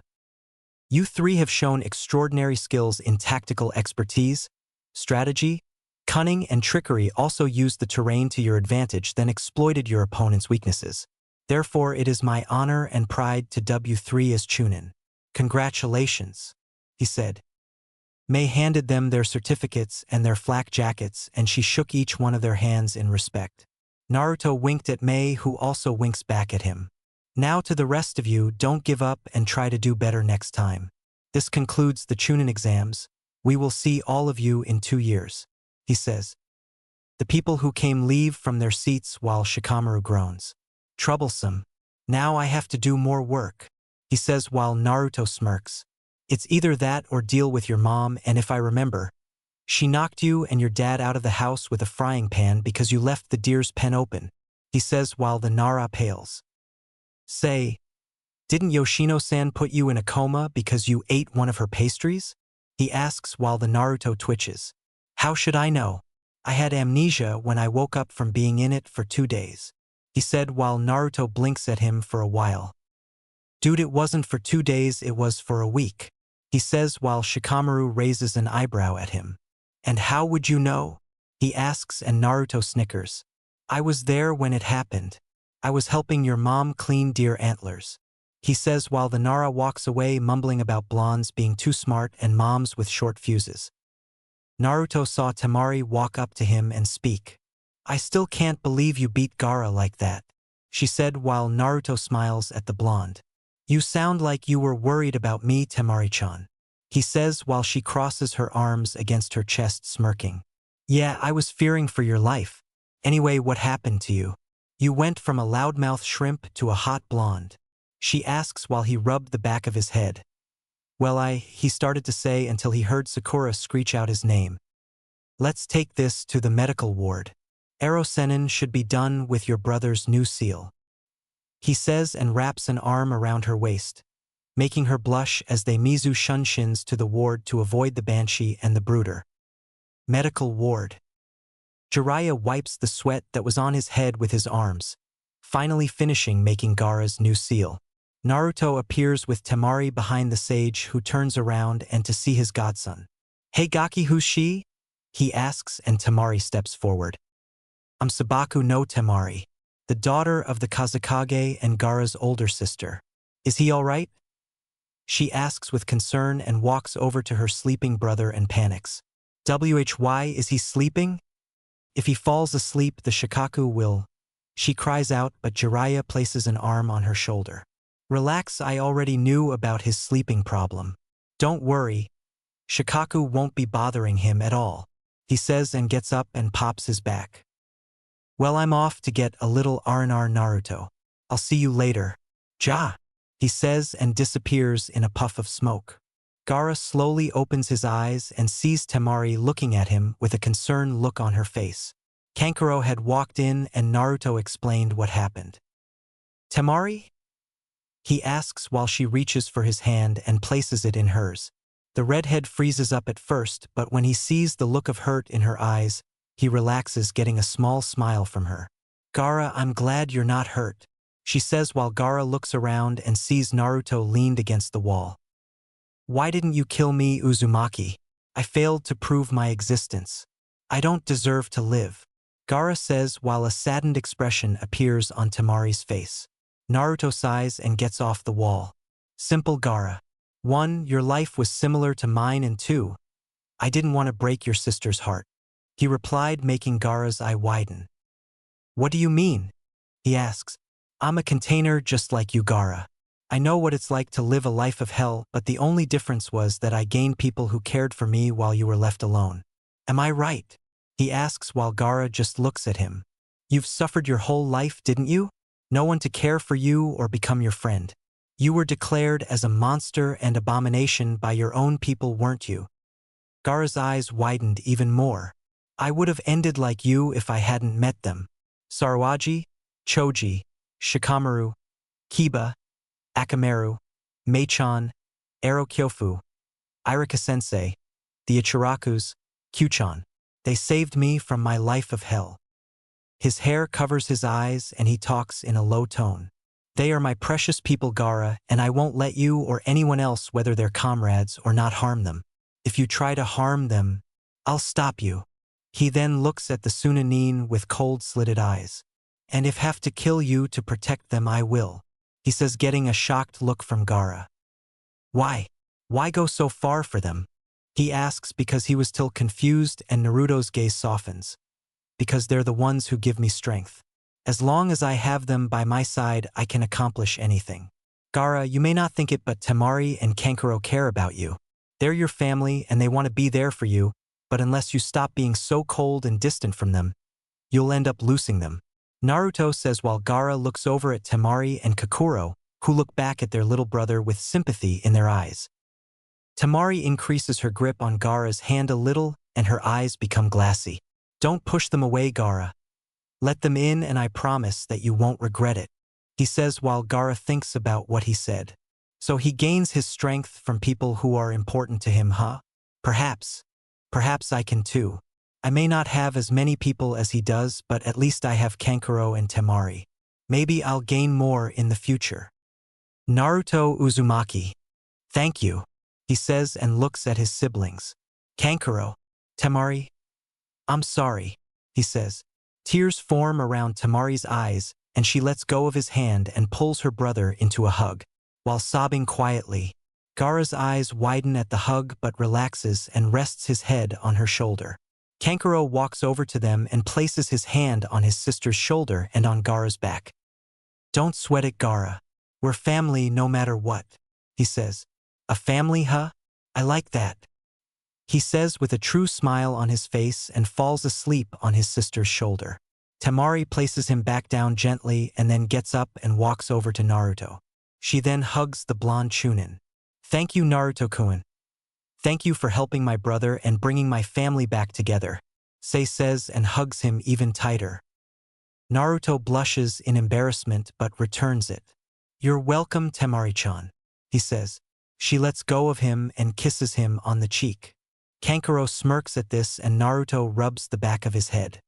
"You three have shown extraordinary skills in tactical expertise, strategy, cunning, and trickery. Also used the terrain to your advantage, then exploited your opponent's weaknesses. Therefore, it is my honor and pride to dub you three as Chunin. Congratulations," he said. Mei handed them their certificates and their flak jackets, and she shook each one of their hands in respect. Naruto winked at Mei, who also winks back at him. "Now to the rest of you, don't give up and try to do better next time. This concludes the Chunin exams. We will see all of you in 2 years," he says. The people who came leave from their seats while Shikamaru groans. "Troublesome. Now I have to do more work," he says while Naruto smirks. It's either that or deal with your mom, and if I remember, she knocked you and your dad out of the house with a frying pan because you left the deer's pen open, he says while the Nara pales. Say, didn't Yoshino-san put you in a coma because you ate one of her pastries? He asks while the Naruto twitches. How should I know? I had amnesia when I woke up from being in it for 2 days, he said while Naruto blinks at him for a while. Dude, it wasn't for 2 days, it was for a week, he says while Shikamaru raises an eyebrow at him. And how would you know? He asks and Naruto snickers. I was there when it happened. I was helping your mom clean deer antlers, he says while the Nara walks away mumbling about blondes being too smart and moms with short fuses. Naruto saw Temari walk up to him and speak. I still can't believe you beat Gaara like that, she said while Naruto smiles at the blonde. You sound like you were worried about me, Temari-chan, he says while she crosses her arms against her chest smirking. Yeah, I was fearing for your life. Anyway, what happened to you? You went from a loudmouth shrimp to a hot blonde, she asks while he rubbed the back of his head. Well, he started to say until he heard Sakura screech out his name. Let's take this to the medical ward. Ero-sennin should be done with your brother's new seal, he says and wraps an arm around her waist, making her blush as they Mizu Shunshins to the ward to avoid the Banshee and the Brooder. Medical ward. Jiraiya wipes the sweat that was on his head with his arms, finally finishing making Gaara's new seal. Naruto appears with Temari behind the sage, who turns around and to see his godson. Hey Gaki, who's she? He asks and Temari steps forward. I'm Sabaku no Temari, the daughter of the Kazekage and Gaara's older sister. Is he all right? She asks with concern and walks over to her sleeping brother and panics. Why is he sleeping? If he falls asleep, the Shikaku will. She cries out, but Jiraiya places an arm on her shoulder. Relax, I already knew about his sleeping problem. Don't worry. Shikaku won't be bothering him at all, he says and gets up and pops his back. Well, I'm off to get a little R&R, Naruto. I'll see you later. Ja, he says and disappears in a puff of smoke. Gaara slowly opens his eyes and sees Temari looking at him with a concerned look on her face. Kankuro had walked in and Naruto explained what happened. Temari? He asks while she reaches for his hand and places it in hers. The redhead freezes up at first, but when he sees the look of hurt in her eyes, he relaxes, getting a small smile from her. Gaara, I'm glad you're not hurt, she says while Gaara looks around and sees Naruto leaned against the wall. Why didn't you kill me, Uzumaki? I failed to prove my existence. I don't deserve to live, Gaara says while a saddened expression appears on Temari's face. Naruto sighs and gets off the wall. Simple, Gaara. 1. Your life was similar to mine, and 2. I didn't want to break your sister's heart, he replied, making Gaara's eye widen. What do you mean? He asks. I'm a container just like you, Gaara. I know what it's like to live a life of hell, but the only difference was that I gained people who cared for me while you were left alone. Am I right? He asks while Gaara just looks at him. You've suffered your whole life, didn't you? No one to care for you or become your friend. You were declared as a monster and abomination by your own people, weren't you? Gaara's eyes widened even more. I would have ended like you if I hadn't met them. Sarawaji, Choji, Shikamaru, Kiba, Akamaru, Mei-chan, Ero Kyofu, Irika-sensei, the Ichirakus, Q-chan. They saved me from my life of hell. His hair covers his eyes and he talks in a low tone. They are my precious people, Gaara, and I won't let you or anyone else, whether they're comrades or not, harm them. If you try to harm them, I'll stop you. He then looks at the Sunanin with cold slitted eyes. And if have to kill you to protect them, I will, he says, getting a shocked look from Gaara. Why? Why go so far for them? He asks because he was still confused, and Naruto's gaze softens. Because they're the ones who give me strength. As long as I have them by my side, I can accomplish anything. Gaara, you may not think it, but Temari and Kankuro care about you. They're your family and they want to be there for you, but unless you stop being so cold and distant from them, you'll end up losing them, Naruto says while Gaara looks over at Temari and Kakuro, who look back at their little brother with sympathy in their eyes. Temari increases her grip on Gaara's hand a little, and her eyes become glassy. "Don't push them away, Gaara. Let them in, and I promise that you won't regret it," he says while Gaara thinks about what he said. So he gains his strength from people who are important to him, huh? Perhaps. Perhaps I can too. I may not have as many people as he does, but at least I have Kankuro and Temari. Maybe I'll gain more in the future. Naruto Uzumaki. "Thank you," he says and looks at his siblings. "Kankuro. Temari." "I'm sorry," he says. Tears form around Temari's eyes, and she lets go of his hand and pulls her brother into a hug. While sobbing quietly, Gaara's eyes widen at the hug but relaxes and rests his head on her shoulder. Kankuro walks over to them and places his hand on his sister's shoulder and on Gaara's back. "Don't sweat it, Gaara. We're family no matter what," he says. "A family, huh? I like that," he says with a true smile on his face and falls asleep on his sister's shoulder. Temari places him back down gently and then gets up and walks over to Naruto. She then hugs the blonde Chunin. "Thank you, Naruto-kun. Thank you for helping my brother and bringing my family back together," Sei says and hugs him even tighter. Naruto blushes in embarrassment but returns it. "You're welcome, Temari-chan," he says. She lets go of him and kisses him on the cheek. Kankuro smirks at this and Naruto rubs the back of his head.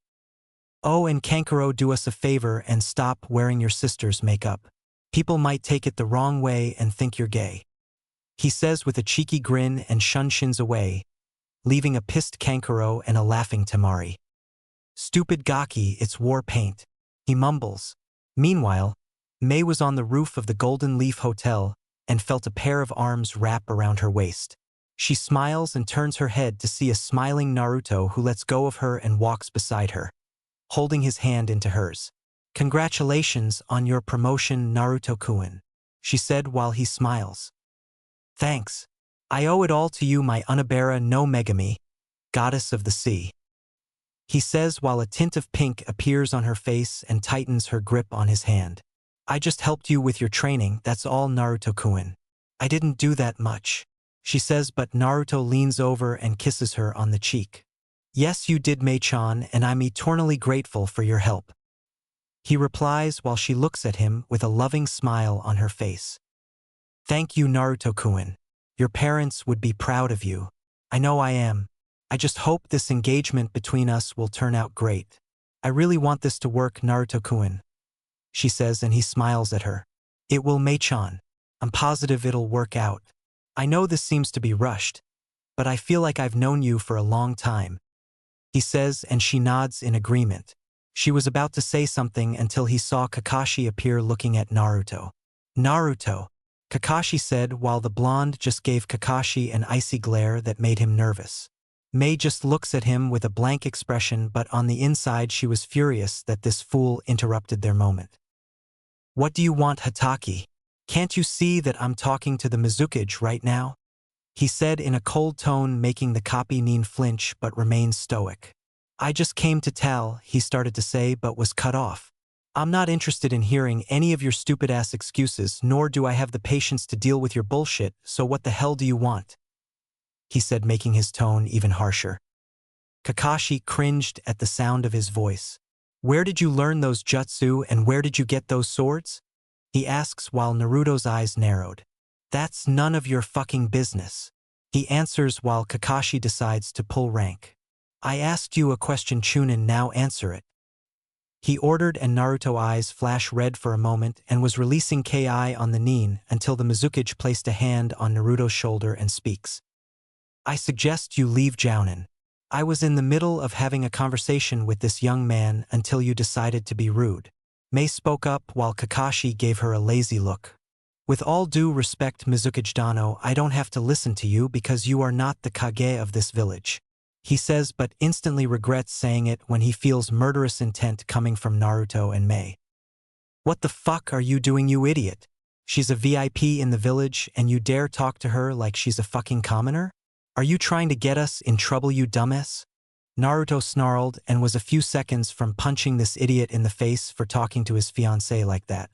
"Oh, and Kankuro, do us a favor and stop wearing your sister's makeup. People might take it the wrong way and think you're gay," he says with a cheeky grin and shins away, leaving a pissed Kankuro and a laughing Temari. "Stupid Gaki, it's war paint," he mumbles. Meanwhile, Mei was on the roof of the Golden Leaf Hotel and felt a pair of arms wrap around her waist. She smiles and turns her head to see a smiling Naruto who lets go of her and walks beside her, holding his hand into hers. "Congratulations on your promotion, Naruto-kun," she said while he smiles. "Thanks. I owe it all to you, my Unabara no Megami, goddess of the sea," he says while a tint of pink appears on her face and tightens her grip on his hand. "I just helped you with your training, that's all, Naruto-kun. I didn't do that much," she says, but Naruto leans over and kisses her on the cheek. "Yes, you did, Mei-chan, and I'm eternally grateful for your help," he replies while she looks at him with a loving smile on her face. "Thank you, Naruto-kun. Your parents would be proud of you. I know I am. I just hope this engagement between us will turn out great. I really want this to work, Naruto-kun," she says, and he smiles at her. "It will, Mei-chan. I'm positive it'll work out. I know this seems to be rushed, but I feel like I've known you for a long time," he says, and she nods in agreement. She was about to say something until he saw Kakashi appear looking at Naruto. "Naruto," Kakashi said while the blonde just gave Kakashi an icy glare that made him nervous. Mei just looks at him with a blank expression, but on the inside she was furious that this fool interrupted their moment. "What do you want, Hataki? Can't you see that I'm talking to the Mizukage right now?" he said in a cold tone, making the copy Nin flinch but remain stoic. "I just came to tell," he started to say but was cut off. "I'm not interested in hearing any of your stupid-ass excuses, nor do I have the patience to deal with your bullshit, so what the hell do you want?" he said, making his tone even harsher. Kakashi cringed at the sound of his voice. "Where did you learn those jutsu and where did you get those swords?" he asks while Naruto's eyes narrowed. "That's none of your fucking business," he answers while Kakashi decides to pull rank. "I asked you a question, Chunin, now answer it," he ordered, and Naruto's eyes flash red for a moment and was releasing Ki on the Nin until the Mizukage placed a hand on Naruto's shoulder and speaks. "I suggest you leave Jounin. I was in the middle of having a conversation with this young man until you decided to be rude." Mei spoke up while Kakashi gave her a lazy look. "With all due respect, Mizukage Dano, I don't have to listen to you because you are not the Kage of this village," he says, but instantly regrets saying it when he feels murderous intent coming from Naruto and Mei. "What the fuck are you doing, you idiot? She's a VIP in the village and you dare talk to her like she's a fucking commoner? Are you trying to get us in trouble, you dumbass?" Naruto snarled and was a few seconds from punching this idiot in the face for talking to his fiancée like that.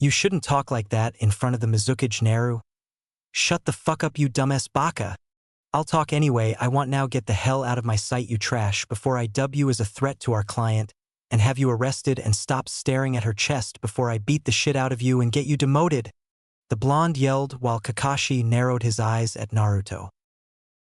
You shouldn't talk like that in front of the Mizukage Naru. Shut the fuck up, you dumbass baka. I'll talk anyway. I want now. Get the hell out of my sight, you trash, before I dub you as a threat to our client and have you arrested, and stop staring at her chest before I beat the shit out of you and get you demoted. The blonde yelled while Kakashi narrowed his eyes at Naruto.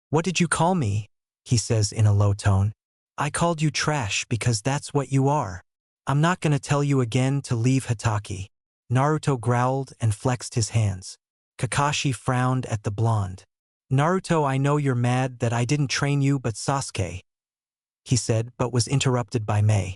What did you call me? He says in a low tone. I called you trash because that's what you are. I'm not gonna tell you again to leave Hitaki. Naruto growled and flexed his hands. Kakashi frowned at the blonde. Naruto, I know you're mad that I didn't train you, but Sasuke, he said, but was interrupted by Mei.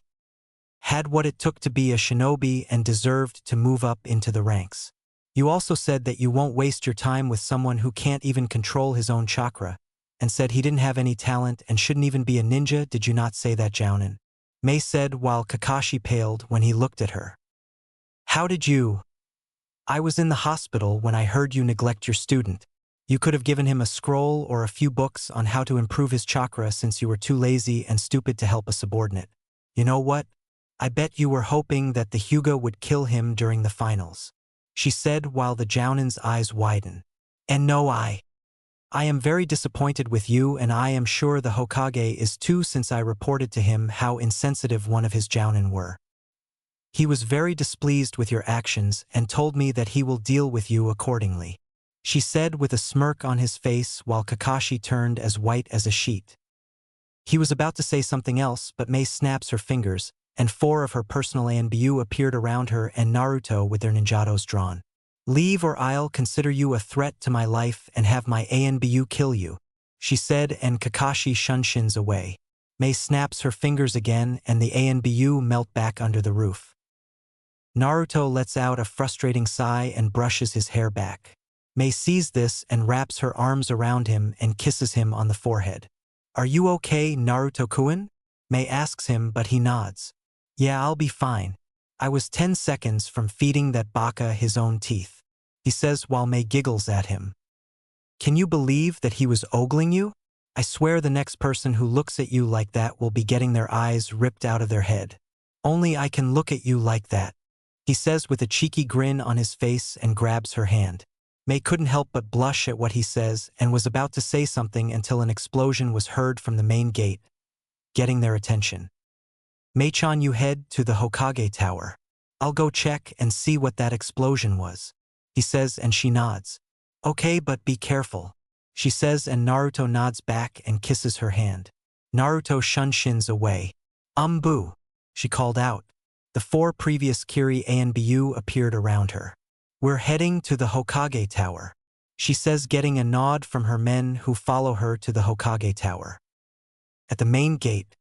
Had what it took to be a shinobi and deserved to move up into the ranks. You also said that you won't waste your time with someone who can't even control his own chakra, and said he didn't have any talent and shouldn't even be a ninja. Did you not say that, Jounin? Mei said while Kakashi paled when he looked at her. How did you? I was in the hospital when I heard you neglect your student. You could have given him a scroll or a few books on how to improve his chakra since you were too lazy and stupid to help a subordinate. You know what? I bet you were hoping that the Hyuga would kill him during the finals, she said while the Jounin's eyes widened. And no, I am very disappointed with you, and I am sure the Hokage is too, since I reported to him how insensitive one of his Jounin were. He was very displeased with your actions and told me that he will deal with you accordingly, she said with a smirk on his face while Kakashi turned as white as a sheet. He was about to say something else, but Mei snaps her fingers, and 4 of her personal ANBU appeared around her and Naruto with their ninjados drawn. Leave or I'll consider you a threat to my life and have my ANBU kill you, she said, and Kakashi shunshins away. Mei snaps her fingers again and the ANBU melt back under the roof. Naruto lets out a frustrating sigh and brushes his hair back. Mei sees this and wraps her arms around him and kisses him on the forehead. Are you okay, Naruto-kun? Mei asks him, but he nods. Yeah, I'll be fine. I was 10 seconds from feeding that baka his own teeth, he says while Mei giggles at him. Can you believe that he was ogling you? I swear the next person who looks at you like that will be getting their eyes ripped out of their head. Only I can look at you like that, he says with a cheeky grin on his face and grabs her hand. Mei couldn't help but blush at what he says and was about to say something until an explosion was heard from the main gate, getting their attention. Mei-chan, you head to the Hokage Tower. I'll go check and see what that explosion was, he says, and she nods. Okay, but be careful, she says, and Naruto nods back and kisses her hand. Naruto shunshins away. Boo, she called out. The 4 previous Kiri ANBU appeared around her. We're heading to the Hokage Tower, she says, getting a nod from her men who follow her to the Hokage Tower. At the main gate,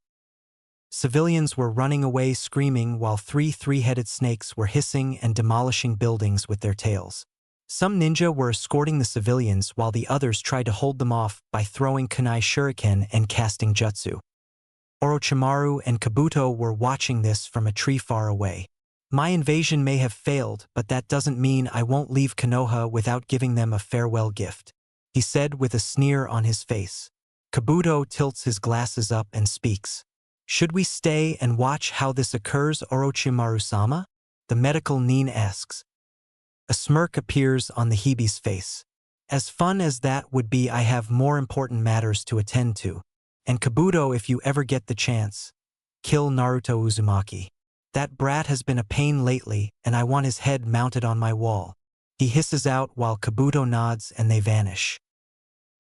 civilians were running away screaming while 3 three-headed snakes were hissing and demolishing buildings with their tails. Some ninja were escorting the civilians while the others tried to hold them off by throwing kunai shuriken and casting jutsu. Orochimaru and Kabuto were watching this from a tree far away. My invasion may have failed, but that doesn't mean I won't leave Konoha without giving them a farewell gift, he said with a sneer on his face. Kabuto tilts his glasses up and speaks. Should we stay and watch how this occurs, Orochimaru-sama? The medical nin asks. A smirk appears on the Hebe's face. As fun as that would be, I have more important matters to attend to. And Kabuto, if you ever get the chance, kill Naruto Uzumaki. That brat has been a pain lately, and I want his head mounted on my wall, he hisses out while Kabuto nods and they vanish.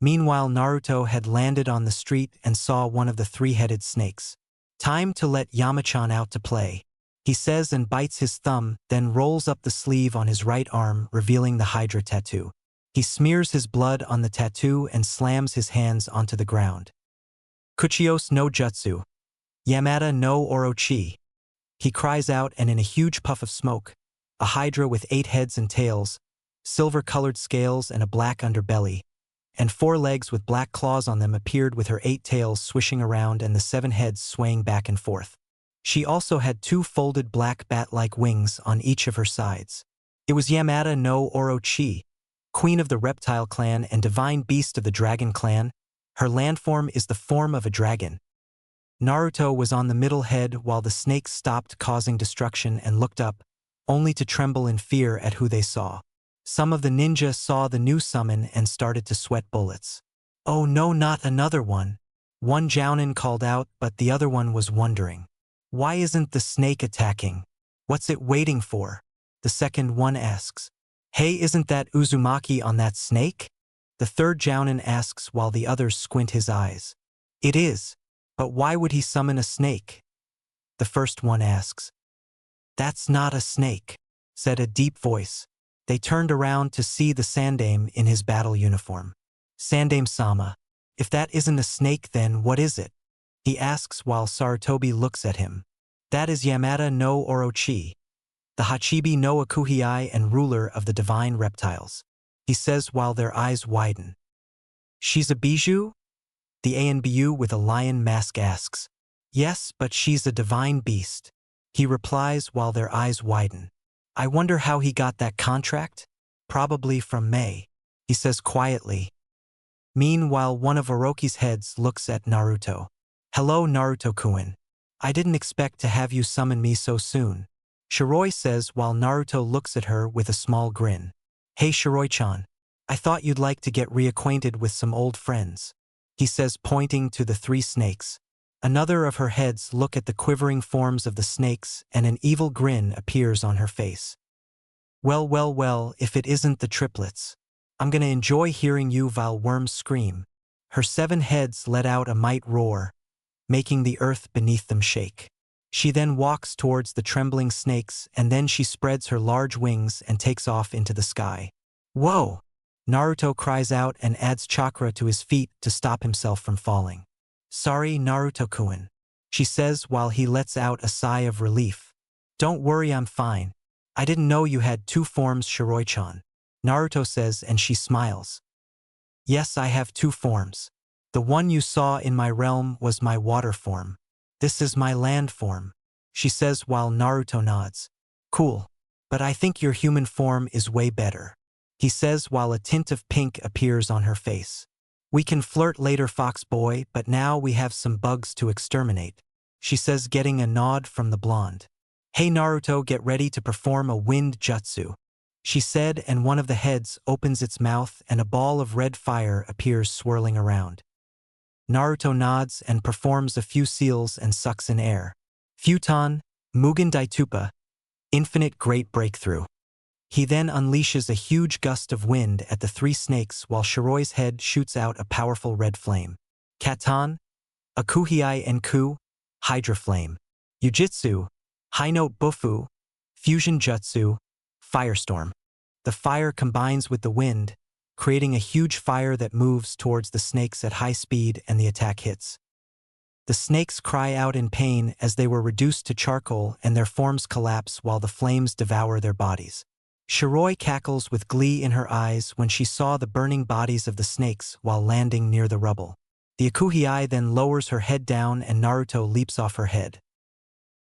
Meanwhile, Naruto had landed on the street and saw one of the 3-headed snakes. Time to let Yamachan out to play, he says and bites his thumb, then rolls up the sleeve on his right arm, revealing the Hydra tattoo. He smears his blood on the tattoo and slams his hands onto the ground. Kuchios no Jutsu. Yamada no Orochi. He cries out, and in a huge puff of smoke, a Hydra with 8 heads and tails, silver-colored scales and a black underbelly, and 4 legs with black claws on them appeared, with her 8 tails swishing around and the 7 heads swaying back and forth. She also had 2 folded black bat-like wings on each of her sides. It was Yamada no Orochi, queen of the reptile clan and divine beast of the dragon clan. Her landform is the form of a dragon. Naruto was on the middle head while the snakes stopped causing destruction and looked up, only to tremble in fear at who they saw. Some of the ninja saw the new summon and started to sweat bullets. "Oh no, not another one," one Jounin called out, but the other one was wondering. "Why isn't the snake attacking? What's it waiting for?" The second one asks. "Hey, isn't that Uzumaki on that snake?" The third Jounin asks while the others squint his eyes. "It is. But why would he summon a snake?" The first one asks. "That's not a snake," said a deep voice. They turned around to see the Sandame in his battle uniform. "Sandame-sama, if that isn't a snake then what is it?" he asks while Sarutobi looks at him. "That is Yamada no Orochi, the Hachibi no Akuhei and ruler of the divine reptiles," he says while their eyes widen. "She's a bijou?" The Anbu with a lion mask asks. "Yes, but she's a divine beast," he replies while their eyes widen. "I wonder how he got that contract? Probably from Mei," he says quietly. Meanwhile, one of Orochi's heads looks at Naruto. "Hello, Naruto-kun. I didn't expect to have you summon me so soon," Shiroi says while Naruto looks at her with a small grin. "Hey Shiroi-chan, I thought you'd like to get reacquainted with some old friends," he says pointing to the three snakes. Another of her heads look at the quivering forms of the snakes and an evil grin appears on her face. Well, well, well, if it isn't the triplets. I'm gonna enjoy hearing you vile worms scream." Her 7 heads let out a might roar, making the earth beneath them shake. She then walks towards the trembling snakes and then she spreads her large wings and takes off into the sky. "Whoa!" Naruto cries out and adds chakra to his feet to stop himself from falling. "Sorry, Naruto-kun," she says while he lets out a sigh of relief. "Don't worry, I'm fine. I didn't know you had 2 forms, Shiroi-chan," Naruto says and she smiles. "Yes, I have 2 forms. The one you saw in my realm was my water form. This is my land form," she says while Naruto nods. "Cool. But I think your human form is way better," he says while a tint of pink appears on her face. "We can flirt later, fox boy, but now we have some bugs to exterminate," she says getting a nod from the blonde. "Hey Naruto, get ready to perform a wind jutsu," she said, and one of the heads opens its mouth and a ball of red fire appears swirling around. Naruto nods and performs a few seals and sucks in air. Futon, Mugen Daitupa, infinite great breakthrough. He then unleashes a huge gust of wind at the 3 snakes while Shiroi's head shoots out a powerful red flame. Katan, Akuhei Enku, Hydra Flame. Yujitsu, High Note Bufu, Fusion Jutsu, Firestorm. The fire combines with the wind, creating a huge fire that moves towards the snakes at high speed and the attack hits. The snakes cry out in pain as they were reduced to charcoal and their forms collapse while the flames devour their bodies. Shiroi cackles with glee in her eyes when she saw the burning bodies of the snakes while landing near the rubble. The Akuhei then lowers her head down and Naruto leaps off her head.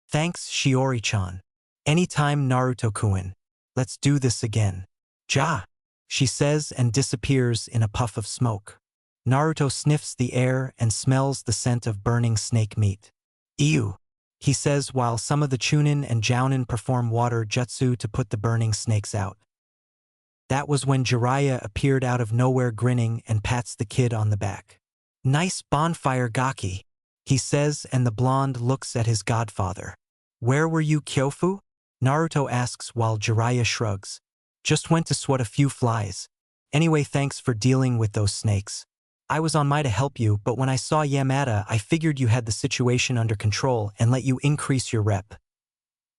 "Thanks, Shiori-chan. Anytime, Naruto-kun. Let's do this again." "Ja," she says and disappears in a puff of smoke. Naruto sniffs the air and smells the scent of burning snake meat. "Ew," he says while some of the Chunin and Jounin perform water jutsu to put the burning snakes out. That was when Jiraiya appeared out of nowhere grinning and pats the kid on the back. "Nice bonfire gaki," he says, and the blonde looks at his godfather. "Where were you, Kyofu?" Naruto asks while Jiraiya shrugs. "Just went to swat a few flies. Anyway, thanks for dealing with those snakes. I was on my to help you, but when I saw Yamada I figured you had the situation under control and let you increase your rep,"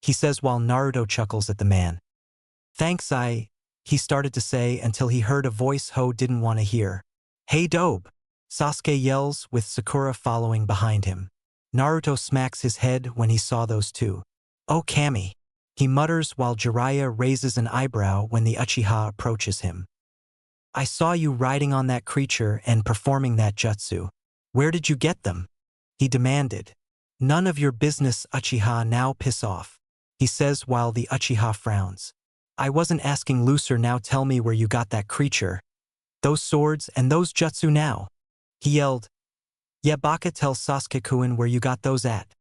he says while Naruto chuckles at the man. "Thanks, he started to say until he heard a voice Ho didn't want to hear. "Hey Dobe," Sasuke yells with Sakura following behind him. Naruto smacks his head when he saw those 2. "Oh Kami," he mutters while Jiraiya raises an eyebrow when the Uchiha approaches him. "I saw you riding on that creature and performing that jutsu. Where did you get them?" he demanded. "None of your business, Uchiha, now piss off," he says while the Uchiha frowns. "I wasn't asking looser, now tell me where you got that creature. Those swords and those jutsu now," he yelled. "Yeah, Baka, tell Sasuke-kun where you got those at."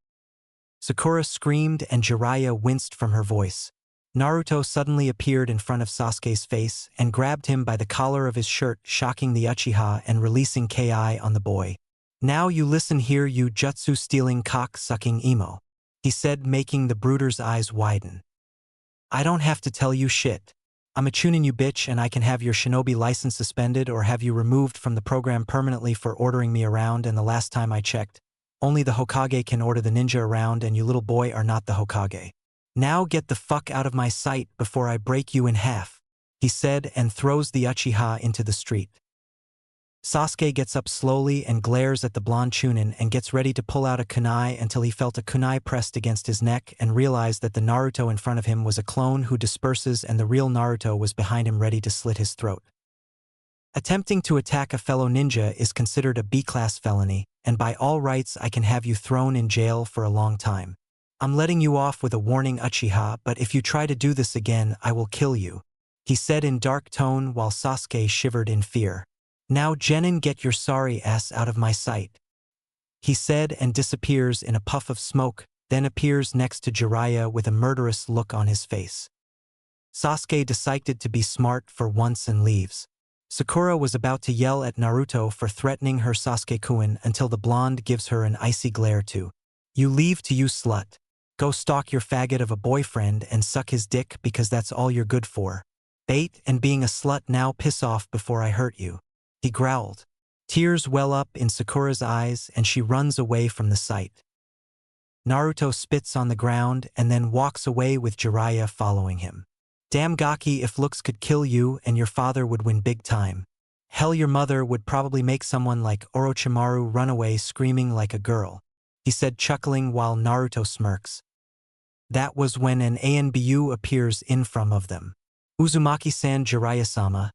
Sakura screamed and Jiraiya winced from her voice. Naruto suddenly appeared in front of Sasuke's face and grabbed him by the collar of his shirt, shocking the Uchiha and releasing Ki on the boy. "Now you listen here, you jutsu-stealing cock-sucking emo," he said, making the brooder's eyes widen. "I don't have to tell you shit. I'm a chunin, you bitch, and I can have your shinobi license suspended or have you removed from the program permanently for ordering me around, and the last time I checked, only the Hokage can order the ninja around, and you little boy are not the Hokage. Now get the fuck out of my sight before I break you in half," he said, and throws the Uchiha into the street. Sasuke gets up slowly and glares at the blonde chunin and gets ready to pull out a kunai until he felt a kunai pressed against his neck and realized that the Naruto in front of him was a clone who disperses and the real Naruto was behind him ready to slit his throat. Attempting to attack a fellow ninja is considered a B-class felony, and by all rights I can have you thrown in jail for a long time. I'm letting you off with a warning, Uchiha, but if you try to do this again, I will kill you," he said in dark tone while Sasuke shivered in fear. "Now Genin, get your sorry ass out of my sight," he said and disappears in a puff of smoke, then appears next to Jiraiya with a murderous look on his face. Sasuke decided to be smart for once and leaves. Sakura was about to yell at Naruto for threatening her Sasuke-kun until the blonde gives her an icy glare to, "You leave to you slut. Go stalk your faggot of a boyfriend and suck his dick because that's all you're good for. Bait and being a slut, now piss off before I hurt you," he growled. Tears well up in Sakura's eyes and she runs away from the sight. Naruto spits on the ground and then walks away with Jiraiya following him. "Damn Gaki, if looks could kill you and your father would win big time. Hell, your mother would probably make someone like Orochimaru run away screaming like a girl," he said, chuckling while Naruto smirks. That was when an ANBU appears in front of them. "Uzumaki-san, Jiraiya-sama,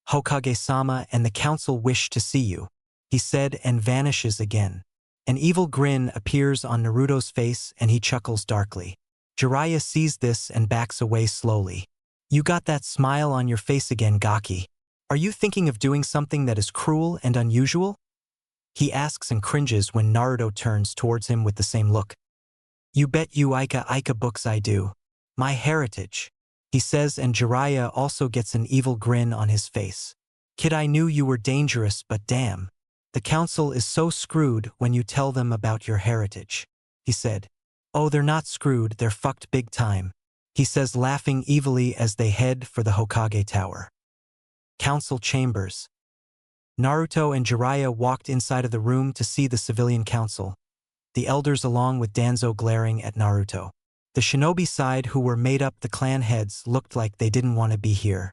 Hokage-sama and the council wish to see you," he said and vanishes again. An evil grin appears on Naruto's face and he chuckles darkly. Jiraiya sees this and backs away slowly. "You got that smile on your face again, Gaki. Are you thinking of doing something that is cruel and unusual?" he asks and cringes when Naruto turns towards him with the same look. "You bet you Ika books I do. My heritage," he says, and Jiraiya also gets an evil grin on his face. "Kid, I knew you were dangerous, but damn. The council is so screwed when you tell them about your heritage," he said. "Oh, they're not screwed, they're fucked big time," he says, laughing evilly as they head for the Hokage Tower. Council chambers. Naruto and Jiraiya walked inside of the room to see the civilian council, the elders along with Danzo glaring at Naruto. The shinobi side, who were made up the clan heads, looked like they didn't want to be here.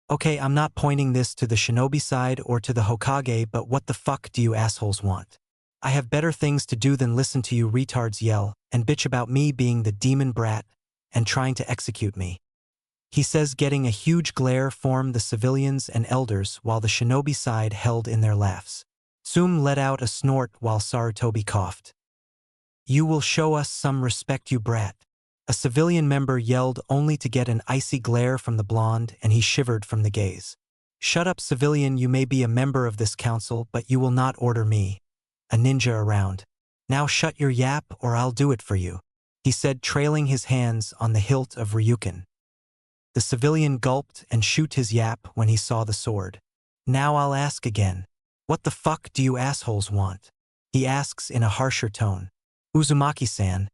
"Okay, I'm not pointing this to the shinobi side or to the Hokage, but what the fuck do you assholes want? I have better things to do than listen to you retards yell and bitch about me being the demon brat and trying to execute me," he says, getting a huge glare from the civilians and elders while the shinobi side held in their laughs. Tsum let out a snort while Sarutobi coughed. "You will show us some respect, you brat," a civilian member yelled, only to get an icy glare from the blonde, and he shivered from the gaze. "Shut up, civilian, you may be a member of this council, but you will not order me, a ninja, around. Now shut your yap or I'll do it for you," he said, trailing his hands on the hilt of Ryuken. The civilian gulped and shoot his yap when he saw the sword. "Now I'll ask again. What the fuck do you assholes want?" he asks in a harsher tone. "Uzumaki-san,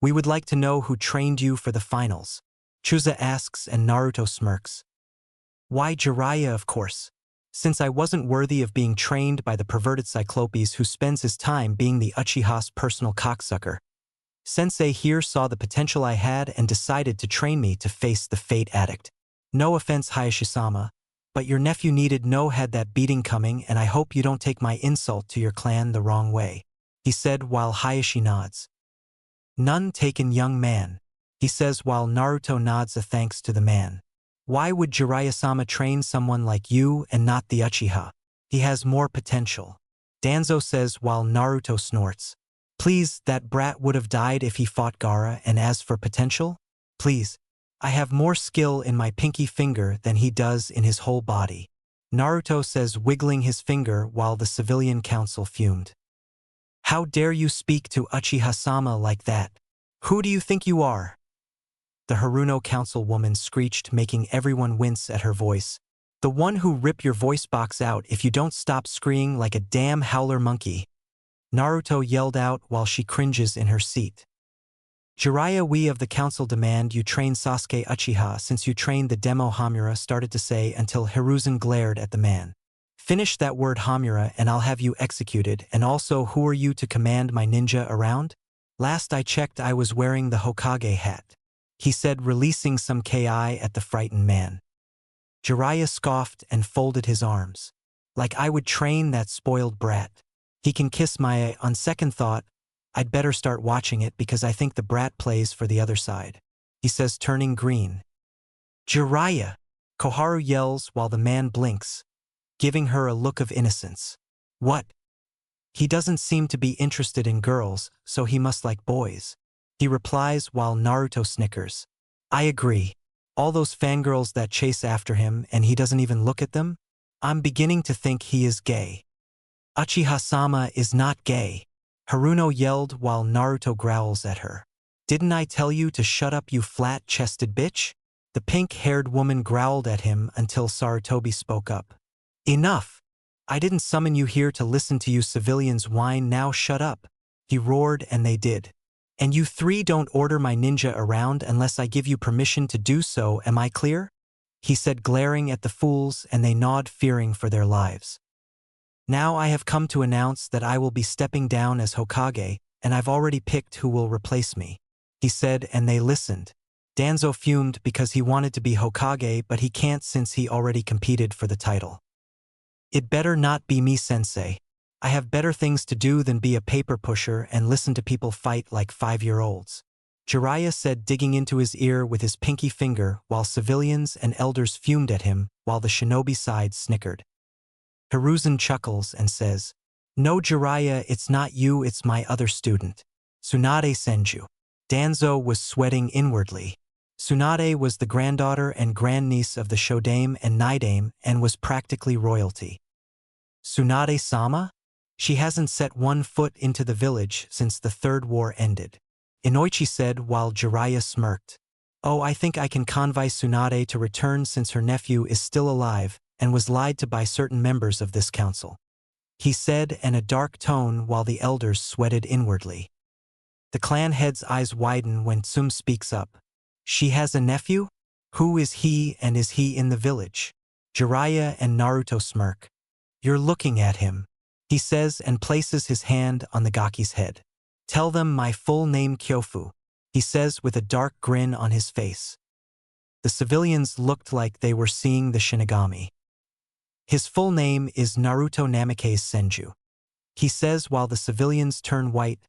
we would like to know who trained you for the finals," Chusa asks, and Naruto smirks. "Why, Jiraiya, of course. Since I wasn't worthy of being trained by the perverted Cyclopes who spends his time being the Uchiha's personal cocksucker. Sensei here saw the potential I had and decided to train me to face the fate addict. No offense, Hayashi-sama, but your nephew needed no had that beating coming, and I hope you don't take my insult to your clan the wrong way," he said while Hayashi nods. "None taken, young man," he says while Naruto nods a thanks to the man. "Why would Jiraiya-sama train someone like you and not the Uchiha? He has more potential," Danzo says while Naruto snorts. "Please, that brat would have died if he fought Gaara, and as for potential? Please. I have more skill in my pinky finger than he does in his whole body," Naruto says, wiggling his finger while the civilian council fumed. "How dare you speak to Uchiha-sama like that? Who do you think you are?" the Haruno councilwoman screeched, making everyone wince at her voice. The one who rip your voice box out if you don't stop screaming like a damn howler monkey. Naruto yelled out while she cringes in her seat. Jiraiya, we of the council demand you train Sasuke Uchiha since you trained the demo, Hamura started to say until Hiruzen glared at the man. Finish that word, Hamura, and I'll have you executed, and also who are you to command my ninja around? Last I checked I was wearing the Hokage hat, he said, releasing some ki at the frightened man. Jiraiya scoffed and folded his arms. Like I would train that spoiled brat. He can kiss my on second thought, I'd better start watching it because I think the brat plays for the other side, he says, turning green. Jiraiya, Koharu yells while the man blinks, giving her a look of innocence. What? He doesn't seem to be interested in girls, so he must like boys, he replies while Naruto snickers. I agree. All those fangirls that chase after him and he doesn't even look at them? I'm beginning to think he is gay. Uchiha-sama is not gay, Haruno yelled while Naruto growls at her. Didn't I tell you to shut up, you flat-chested bitch? The pink-haired woman growled at him until Sarutobi spoke up. Enough! I didn't summon you here to listen to you civilians whine, now shut up, he roared, and they did. And you three don't order my ninja around unless I give you permission to do so, am I clear? He said, glaring at the fools, and they gnawed, fearing for their lives. Now I have come to announce that I will be stepping down as Hokage, and I've already picked who will replace me, he said, and they listened. Danzo fumed because he wanted to be Hokage, but he can't since he already competed for the title. It better not be me, sensei. I have better things to do than be a paper pusher and listen to people fight like 5-year-olds. Jiraiya said, digging into his ear with his pinky finger, while civilians and elders fumed at him, while the shinobi side snickered. Hiruzen chuckles and says, No, Jiraiya, it's not you, it's my other student, Tsunade Senju. Danzo was sweating inwardly. Tsunade was the granddaughter and grandniece of the Shodame and Nidame and was practically royalty. Tsunade-sama? She hasn't set one foot into the village since the Third War ended, Inoichi said while Jiraiya smirked. Oh, I think I can convince Tsunade to return since her nephew is still alive and was lied to by certain members of this council, he said in a dark tone while the elders sweated inwardly. The clan head's eyes widen when Tsum speaks up. She has a nephew? Who is he, and is he in the village? Jiraiya and Naruto smirk. You're looking at him, he says and places his hand on the Gaki's head. Tell them my full name, Kyofu, he says with a dark grin on his face. The civilians looked like they were seeing the Shinigami. His full name is Naruto Namikaze Senju, he says while the civilians turn white,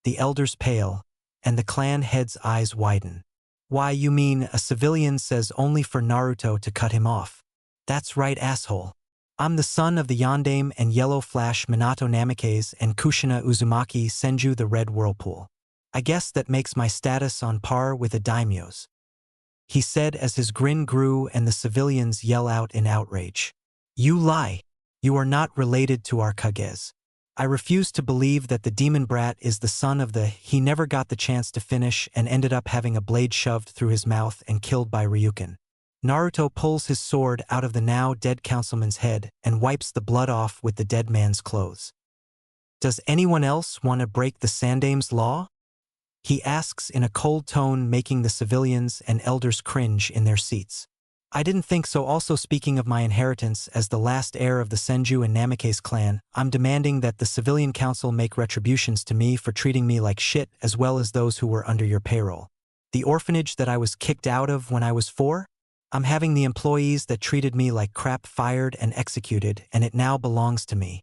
the elders pale, and the clan head's eyes widen. Why, you mean a civilian says only for Naruto to cut him off? That's right, asshole. I'm the son of the Yondaime and Yellow Flash Minato Namikaze and Kushina Uzumaki Senju the Red Whirlpool. I guess that makes my status on par with a daimyo's, he said as his grin grew and the civilians yell out in outrage. You lie. You are not related to our Kages. I refuse to believe that the demon brat is the son of the. He never got the chance to finish and ended up having a blade shoved through his mouth and killed by Ryukin. Naruto pulls his sword out of the now dead councilman's head and wipes the blood off with the dead man's clothes. Does anyone else want to break the Sandaime's law? He asks in a cold tone, making the civilians and elders cringe in their seats. I didn't think so. Also, speaking of my inheritance as the last heir of the Senju and Namikaze clan, I'm demanding that the civilian council make retributions to me for treating me like shit as well as those who were under your payroll. The orphanage that I was kicked out of when I was 4? I'm having the employees that treated me like crap fired and executed, and it now belongs to me.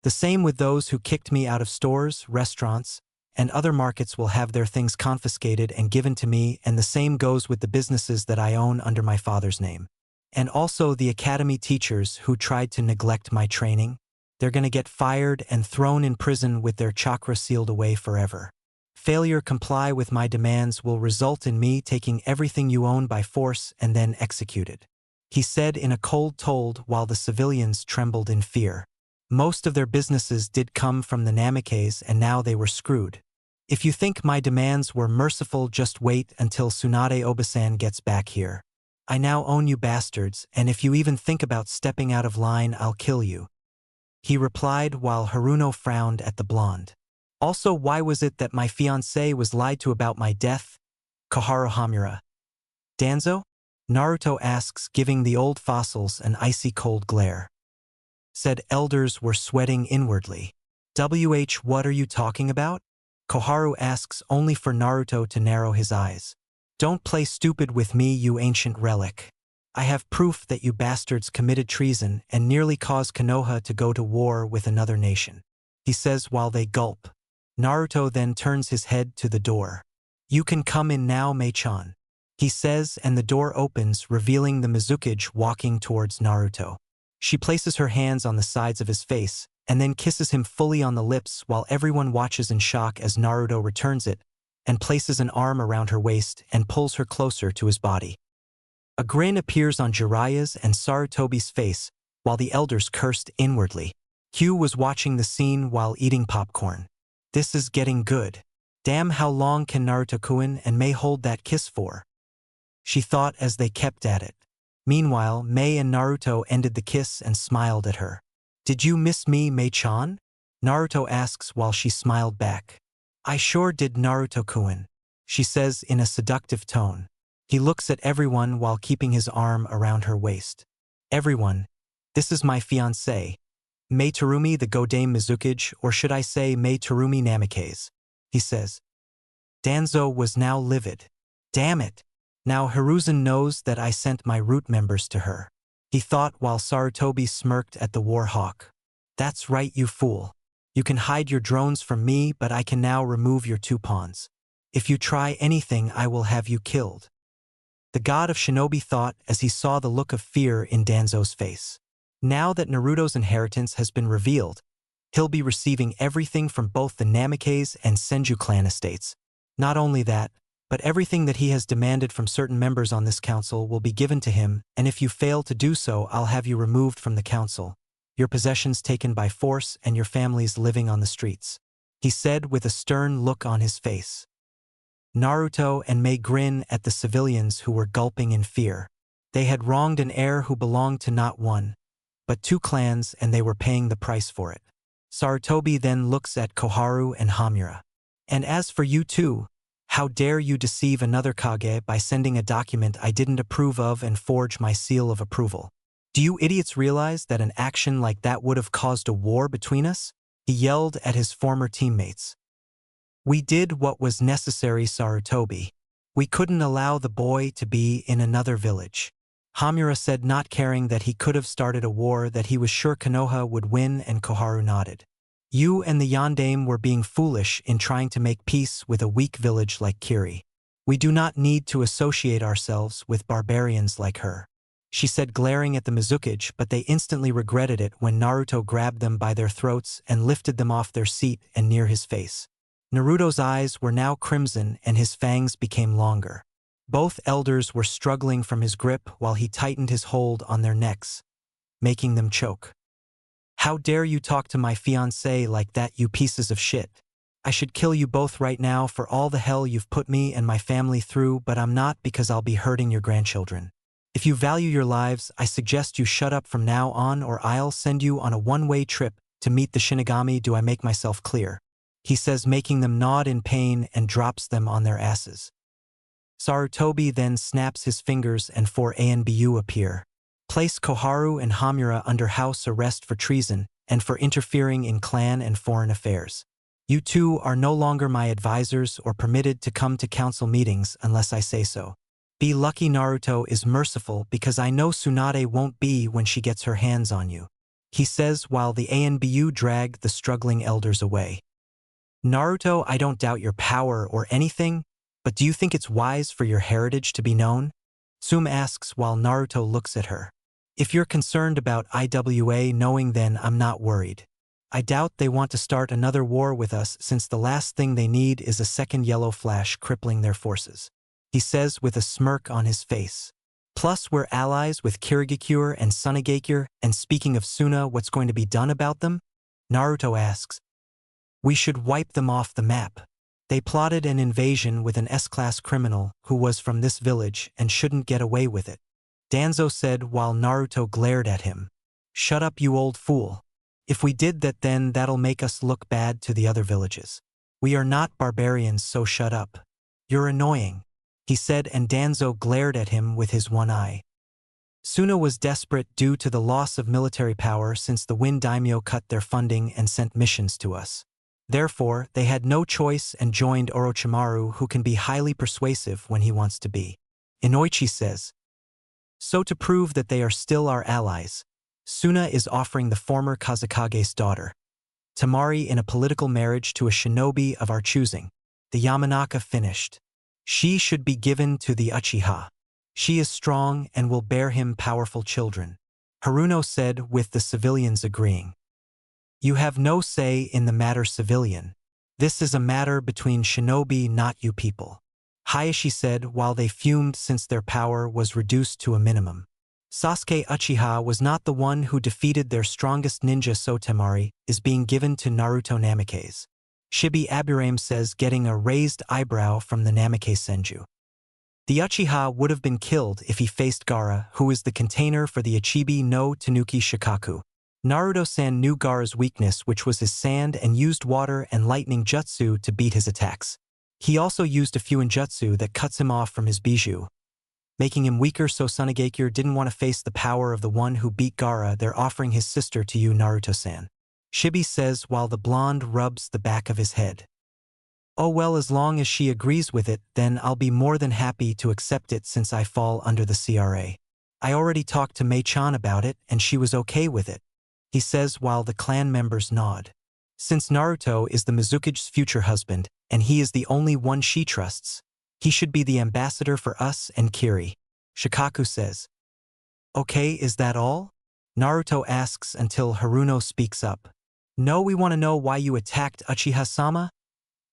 The same with those who kicked me out of stores, restaurants, and other markets will have their things confiscated and given to me, and the same goes with the businesses that I own under my father's name. And also the academy teachers who tried to neglect my training. They're gonna get fired and thrown in prison with their chakra sealed away forever. Failure comply with my demands will result in me taking everything you own by force and then executed, he said in a cold tone while the civilians trembled in fear. Most of their businesses did come from the Namikaze and now they were screwed. If you think my demands were merciful, just wait until Tsunade Obasan gets back here. I now own you bastards, and if you even think about stepping out of line, I'll kill you. He replied while Haruno frowned at the blonde. Also, why was it that my fiancé was lied to about my death? Koharu Hamura. Danzo? Naruto asks, giving the old fossils an icy cold glare. Said elders were sweating inwardly. What are you talking about? Koharu asks, only for Naruto to narrow his eyes. Don't play stupid with me, you ancient relic. I have proof that you bastards committed treason and nearly caused Konoha to go to war with another nation. He says while they gulp. Naruto then turns his head to the door. You can come in now, Mei-chan. He says, and the door opens, revealing the Mizukage walking towards Naruto. She places her hands on the sides of his face, and then kisses him fully on the lips while everyone watches in shock as Naruto returns it, and places an arm around her waist and pulls her closer to his body. A grin appears on Jiraiya's and Sarutobi's face, while the elders cursed inwardly. Hugh was watching the scene while eating popcorn. This is getting good. Damn, how long can Naruto-kun and Mei hold that kiss for? She thought as they kept at it. Meanwhile, Mei and Naruto ended the kiss and smiled at her. Did you miss me, Mei-chan? Naruto asks while she smiled back. I sure did, Naruto-kun, she says in a seductive tone. He looks at everyone while keeping his arm around her waist. Everyone, this is my fiancé, Mei Terumi the Godame Mizukage, or should I say Mei Terumi Namikaze, he says. Danzo was now livid. Damn it. Now Hiruzen knows that I sent my root members to her. He thought while Sarutobi smirked at the war hawk. That's right, you fool. You can hide your drones from me, but I can now remove your 2 pawns. If you try anything, I will have you killed. The god of shinobi thought as he saw the look of fear in Danzo's face. Now that Naruto's inheritance has been revealed, he'll be receiving everything from both the Namikaze and Senju clan estates. Not only that, but everything that he has demanded from certain members on this council will be given to him, and if you fail to do so, I'll have you removed from the council, your possessions taken by force, and your families living on the streets, he said with a stern look on his face. Naruto and Mei grin at the civilians who were gulping in fear. They had wronged an heir who belonged to not one, but 2 clans, and they were paying the price for it. Sarutobi then looks at Koharu and Hamura. And as for you two, how dare you deceive another Kage by sending a document I didn't approve of and forge my seal of approval? Do you idiots realize that an action like that would have caused a war between us? He yelled at his former teammates. We did what was necessary, Sarutobi. We couldn't allow the boy to be in another village. Hamura said, not caring that he could have started a war that he was sure Konoha would win, and Koharu nodded. You and the Yondaime were being foolish in trying to make peace with a weak village like Kiri. We do not need to associate ourselves with barbarians like her, she said, glaring at the Mizukage, but they instantly regretted it when Naruto grabbed them by their throats and lifted them off their seat and near his face. Naruto's eyes were now crimson and his fangs became longer. Both elders were struggling from his grip while he tightened his hold on their necks, making them choke. How dare you talk to my fiancé like that, you pieces of shit? I should kill you both right now for all the hell you've put me and my family through, but I'm not, because I'll be hurting your grandchildren. If you value your lives, I suggest you shut up from now on, or I'll send you on a one-way trip to meet the Shinigami. Do I make myself clear? He says, making them nod in pain, and drops them on their asses. Sarutobi then snaps his fingers and 4 ANBU appear. Place Koharu and Hamura under house arrest for treason and for interfering in clan and foreign affairs. You two are no longer my advisors or permitted to come to council meetings unless I say so. Be lucky Naruto is merciful, because I know Tsunade won't be when she gets her hands on you, he says while the ANBU drag the struggling elders away. Naruto, I don't doubt your power or anything, but do you think it's wise for your heritage to be known? Tsume asks while Naruto looks at her. If you're concerned about IWA knowing, then I'm not worried. I doubt they want to start another war with us, since the last thing they need is a second yellow flash crippling their forces, he says with a smirk on his face. Plus, we're allies with Kirigakure and Sunagakure, and speaking of Suna, what's going to be done about them? Naruto asks. We should wipe them off the map. They plotted an invasion with an S-class criminal who was from this village and shouldn't get away with it. Danzo said while Naruto glared at him. Shut up, you old fool. If we did that, then that'll make us look bad to the other villages. We are not barbarians, so shut up. You're annoying, he said, and Danzo glared at him with his one eye. Suna was desperate due to the loss of military power since the Wind Daimyo cut their funding and sent missions to us. Therefore, they had no choice and joined Orochimaru, who can be highly persuasive when he wants to be. Inoichi says. So to prove that they are still our allies, Suna is offering the former Kazekage's daughter, Tamari, in a political marriage to a shinobi of our choosing. The Yamanaka finished. She should be given to the Uchiha. She is strong and will bear him powerful children. Haruno said, with the civilians agreeing. You have no say in the matter, civilian. This is a matter between shinobi, not you people. Hayashi said while they fumed since their power was reduced to a minimum. Sasuke Uchiha was not the one who defeated their strongest ninja, so Temari is being given to Naruto Namikaze. Shibi Aburame says, getting a raised eyebrow from the Namikaze Senju. The Uchiha would have been killed if he faced Gaara, who is the container for the Ichibi no Tanuki Shikaku. Naruto-san knew Gaara's weakness, which was his sand, and used water and lightning jutsu to beat his attacks. He also used a Fuinjutsu that cuts him off from his Bijou, making him weaker, so Tsunagakure didn't want to face the power of the one who beat Gaara. They're offering his sister to you, Naruto-san. Shibi says while the blonde rubs the back of his head. Oh well, as long as she agrees with it, then I'll be more than happy to accept it since I fall under the CRA. I already talked to Mei-chan about it and she was okay with it, he says while the clan members nod. Since Naruto is the Mizuki's future husband and he is the only one she trusts, he should be the ambassador for us and Kiri. Shikaku says. Okay, is that all? Naruto asks until Haruno speaks up. No, we want to know why you attacked Uchiha-sama?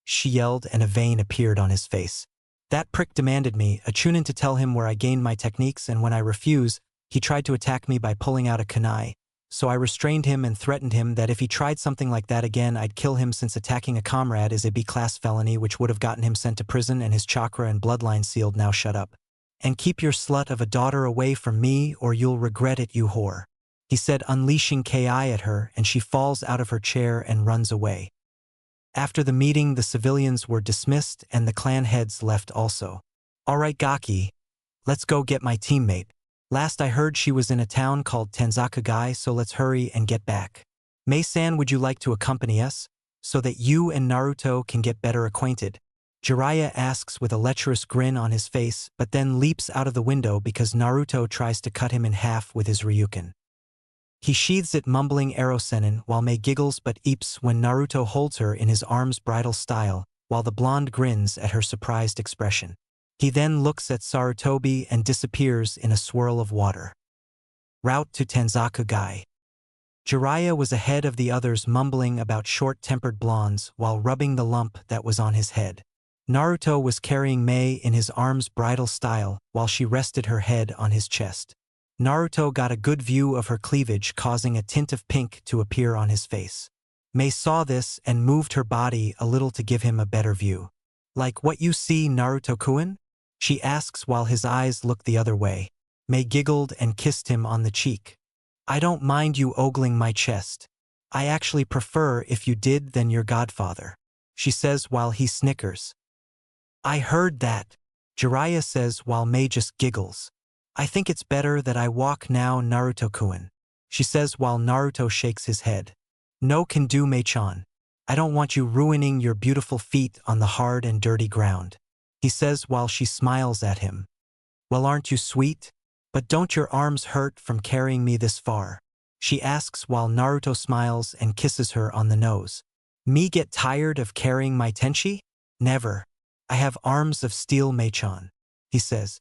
She yelled and a vein appeared on his face. That prick demanded me, a chunin, to tell him where I gained my techniques, and when I refuse, he tried to attack me by pulling out a kunai. So I restrained him and threatened him that if he tried something like that again, I'd kill him, since attacking a comrade is a B-class felony which would have gotten him sent to prison and his chakra and bloodline sealed. Now shut up. And keep your slut of a daughter away from me or you'll regret it, you whore, he said, unleashing Ki at her, and she falls out of her chair and runs away. After the meeting, the civilians were dismissed and the clan heads left also. Alright Gaki, let's go get my teammate. Last I heard she was in a town called Tanzakagai, so let's hurry and get back. Mei-san, would you like to accompany us, so that you and Naruto can get better acquainted? Jiraiya asks with a lecherous grin on his face, but then leaps out of the window because Naruto tries to cut him in half with his Ryuken. He sheathes it, mumbling Erosenin, while Mei giggles but eeps when Naruto holds her in his arms bridal style, while the blonde grins at her surprised expression. He then looks at Sarutobi and disappears in a swirl of water. Route to Tanzakagai. Jiraiya was ahead of the others, mumbling about short-tempered blondes while rubbing the lump that was on his head. Naruto was carrying Mei in his arms bridal style while she rested her head on his chest. Naruto got a good view of her cleavage, causing a tint of pink to appear on his face. Mei saw this and moved her body a little to give him a better view. Like what you see, Naruto-kun? She asks while his eyes look the other way. Mei giggled and kissed him on the cheek. I don't mind you ogling my chest. I actually prefer if you did than your godfather, she says while he snickers. I heard that, Jiraiya says while Mei just giggles. I think it's better that I walk now, Naruto-kun, she says while Naruto shakes his head. No can do, Mei-chan. I don't want you ruining your beautiful feet on the hard and dirty ground, he says while she smiles at him. Well, aren't you sweet? But don't your arms hurt from carrying me this far? She asks while Naruto smiles and kisses her on the nose. Me get tired of carrying my tenchi? Never. I have arms of steel, Mei-chan, he says.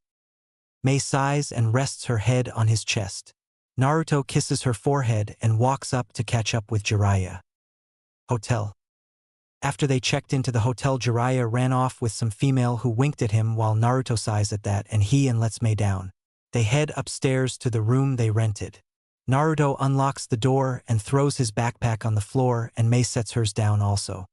Mei sighs and rests her head on his chest. Naruto kisses her forehead and walks up to catch up with Jiraiya. Hotel. After they checked into the hotel, Jiraiya ran off with some female who winked at him while Naruto sighs at that, and he and lets Mei down. They head upstairs to the room they rented. Naruto unlocks the door and throws his backpack on the floor, and Mei sets hers down also.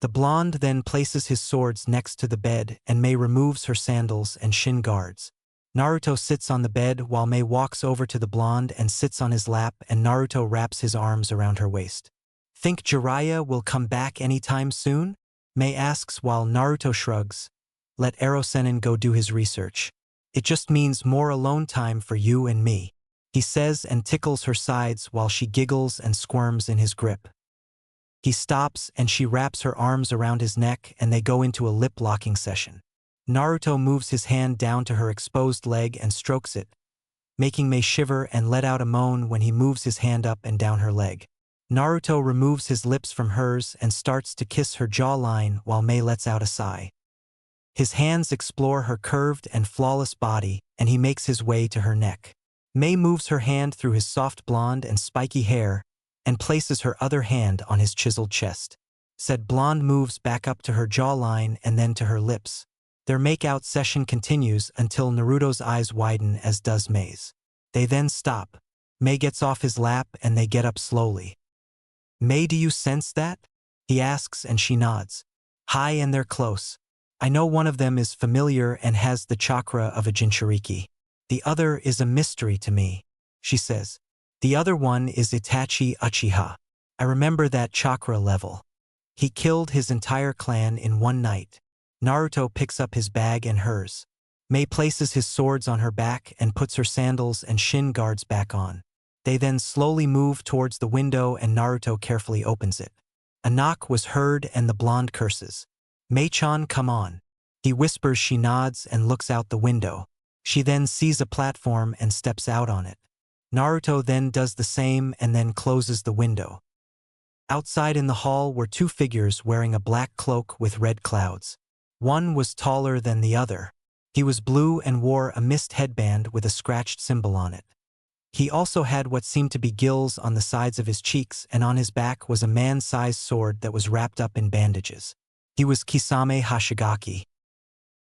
The blonde then places his swords next to the bed and Mei removes her sandals and shin guards. Naruto sits on the bed while Mei walks over to the blonde and sits on his lap and Naruto wraps his arms around her waist. Think Jiraiya will come back anytime soon? Mei asks while Naruto shrugs. Let Erosenin go do his research. It just means more alone time for you and me, he says and tickles her sides while she giggles and squirms in his grip. He stops and she wraps her arms around his neck and they go into a lip-locking session. Naruto moves his hand down to her exposed leg and strokes it, making Mei shiver and let out a moan when he moves his hand up and down her leg. Naruto removes his lips from hers and starts to kiss her jawline while Mei lets out a sigh. His hands explore her curved and flawless body and he makes his way to her neck. Mei moves her hand through his soft blonde and spiky hair and places her other hand on his chiseled chest. Said blonde moves back up to her jawline and then to her lips. Their make-out session continues until Naruto's eyes widen as does Mei's. They then stop. Mei gets off his lap and they get up slowly. Mei, do you sense that? He asks and she nods. Hi, and they're close. I know one of them is familiar and has the chakra of a Jinchuriki. The other is a mystery to me, she says. The other one is Itachi Uchiha. I remember that chakra level. He killed his entire clan in one night. Naruto picks up his bag and hers. Mei places his swords on her back and puts her sandals and shin guards back on. They then slowly move towards the window and Naruto carefully opens it. A knock was heard and the blonde curses. Mei-chan, come on. He whispers, she nods and looks out the window. She then sees a platform and steps out on it. Naruto then does the same and then closes the window. Outside in the hall were two figures wearing a black cloak with red clouds. One was taller than the other. He was blue and wore a mist headband with a scratched symbol on it. He also had what seemed to be gills on the sides of his cheeks and on his back was a man-sized sword that was wrapped up in bandages. He was Kisame Hashigaki.